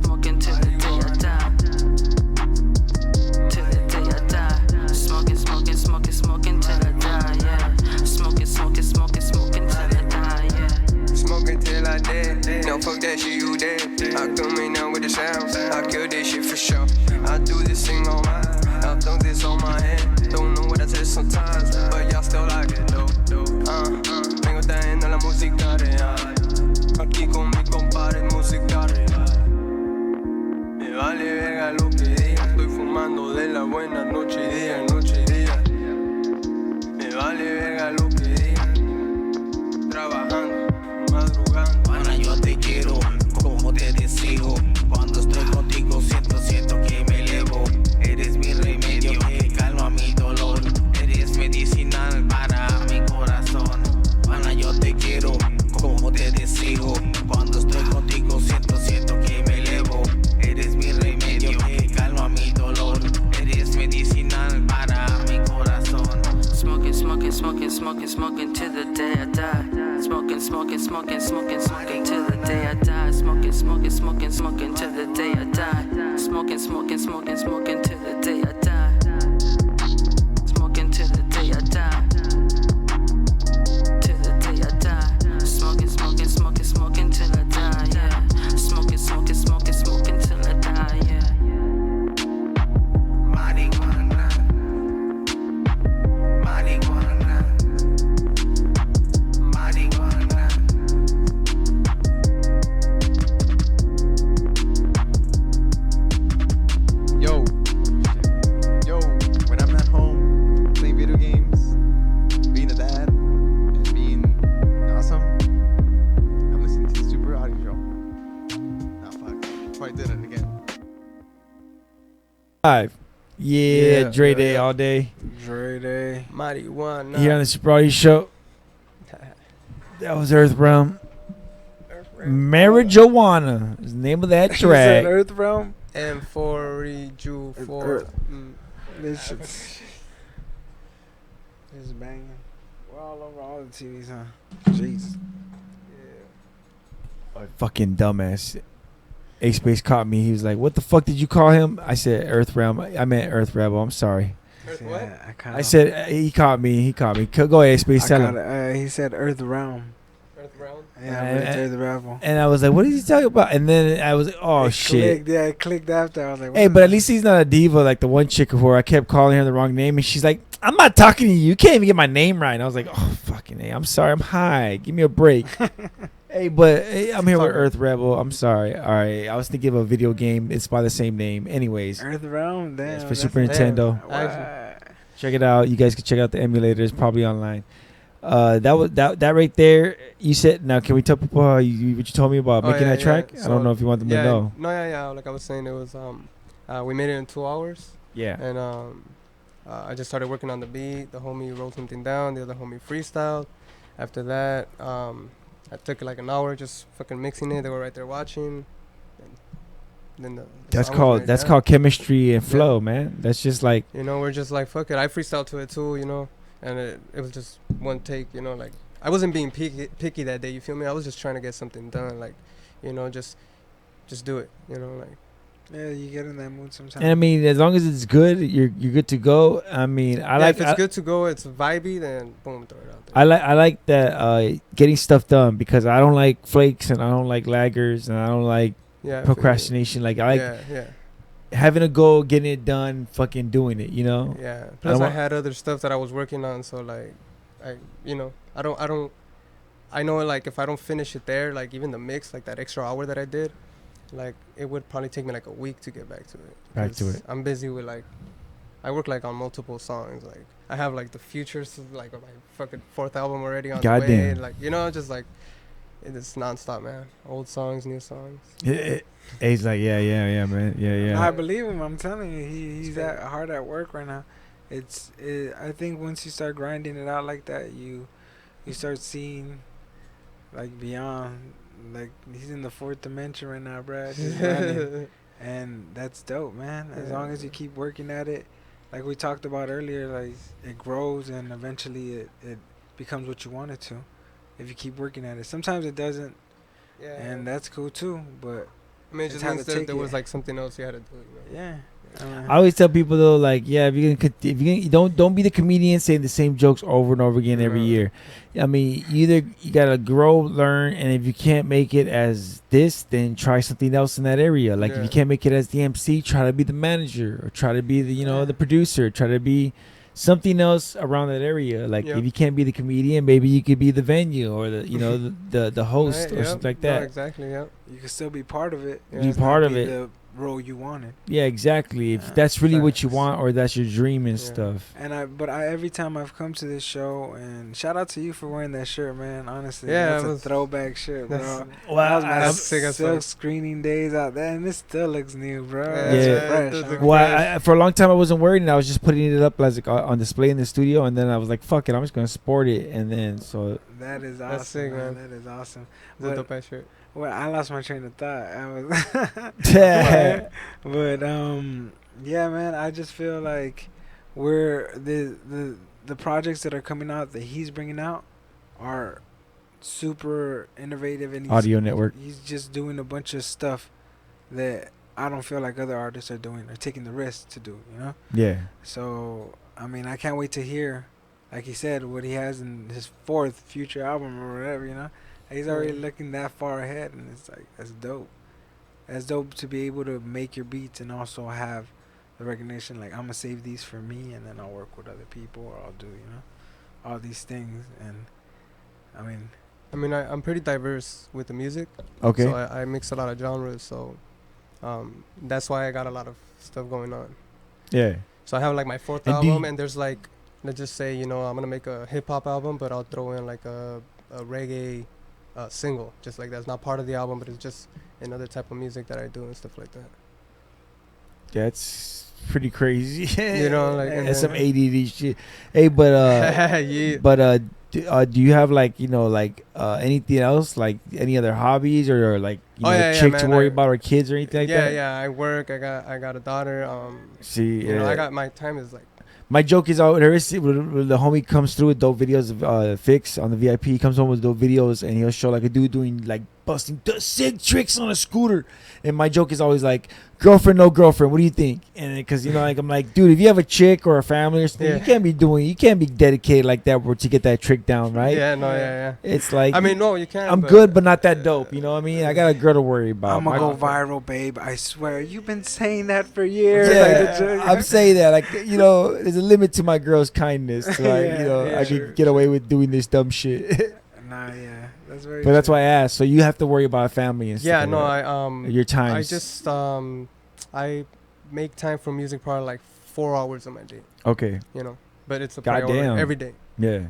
Smoking till the day I die. Till the day I die. Smoking till I die, yeah. Smoking till I die, yeah. Smoking till I dead. No, fuck that shit, you dead. I come in now with the sounds. I kill this shit for sure. I do this thing on mine. I throw this on my head. Don't know what I say sometimes, but y'all still like it, though. Vengo trayendo la música real. Aquí con mi compadre, música real. Me vale verga lo que digan. Estoy fumando de la buena noche y día, noche y día. Me vale verga lo que digan. Trabajando, madrugando. Juana, yo te quiero, como te deseo. Cuando estoy contigo siento que me elevo. Eres mi remedio que calma mi dolor. Eres medicinal para mi corazón. Juana, yo te quiero, como te deseo. Cuando estoy contigo siento que me elevo. Eres mi remedio que calma mi dolor. Eres medicinal para mi corazón. Smoking till the day I die. Smoking till the day I die. Smoking till the day I die. Smoking till the day I die. Smoking till the day I die. Till the day I die. Smoking till I die, yeah. Smoking till I die, yeah. Marijuana. Marijuana. Marijuana. Yo, when I'm at home playing video games, being a dad, and being awesome, I'm listening to the Super Audio Show. Nah, fuck. Before I did it again. Live. Yeah, Dre Day All Day. Dre Day. Marijuana. Here on the Super Ari Show. That was Earth Realm. Marijuana is the name of that Is track. that Earth Realm? M4 This shit's banging. We're all over all the TVs, huh? Jeez. Fucking dumbass. ASpace caught me. He was like, "What the fuck did you call him?" I said, "Earth Realm." I meant Earth Rebel. I'm sorry. Earth what? I said he caught me. He caught me. Go ahead, ASpace. Tell him. He said Earth Realm. Earth Realm? Yeah, it's Earth Rebel. And I was like, "What is he talking about?" And then I was like, "Oh shit!" It clicked after. I was like, Hey, but at least he's not a diva like the one chick who I kept calling her the wrong name, and she's like, "I'm not talking to you. You can't even get my name right." And I was like, "Oh fucking hey, I'm sorry. I'm high. Give me a break." Hey, but I'm here with Earth Rebel. I'm sorry. All right, I was thinking of a video game. It's by the same name. Anyways, Earth Realm. Damn. It's for Super Nintendo. Check it out. You guys can check out the emulator. It's probably online. That right there. You said. Now, can we tell people what you told me about making that track? So, I don't know if you want them to know. No, yeah. Like I was saying, it was we made it in 2 hours. Yeah. And I just started working on the beat. The homie wrote something down. The other homie freestyled. After that, I took like an hour just fucking mixing it. They were right there watching. And then that's called chemistry and flow, man. That's just like, you know, we're just like, fuck it. I freestyled to it too, you know, and it was just one take, you know, like I wasn't being picky that day. You feel me? I was just trying to get something done, like, you know, just do it, you know, like. Yeah, you get in that mood sometimes. and I mean, as long as it's good, you're good to go. I mean, if it's good to go, it's vibey, then boom, throw it out there. I like that getting stuff done, because I don't like flakes and I don't like laggers and I don't like procrastination. Like I like having a goal, getting it done, fucking doing it. You know. Yeah. Plus, I had other stuff that I was working on, so like, you know, I know like if I don't finish it there, like even the mix, like that extra hour that I did. Like it would probably take me like a week to get back to it. I'm busy with like, I work like on multiple songs. Like I have like the futures, like my fucking 4th album already on the way. And, like, you know, just like it's nonstop, man. Old songs, new songs. He's like, yeah, man, yeah. I believe him. I'm telling you, he's that hard at work right now. I think once you start grinding it out like that, you start seeing like beyond. Like he's in the 4th dimension right now, Brad. Just running. And that's dope, man. As long as you keep working at it, like we talked about earlier, like it grows and eventually it becomes what you want it to. If you keep working at it, sometimes it doesn't, and that's cool too. But I mean, it just means that there was like something else you had to do. You know? Yeah. I always tell people though, like, if you don't be the comedian saying the same jokes over and over again every year. I mean, you gotta grow, learn, and if you can't make it as this, then try something else in that area. Like if you can't make it as the MC, try to be the manager, or try to be the the producer, try to be something else around that area. Like if you can't be the comedian, maybe you could be the venue or the host or something like that. No, exactly. Yeah. You can still be part of it. Be part of it. The role you wanted. Yeah, exactly. If that's really what you want, or that's your dream and stuff. And every time I've come to this show, and shout out to you for wearing that shirt, man. Honestly, yeah, that's a throwback shirt, bro. Well, that was my silk screening days out there, and it still looks new, bro. For a long time I wasn't wearing it. I was just putting it up as on display in the studio, and then I was like, "Fuck it, I'm just gonna sport it." And then that is awesome, that's sick, man. That is awesome. It's a dope shirt. Well, I lost my train of thought. But yeah, man. I just feel like the projects that are coming out that he's bringing out are super innovative, and Audio Network. He's just doing a bunch of stuff that I don't feel like other artists are doing or taking the risk to do. You know? Yeah. So I mean, I can't wait to hear, like he said, what he has in his 4th future album or whatever. You know? He's already looking that far ahead, and it's like, that's dope. That's dope to be able to make your beats and also have the recognition, like, I'm going to save these for me, and then I'll work with other people, or I'll do, all these things. And, I'm pretty diverse with the music. Okay. So I mix a lot of genres, so that's why I got a lot of stuff going on. Yeah. So I have, like, my 4th album, and there's, like, let's just say, I'm going to make a hip-hop album, but I'll throw in, like, a reggae single, just like that's not part of the album, but it's just another type of music that I do and stuff like that. That's pretty crazy. Like that's some ADD shit. Hey, but do you have like anything else, like any other hobbies or like chicks to worry about or kids or anything like that? Yeah, I work. I got a daughter. I got my time is like. My joke is when the homie comes through with dope videos of Fix on the VIP. He comes home with dope videos and he'll show like a dude doing like busting sick tricks on a scooter. And my joke is always like, girlfriend, no girlfriend. What do you think? And because like I'm like, dude, if you have a chick or a family or something, you can't be dedicated like that to get that trick down, right? Yeah, no, yeah. It's like, I mean, no, you can't. I'm good, but not that dope. You know what I mean? I got a girl to worry about. I'm gonna go viral, babe. I swear. You've been saying that for years. Yeah, I'm saying that. Like, there's a limit to my girl's kindness. Like, I could get away with doing this dumb shit. Nah, yeah, that's very. But that's why I asked. So you have to worry about family and stuff. Yeah, no, your time. I just I make time for music probably like 4 hours of my day. Okay. But it's a priority every day. Yeah.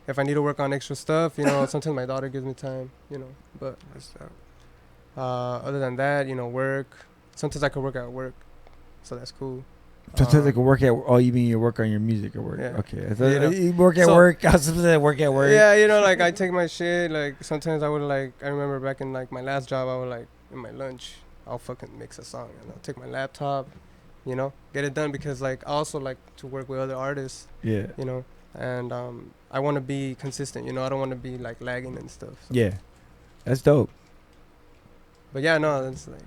If I need to work on extra stuff, sometimes my daughter gives me time. But other than that, work. Sometimes I could work at work, so that's cool. Sometimes I can work at. Oh, you mean you work on your music at work? Yeah. Okay. You work at work. Sometimes I work at work. Yeah, like I take my shit. Like sometimes I would I remember back in like my last job, I would in my lunch, I'll fucking mix a song and I'll take my laptop, get it done because I also like to work with other artists. Yeah. And I want to be consistent. I don't want to be like lagging and stuff. So. Yeah, that's dope. But yeah, no, that's like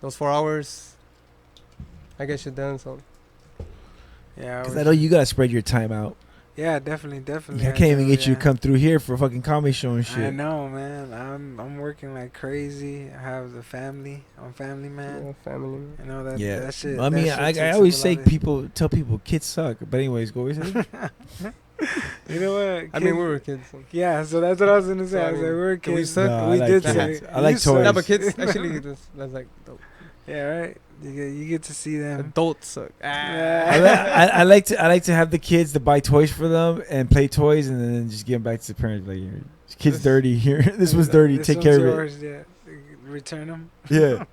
those 4 hours. I get shit done, so. Yeah, because I know you gotta spread your time out. Yeah, definitely. I can't even get you to come through here for a fucking comedy show and shit. I know, man. I'm working like crazy. I have the family. I'm family man. Yeah, family. That shit. I mean, I always tell people kids suck. But anyways, go ahead. You know what? I mean, we were kids. So. Yeah, so that's what I was gonna say. I was like, we were kids. We suck. No, we did kids. suck. I like toys. No, but kids actually that's like dope. Yeah, right. You get to see them. Adults suck. I like to have the kids to buy toys for them and play toys and then just give them back to the parents. Like, kid's dirty here. This was dirty. Take care of it. Yeah. Return them. Yeah.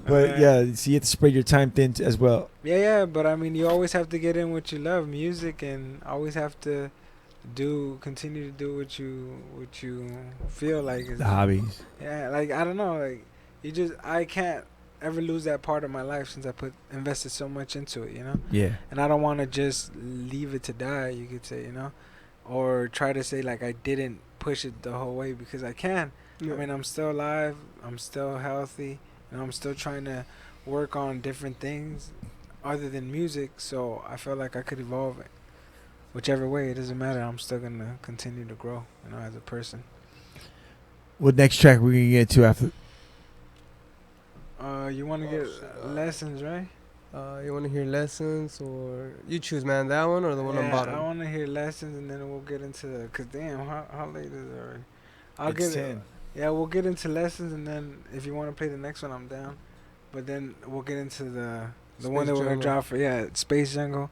But so you have to spread your time thin as well. Yeah. But I mean, you always have to get in what you love, music, and always have to continue to do what you feel like is the hobbies. Yeah, like I don't know, like I can't ever lose that part of my life since I invested so much into it, Yeah. And I don't want to just leave it to die, you could say, or try to say like I didn't push it the whole way because I can. Yeah. I mean, I'm still alive, I'm still healthy, I'm still trying to work on different things other than music, so I feel like I could evolve it. Whichever way, it doesn't matter. I'm still gonna continue to grow, as a person. What next track we gonna get to after? You want to get lessons, right? You want to hear lessons, or you choose, man, that one or the one on bottom? I want to hear lessons, and then we'll get into cause damn, how late is it already? It's 10. Yeah, we'll get into lessons, and then if you want to play the next one, I'm down. But then we'll get into the one that we're gonna drop for Space Jungle.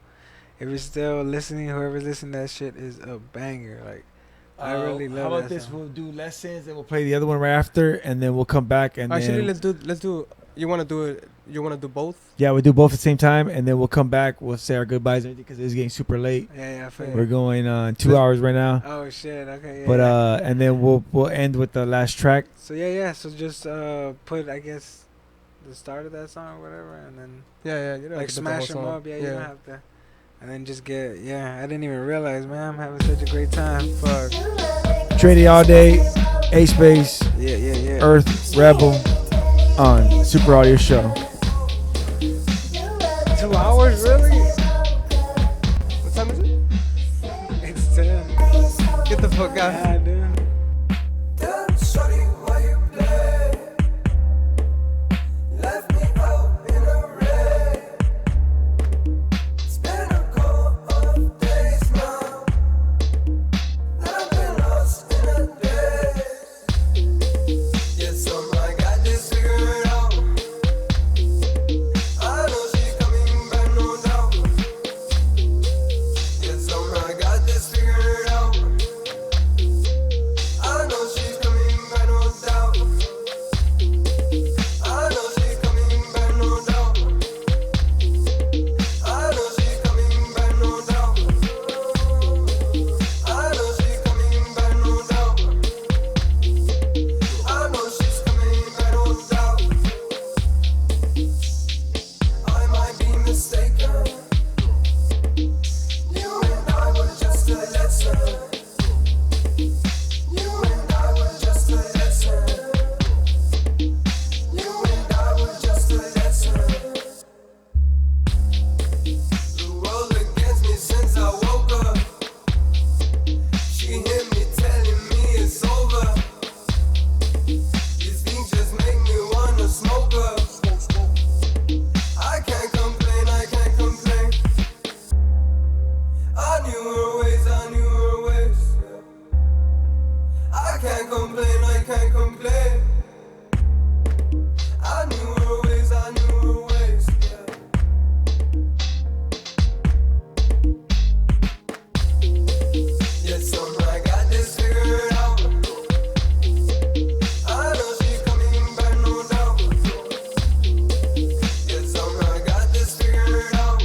If you're still listening, whoever's listening, that shit is a banger. Like, I really love that. How about this? Song. We'll do lessons, and we'll play the other one right after, and then we'll come back and actually then let's do. You want to do it? You want to do both? Yeah, we'll do both at the same time, and then we'll come back. We'll say our goodbyes and everything because it's getting super late. Yeah. We're going 2 hours right now. Oh shit! Okay. But and then we'll end with the last track. So So just put the start of that song or whatever, and then you know, like smash them up. Yeah, you don't have to. And then just get I didn't even realize, man, I'm having such a great time. Fuck. Trinity all day, ASpace, yeah. Earth Rebel on Super Audio Show. 2 hours, really? What time is it? It's 10. Get the fuck out. Yeah, dude. I knew her ways, I knew her ways, yeah. Yeah, somehow I got this figured out. I know she's coming back, no doubt. Yeah, somehow I got this figured out.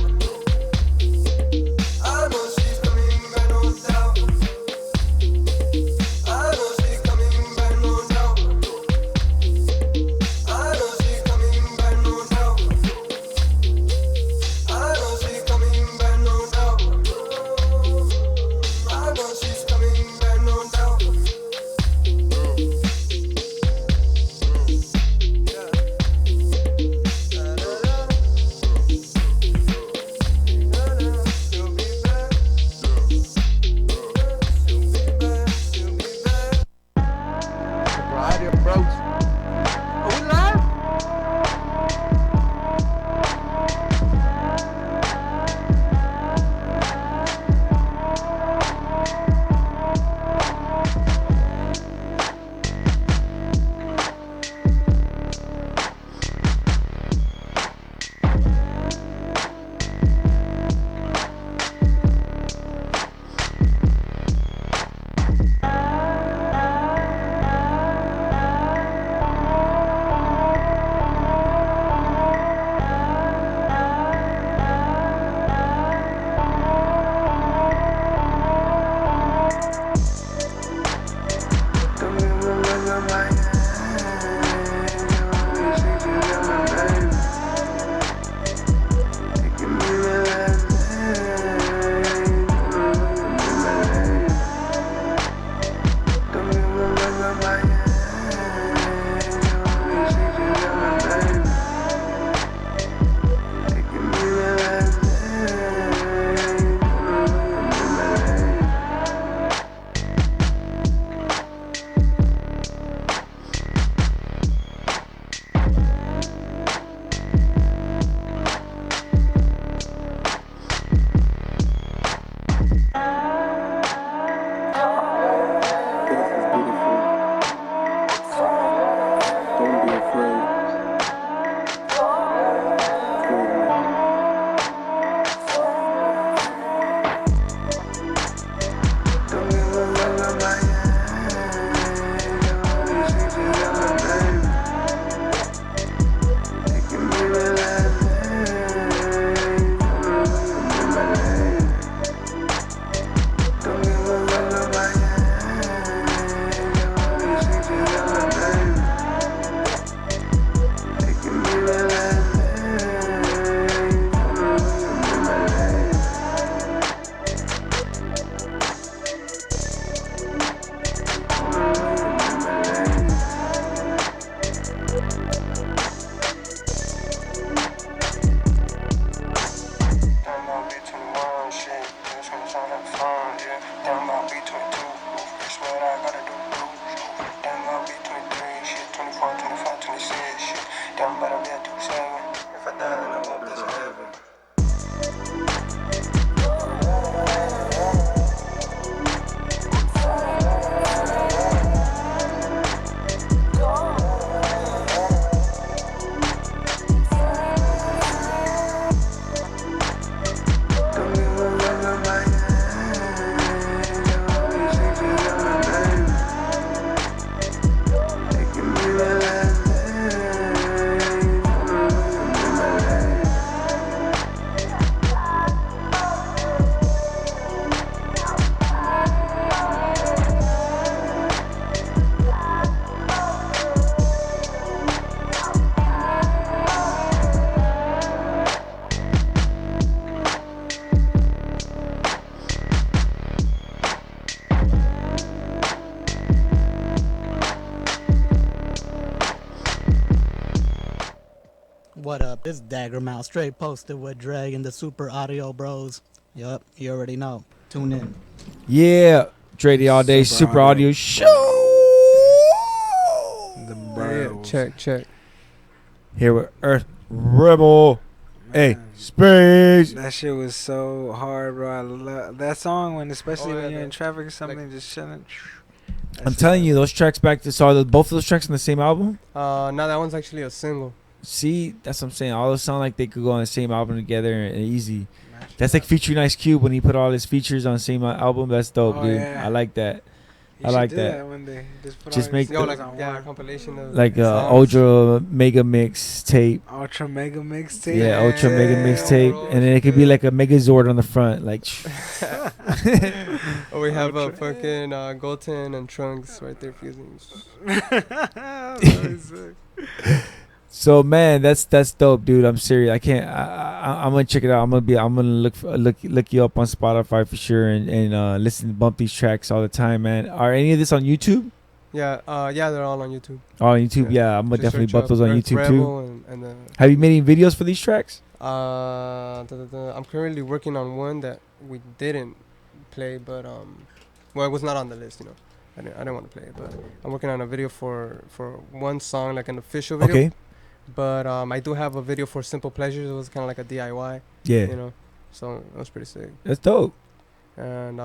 I know she's coming back, no doubt. I know she's coming back, no doubt. I know she's coming back, no doubt. I know she's coming back, no doubt. I know she's coming back, no doubt. Variety of bros. Are we live? What up? It's Dagger Mount, straight posted with Dre and the Super Audio Bros. Yup, you already know. Tune in. Yeah, Dre the All Day Super Audio Show. The bros. Check. Here with Earth Rebel. Hey, Space. That shit was so hard, bro. I love that song when, especially when you're in traffic or something, just chilling. I'm telling you, those tracks back to both of those tracks on the same album. No, that one's actually a single. See, that's what I'm saying. All those sound like they could go on the same album together and easy. That's like featuring Ice Cube when he put all his features on the same album. That's dope, dude. Yeah. I like that. I like that. When they just make a compilation of like ultra mega mix tape. Ultra mega mix tape. Yeah, ultra mega mix tape, and then it could be like a Megazord on the front, like. Or we have a fucking Goten and Trunks right there fusing. So man, that's dope, dude. I'm serious. I can't. I'm gonna check it out. I'm gonna look you up on Spotify for sure and listen, bump these tracks all the time, man. Are any of this on YouTube? Yeah, they're all on YouTube. All on YouTube, yeah. I'm gonna Just definitely search bump up those on Earth YouTube Rebel too. Have you made any videos for these tracks? I'm currently working on one that we didn't play, but well, it was not on the list, you know. I didn't want to play it, but I'm working on a video for one song, like an official video. Okay. But I do have a video for Simple Pleasures. It was kind of like a DIY. Yeah. You know, so it was pretty sick. That's dope. And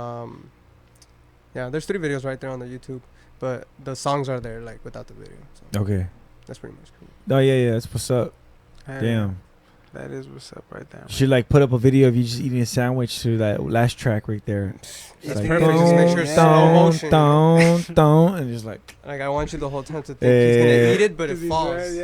yeah, there's 3 videos right there on the YouTube, but the songs are there like without the video. So Okay. That's pretty much cool. Oh yeah, that's what's up. Hey, Damn. That is what's up right there. You should like put up a video of you just eating a sandwich to that last track right there. It's like, perfect. Just make sure it's slow motion. And just like I want you the whole time to think he's gonna eat it, but it falls. You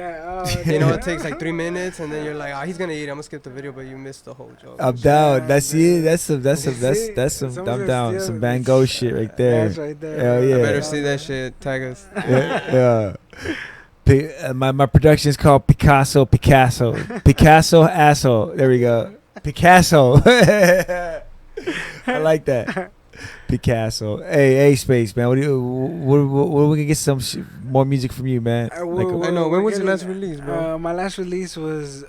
know, yeah. it takes like 3 minutes, and then you're like, he's gonna eat it. I'm gonna skip the video, but you missed the whole joke. I'm down. That's it. That's some. I'm down. Some Van Gogh shit right there. That's right there. Hell yeah. I better see that shit. Tag us. Yeah. My production is called Picasso asshole. There we go. Picasso. I like that. Picasso. Hey, ASpace, man. What we can get some more music from you, man? I know. When was your last release, bro? My last release was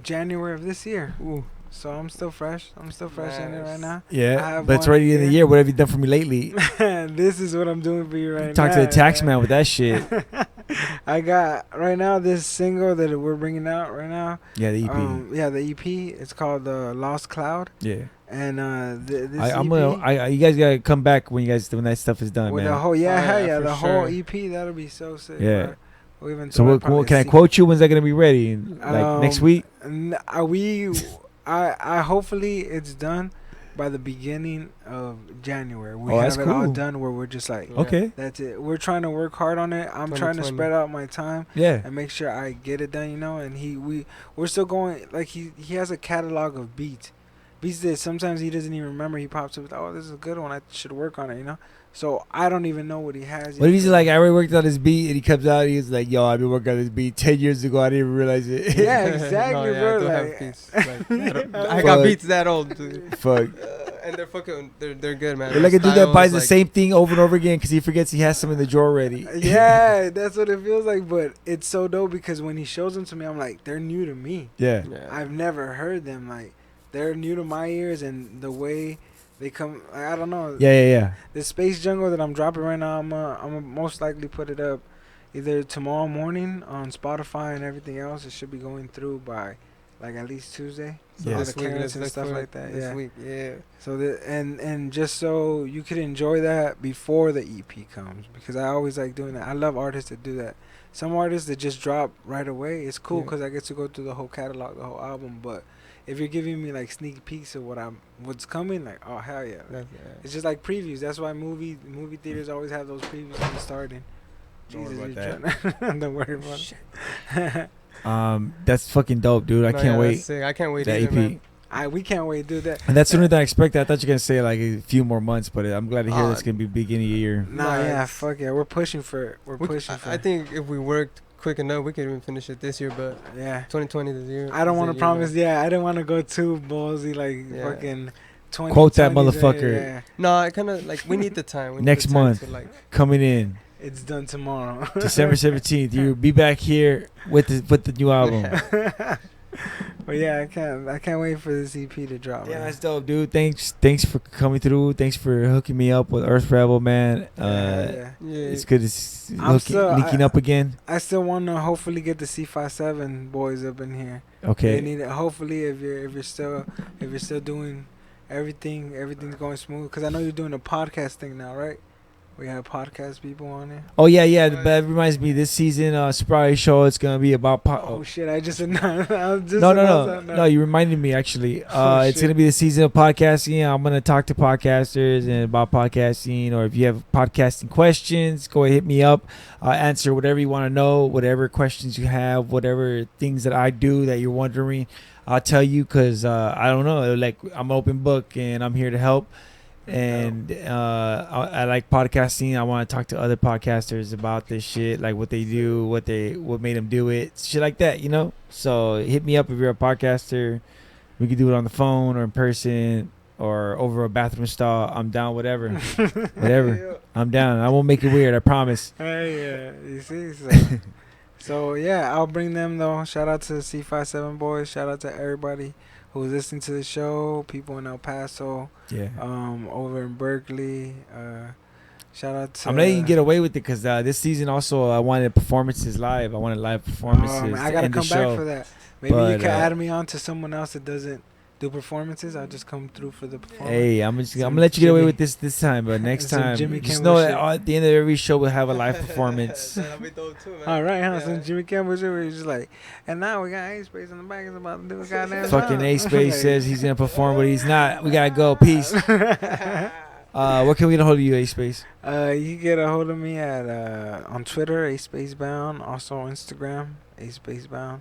January of this year. Ooh. So I'm still fresh. In it right now. Yeah, but it's already in the year. What have you done for me lately? This is what I'm doing for you right now. Talk to the tax man with that shit. I got right now this single that we're bringing out right now. Yeah, the EP. The EP. It's called Lost Cloud. Yeah. And this EP, you guys gotta come back when that stuff is done, with man. The whole the whole EP. That'll be so sick. Yeah. Bro. So can I quote you? When's that gonna be ready? Like next week? I hopefully it's done by the beginning of January. We that's have it all cool. done where we're just like, okay, that's it. We're trying to work hard on it. I'm trying to spread out my time, and make sure I get it done. You know, and we're still going. Like he has a catalog of beats that sometimes he doesn't even remember. He pops up with, oh, this is a good one. I should work on it. You know. So I don't even know what he has. What if he's like, I already worked on this beat, and he comes out, and he's like, yo, I've been working on this beat 10 years ago. I didn't even realize it. Yeah, exactly, bro. I do have beats. I got beats that old, dude. Fuck. And they're fucking, they're good, man. They're like a dude that buys the same thing over and over again because he forgets he has some in the drawer already. Yeah, that's what it feels like. But it's so dope because when he shows them to me, I'm like, they're new to me. Yeah. I've never heard them. Like, they're new to my ears, and the way they come, I don't know. Yeah. The Space Jungle that I'm dropping right now, I'm gonna most likely put it up either tomorrow morning on Spotify and everything else. It should be going through by like at least Tuesday. So this week, and stuff like that. This week, yeah. So and just so you could enjoy that before the EP comes, because I always like doing that. I love artists that do that. Some artists that just drop right away. It's cool because I get to go through the whole catalog, the whole album, but if you're giving me like sneak peeks of what's coming, like, oh hell yeah, it's just like previews. That's why movie theaters always have those previews when it's starting. Don't Jesus, worry you're about trying. Don't worry about it. That's fucking dope, dude. I can't wait. That's sick. I can't wait. That either, EP. Man. We can't wait to do that. And that's sooner than I expected. I thought you were gonna say like a few more months, but I'm glad to hear that's gonna be beginning of the year. Nah, fuck yeah, we're pushing for it. We're pushing for it. I think if we worked quick enough, we could even finish it this year, but 2020 this year. I don't want to promise. I didn't want to go too ballsy, like fucking 20. Quote that motherfucker. No, I kind of like we need the time. Next month, coming in. It's done tomorrow. December 17th. You'll be back here with the new album. But yeah, I can't wait for this EP to drop. Yeah, that's dope, dude. Thanks for coming through. Thanks for hooking me up with Earth Rebel, man. It's good to linking up again. I still want to hopefully get the C57 boys up in here. Okay. They need it. Hopefully, if you're still doing everything's going smooth. Because I know you're doing a podcast thing now, right? We have podcast people on it. Oh yeah. But that reminds me, this season, Surprise Show, it's gonna be about. Oh shit! I just announced. No. You reminded me actually. It's gonna be the season of podcasting. I'm gonna talk to podcasters and about podcasting, or if you have podcasting questions, go ahead, hit me up. Answer whatever you want to know, whatever questions you have, whatever things that I do that you're wondering. I'll tell you, because I don't know. Like, I'm an open book and I'm here to help. And I like podcasting. I want to talk to other podcasters about this shit, like what they do, what made them do it, shit like that, you know. So hit me up if you're a podcaster. We can do it on the phone or in person or over a bathroom stall. I'm down, whatever. Whatever. I'm down. I won't make it weird, I promise. Hey, you see. So yeah, I'll bring them though. Shout out to the C57 boys. Shout out to everybody who's listening to the show. People in El Paso. Yeah. Over in Berkeley. Shout out to. I'm letting you get away with it because this season also I wanted performances live. I wanted live performances. I gotta come back for that. Maybe you can add me on to someone else that doesn't do performances. I'll just come through for the performance. Hey, I'm gonna let you get away with this time, but next time, just know that at the end of every show we'll have a live performance. All right, huh? Some Jimmy Campbell shit where he's just like, and now we got ASpace in the back. He's about to do a goddamn. Fucking ASpace says he's gonna perform, but he's not. We gotta go. Peace. What can we get a hold of you, ASpace? You can get a hold of me at on Twitter, ASpacebound. Also on Instagram, ASpacebound.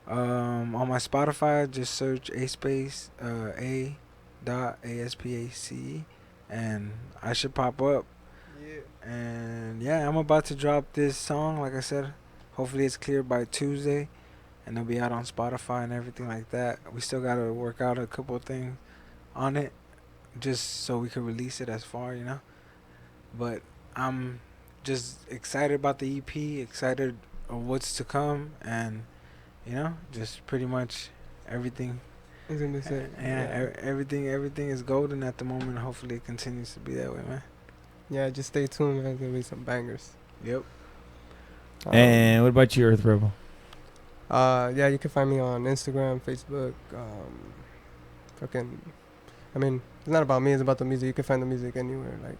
On my Spotify, just search ASpace, A.ASPAC, and I should pop up. Yeah. And yeah, I'm about to drop this song. Like I said, hopefully it's cleared by Tuesday, and it'll be out on Spotify and everything like that. We still gotta work out a couple of things on it, just so we can release it as far, you know. But I'm just excited about the EP, excited of what's to come, and you know, just pretty much everything. Everything is golden at the moment. Hopefully it continues to be that way, man. Yeah, just stay tuned, man. There's gonna be some bangers. Yep. And what about you, Earth Rebel? Yeah, you can find me on Instagram, Facebook. I mean, it's not about me. It's about the music. You can find the music anywhere, like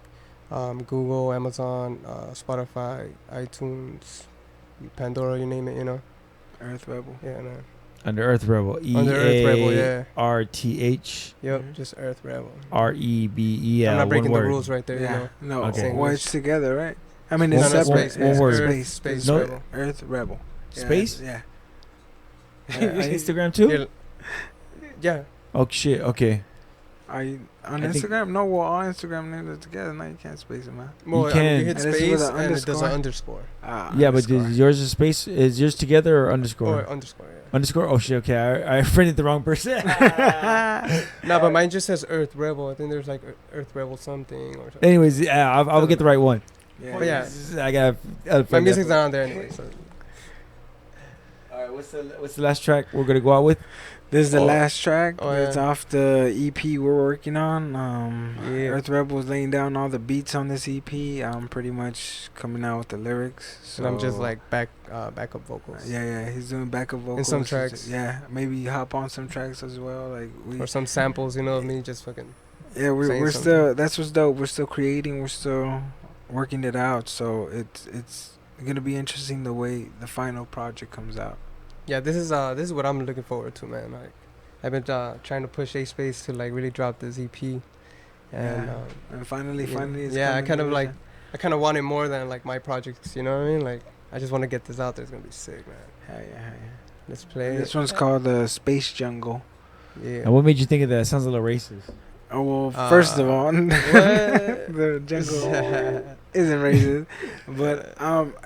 Google, Amazon, Spotify, iTunes, Pandora, you name it. You know. Earth Rebel. Yeah, no. Under Earth Rebel. Under Earth Rebel, yeah. EARTH. Yep, just Earth Rebel. REBEL. I'm not breaking the rules right there, yeah. you know. No, okay. Well, it's together, right? I mean, it's separate. One word. Space No. Rebel. Earth Rebel. Space? Yeah. Instagram too? Yeah. Oh shit. Okay. Are you on Instagram? No, well, all Instagram names are together. Now you can't space them out. Well, you can. You hit space and it does an underscore. Yeah, but is yours a space? Is yours together or underscore? Or underscore, yeah. Underscore? Oh shit, okay. I printed the wrong person. No, but mine just says Earth Rebel. I think there's like Earth Rebel something or something. Anyways, I'll get the right one. Yeah. But yeah. I got my music's not on there anyway. So. Alright, what's the last track we're gonna go out with? This is the last track. Yeah. It's off the EP we're working on. Earth Rebel is laying down all the beats on this EP. I'm pretty much coming out with the lyrics. So and I'm just like backup vocals. Yeah, he's doing backup vocals. In some tracks. Yeah, maybe hop on some tracks as well. Or some samples, you know, of me just fucking. Yeah, we're still. That's what's dope. We're still creating. We're still working it out. So it's gonna be interesting the way the final project comes out. Yeah, this is what I'm looking forward to, man. Like, I've been trying to push ASpace to like really drop this EP, and finally, it's I kind of want it more than like my projects. You know what I mean? Like, I just want to get this out there. It's gonna be sick, man. Hell yeah. Let's play. This one's called Space Jungle. Yeah. And what made you think of that? It sounds a little racist. Oh well, first of all, the jungle isn't racist, but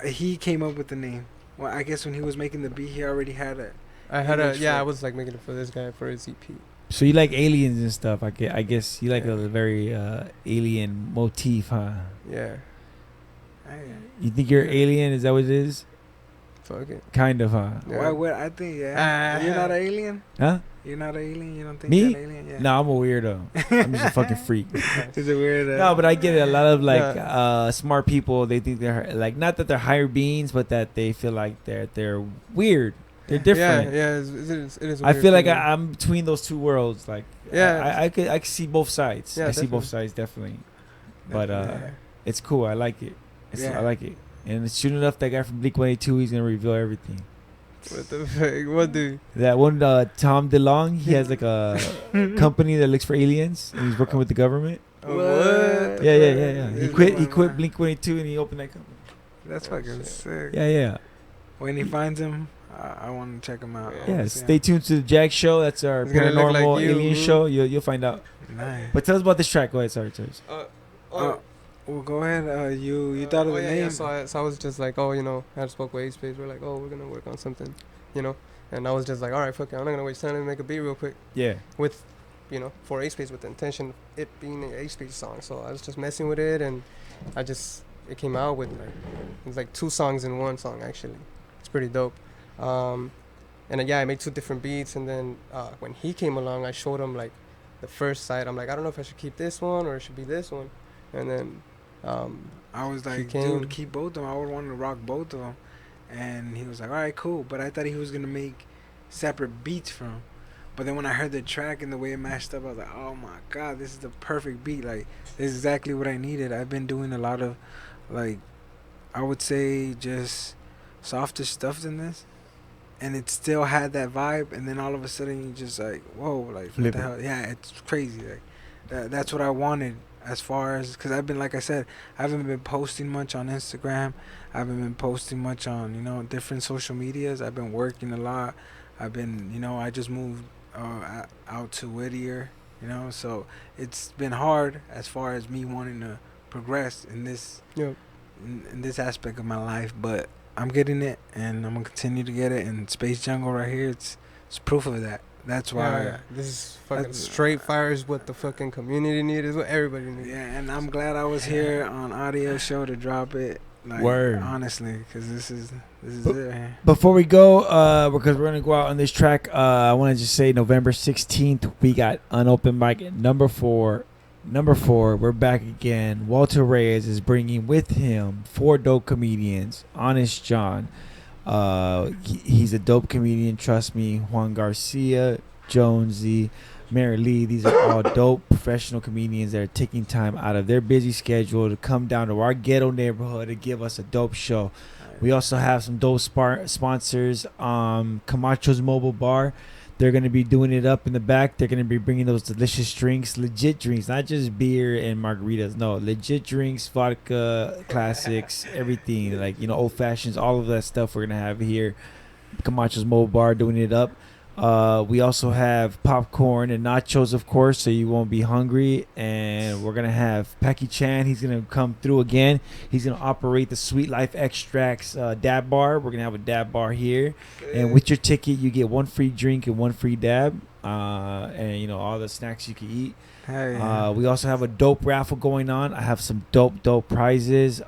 he came up with the name. Well, I guess when he was making the beat, he already had it. I was like making it for this guy for his EP. So you like aliens and stuff? I guess you like a very alien motif, huh? Yeah. You think you're alien? Is that what it is? Fuck it. Kind of, huh? Yeah. Why would I think? Yeah. You're not an alien? Huh? You're not an alien? You don't think me? you're an alien? Yeah. No, I'm a weirdo. I'm just a fucking freak. He's a weirdo. No, but I get it. A lot of smart people, they think they're like, not that they're higher beings, but that they feel like they're weird. They're different. Yeah, it is. I feel like I'm between those two worlds. Like, yeah, I could see both sides. Yeah, I see both sides definitely. But It's cool. I like it. Yeah. I like it. And soon enough, that guy from Blink-182, he's gonna reveal everything. What the fuck? What dude? That one, Tom DeLonge, he has like a company that looks for aliens, and he's working with the government. What? Yeah. He quit Blink-182, and he opened that company. That's fucking sick. Yeah. When he finds him, I want to check him out. Yeah, stay tuned to the Jack Show. That's our It's gonna look like paranormal you, alien me. show. You'll find out. Nice. But tell us about this track. Go ahead. Sorry. Well, go ahead. You thought of the name. Yeah, so I was just like, oh, I had spoke with ASpace. We're like, oh, we're gonna work on something, and I was just like, all right, fuck it, I'm not gonna waste time. Let me make a beat real quick. Yeah. With, for ASpace, with the intention of it being an ASpace song. So I was just messing with it, and it came out with it's like 2 songs in 1 song actually. It's pretty dope. And I made 2 different beats, and then when he came along, I showed him like the first side. I'm like, I don't know if I should keep this one or it should be this one, and then. I was like, dude, keep both of them. I would want to rock both of them. And he was like, all right, cool. But I thought he was going to make separate beats for him. But then when I heard the track and the way it mashed up, I was like, oh my God, this is the perfect beat. Like, this is exactly what I needed. I've been doing a lot of, like, I would say just softer stuff than this. And it still had that vibe. And then all of a sudden, you just like, whoa, like, what the hell? Yeah, it's crazy. Like, that's what I wanted. As far as, because I've been, like I said, I haven't been posting much on Instagram. I haven't been posting much on, different social medias. I've been working a lot. I've been, I just moved out to Whittier, so it's been hard as far as me wanting to progress in this, in this aspect of my life. But I'm getting it, and I'm going to continue to get it. And Space Jungle right here, it's proof of that. That's why this is fucking straight fire is what the fucking community needs, is what everybody needs. Yeah, and I'm glad I was here on Audio Show to drop it. Like, Word. Honestly, because this is it. Man. Before we go, because we're gonna go out on this track, I want to just say November 16th we got Unopened Mic number 4. We're back again. Walter Reyes is bringing with him 4 dope comedians. Honest John. He's a dope comedian, trust me. Juan Garcia, Jonesy, Mary Lee, these are all dope professional comedians that are taking time out of their busy schedule to come down to our ghetto neighborhood to give us a dope show. We also have some dope sponsors. Camacho's Mobile Bar, they're going to be doing it up in the back. They're going to be bringing those delicious drinks, legit drinks, not just beer and margaritas. No, legit drinks, vodka, classics, everything. Like, old fashions, all of that stuff we're going to have here. Camacho's Mobile Bar doing it up. We also have popcorn and nachos, of course, so you won't be hungry. And we're going to have Packy Chan. He's going to come through again. He's going to operate the Sweet Life Extracts dab bar. We're going to have a dab bar here. And with your ticket, you get 1 free drink and 1 free dab. And, all the snacks you can eat. Hey, we also have a dope raffle going on. I have some dope prizes.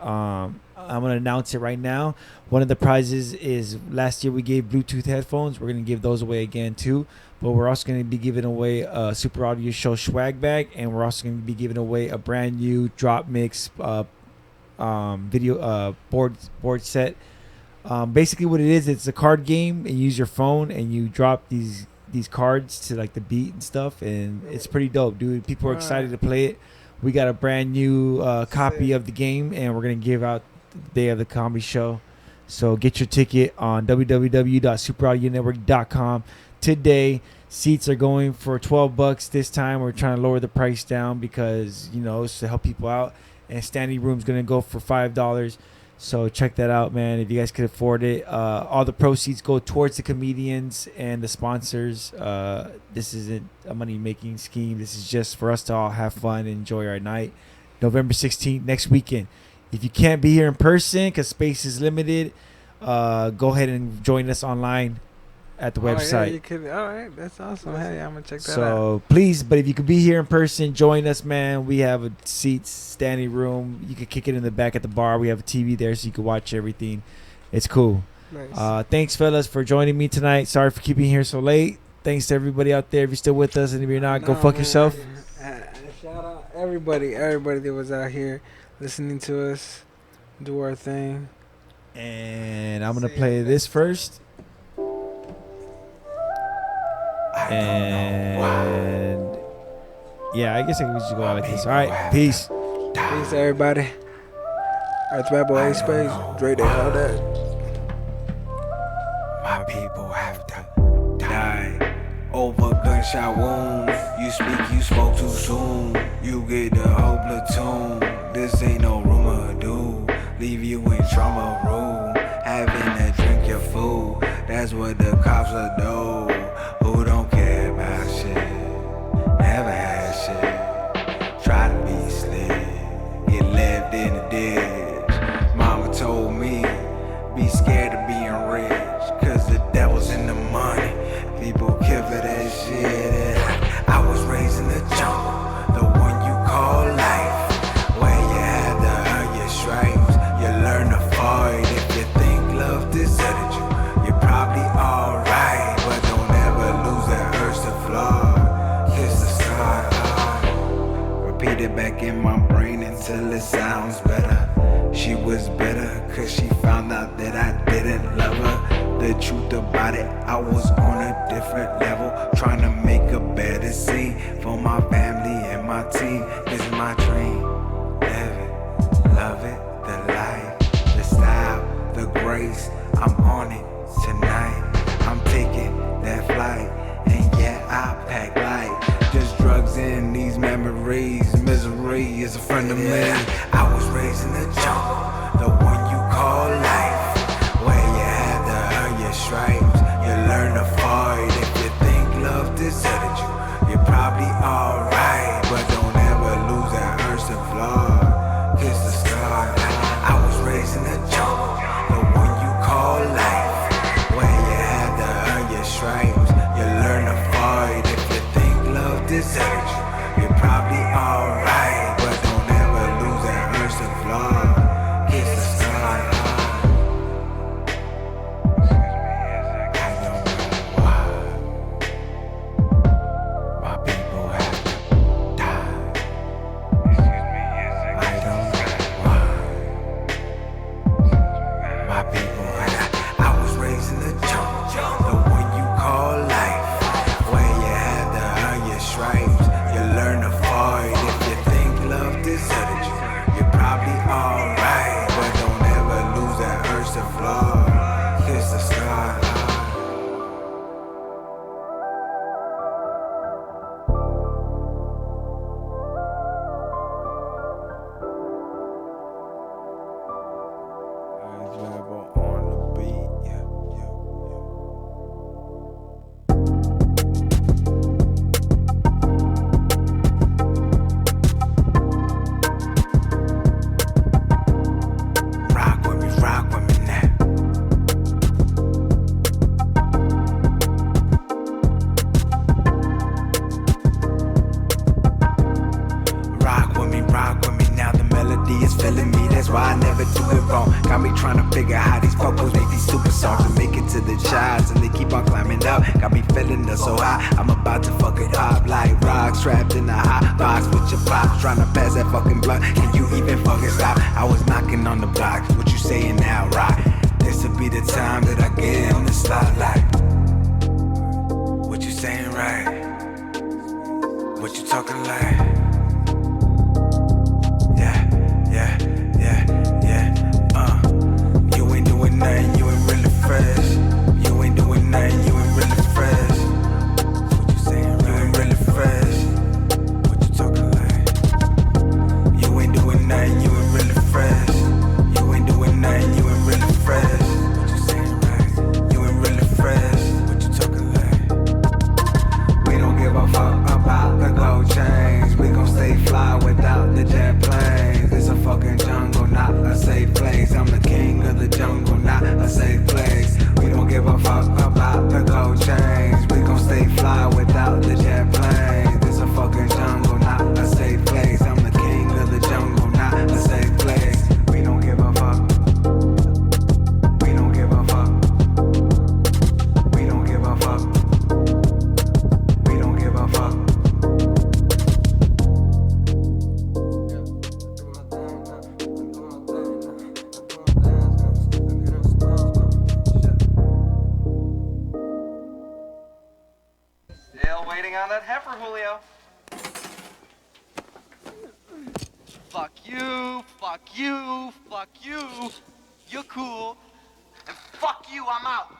I'm going to announce it right now. One of the prizes is last year we gave Bluetooth headphones. We're going to give those away again too. But we're also going to be giving away a Super Audio Show swag bag. And we're also going to be giving away a brand new drop mix video board set. Basically what it is, it's a card game. And you use your phone and you drop these cards to like the beat and stuff. And it's pretty dope, dude. People are excited to play it. We got a brand new copy of the game. And we're going to give out the day of the comedy show. So get your ticket on www.superaudionetwork.com today. Seats are going for $12 this time. We're trying to lower the price down because, it's to help people out. And standing room's going to go for $5. So check that out, man, if you guys could afford it. All the proceeds go towards the comedians and the sponsors. This isn't a money-making scheme. This is just for us to all have fun and enjoy our night. November 16th, next weekend. If you can't be here in person because space is limited, go ahead and join us online at the website. Yeah, you could. All right, that's awesome. Hey, I'm gonna check that out. So please, but if you could be here in person, join us, man. We have a seats, standing room. You could kick it in the back at the bar. We have a TV there so you can watch everything. It's cool. Nice. Thanks, fellas, for joining me tonight. Sorry for keeping you here so late. Thanks to everybody out there. If you're still with us, and if you're not, go fuck yourself. Shout out everybody that was out here listening to us do our thing. And I'm gonna play this first. And yeah, I guess I could just go out like this. All right, peace. Peace, everybody. That's bad boy ASpace. Dre, they held that. My people have to die over gunshot wounds. You speak, you spoke too soon. You get the whole platoon. This ain't no rumor, dude. Leave you in trauma room. Having to drink your food. That's what the cops will do. Who don't care about shit? Never had shit. Try to be slick. Get left in the ditch. Mama told me, be scared of being rich. Cause the devil's in the money. People kill for that shit. I was raised in the jungle, the one you call life. Where you had to earn your stripes. You learn to fight. If you think love deserted you, you're probably alright. But don't ever lose that urge to fly. Kiss the sky. Repeat it back in my brain until it sounds better. She was better cause she found out that I didn't love her. The truth about it, I was on a different level, trying to make a better scene for my family and my team. This is my dream. Live it, love it, the life, the style, the grace. I'm on it tonight. I'm taking that flight, and yeah, I pack light. Just drugs in these memories. Misery is a friend of me. I was raised in the jungle, the one you call life. Where you had to earn your stripes. You learn to fight. If you think love deserted you, you're probably alright. But don't ever lose that urge to fly. Kiss the sky. I was raised in the jungle, the one you call life. Where you had to earn your stripes. You learn to fight. If you think love deserted you, you're probably alright. But don't ever lose that urge to fly. Kiss the sky. fuck you, fuck you, fuck you. You're cool. And fuck you, I'm out.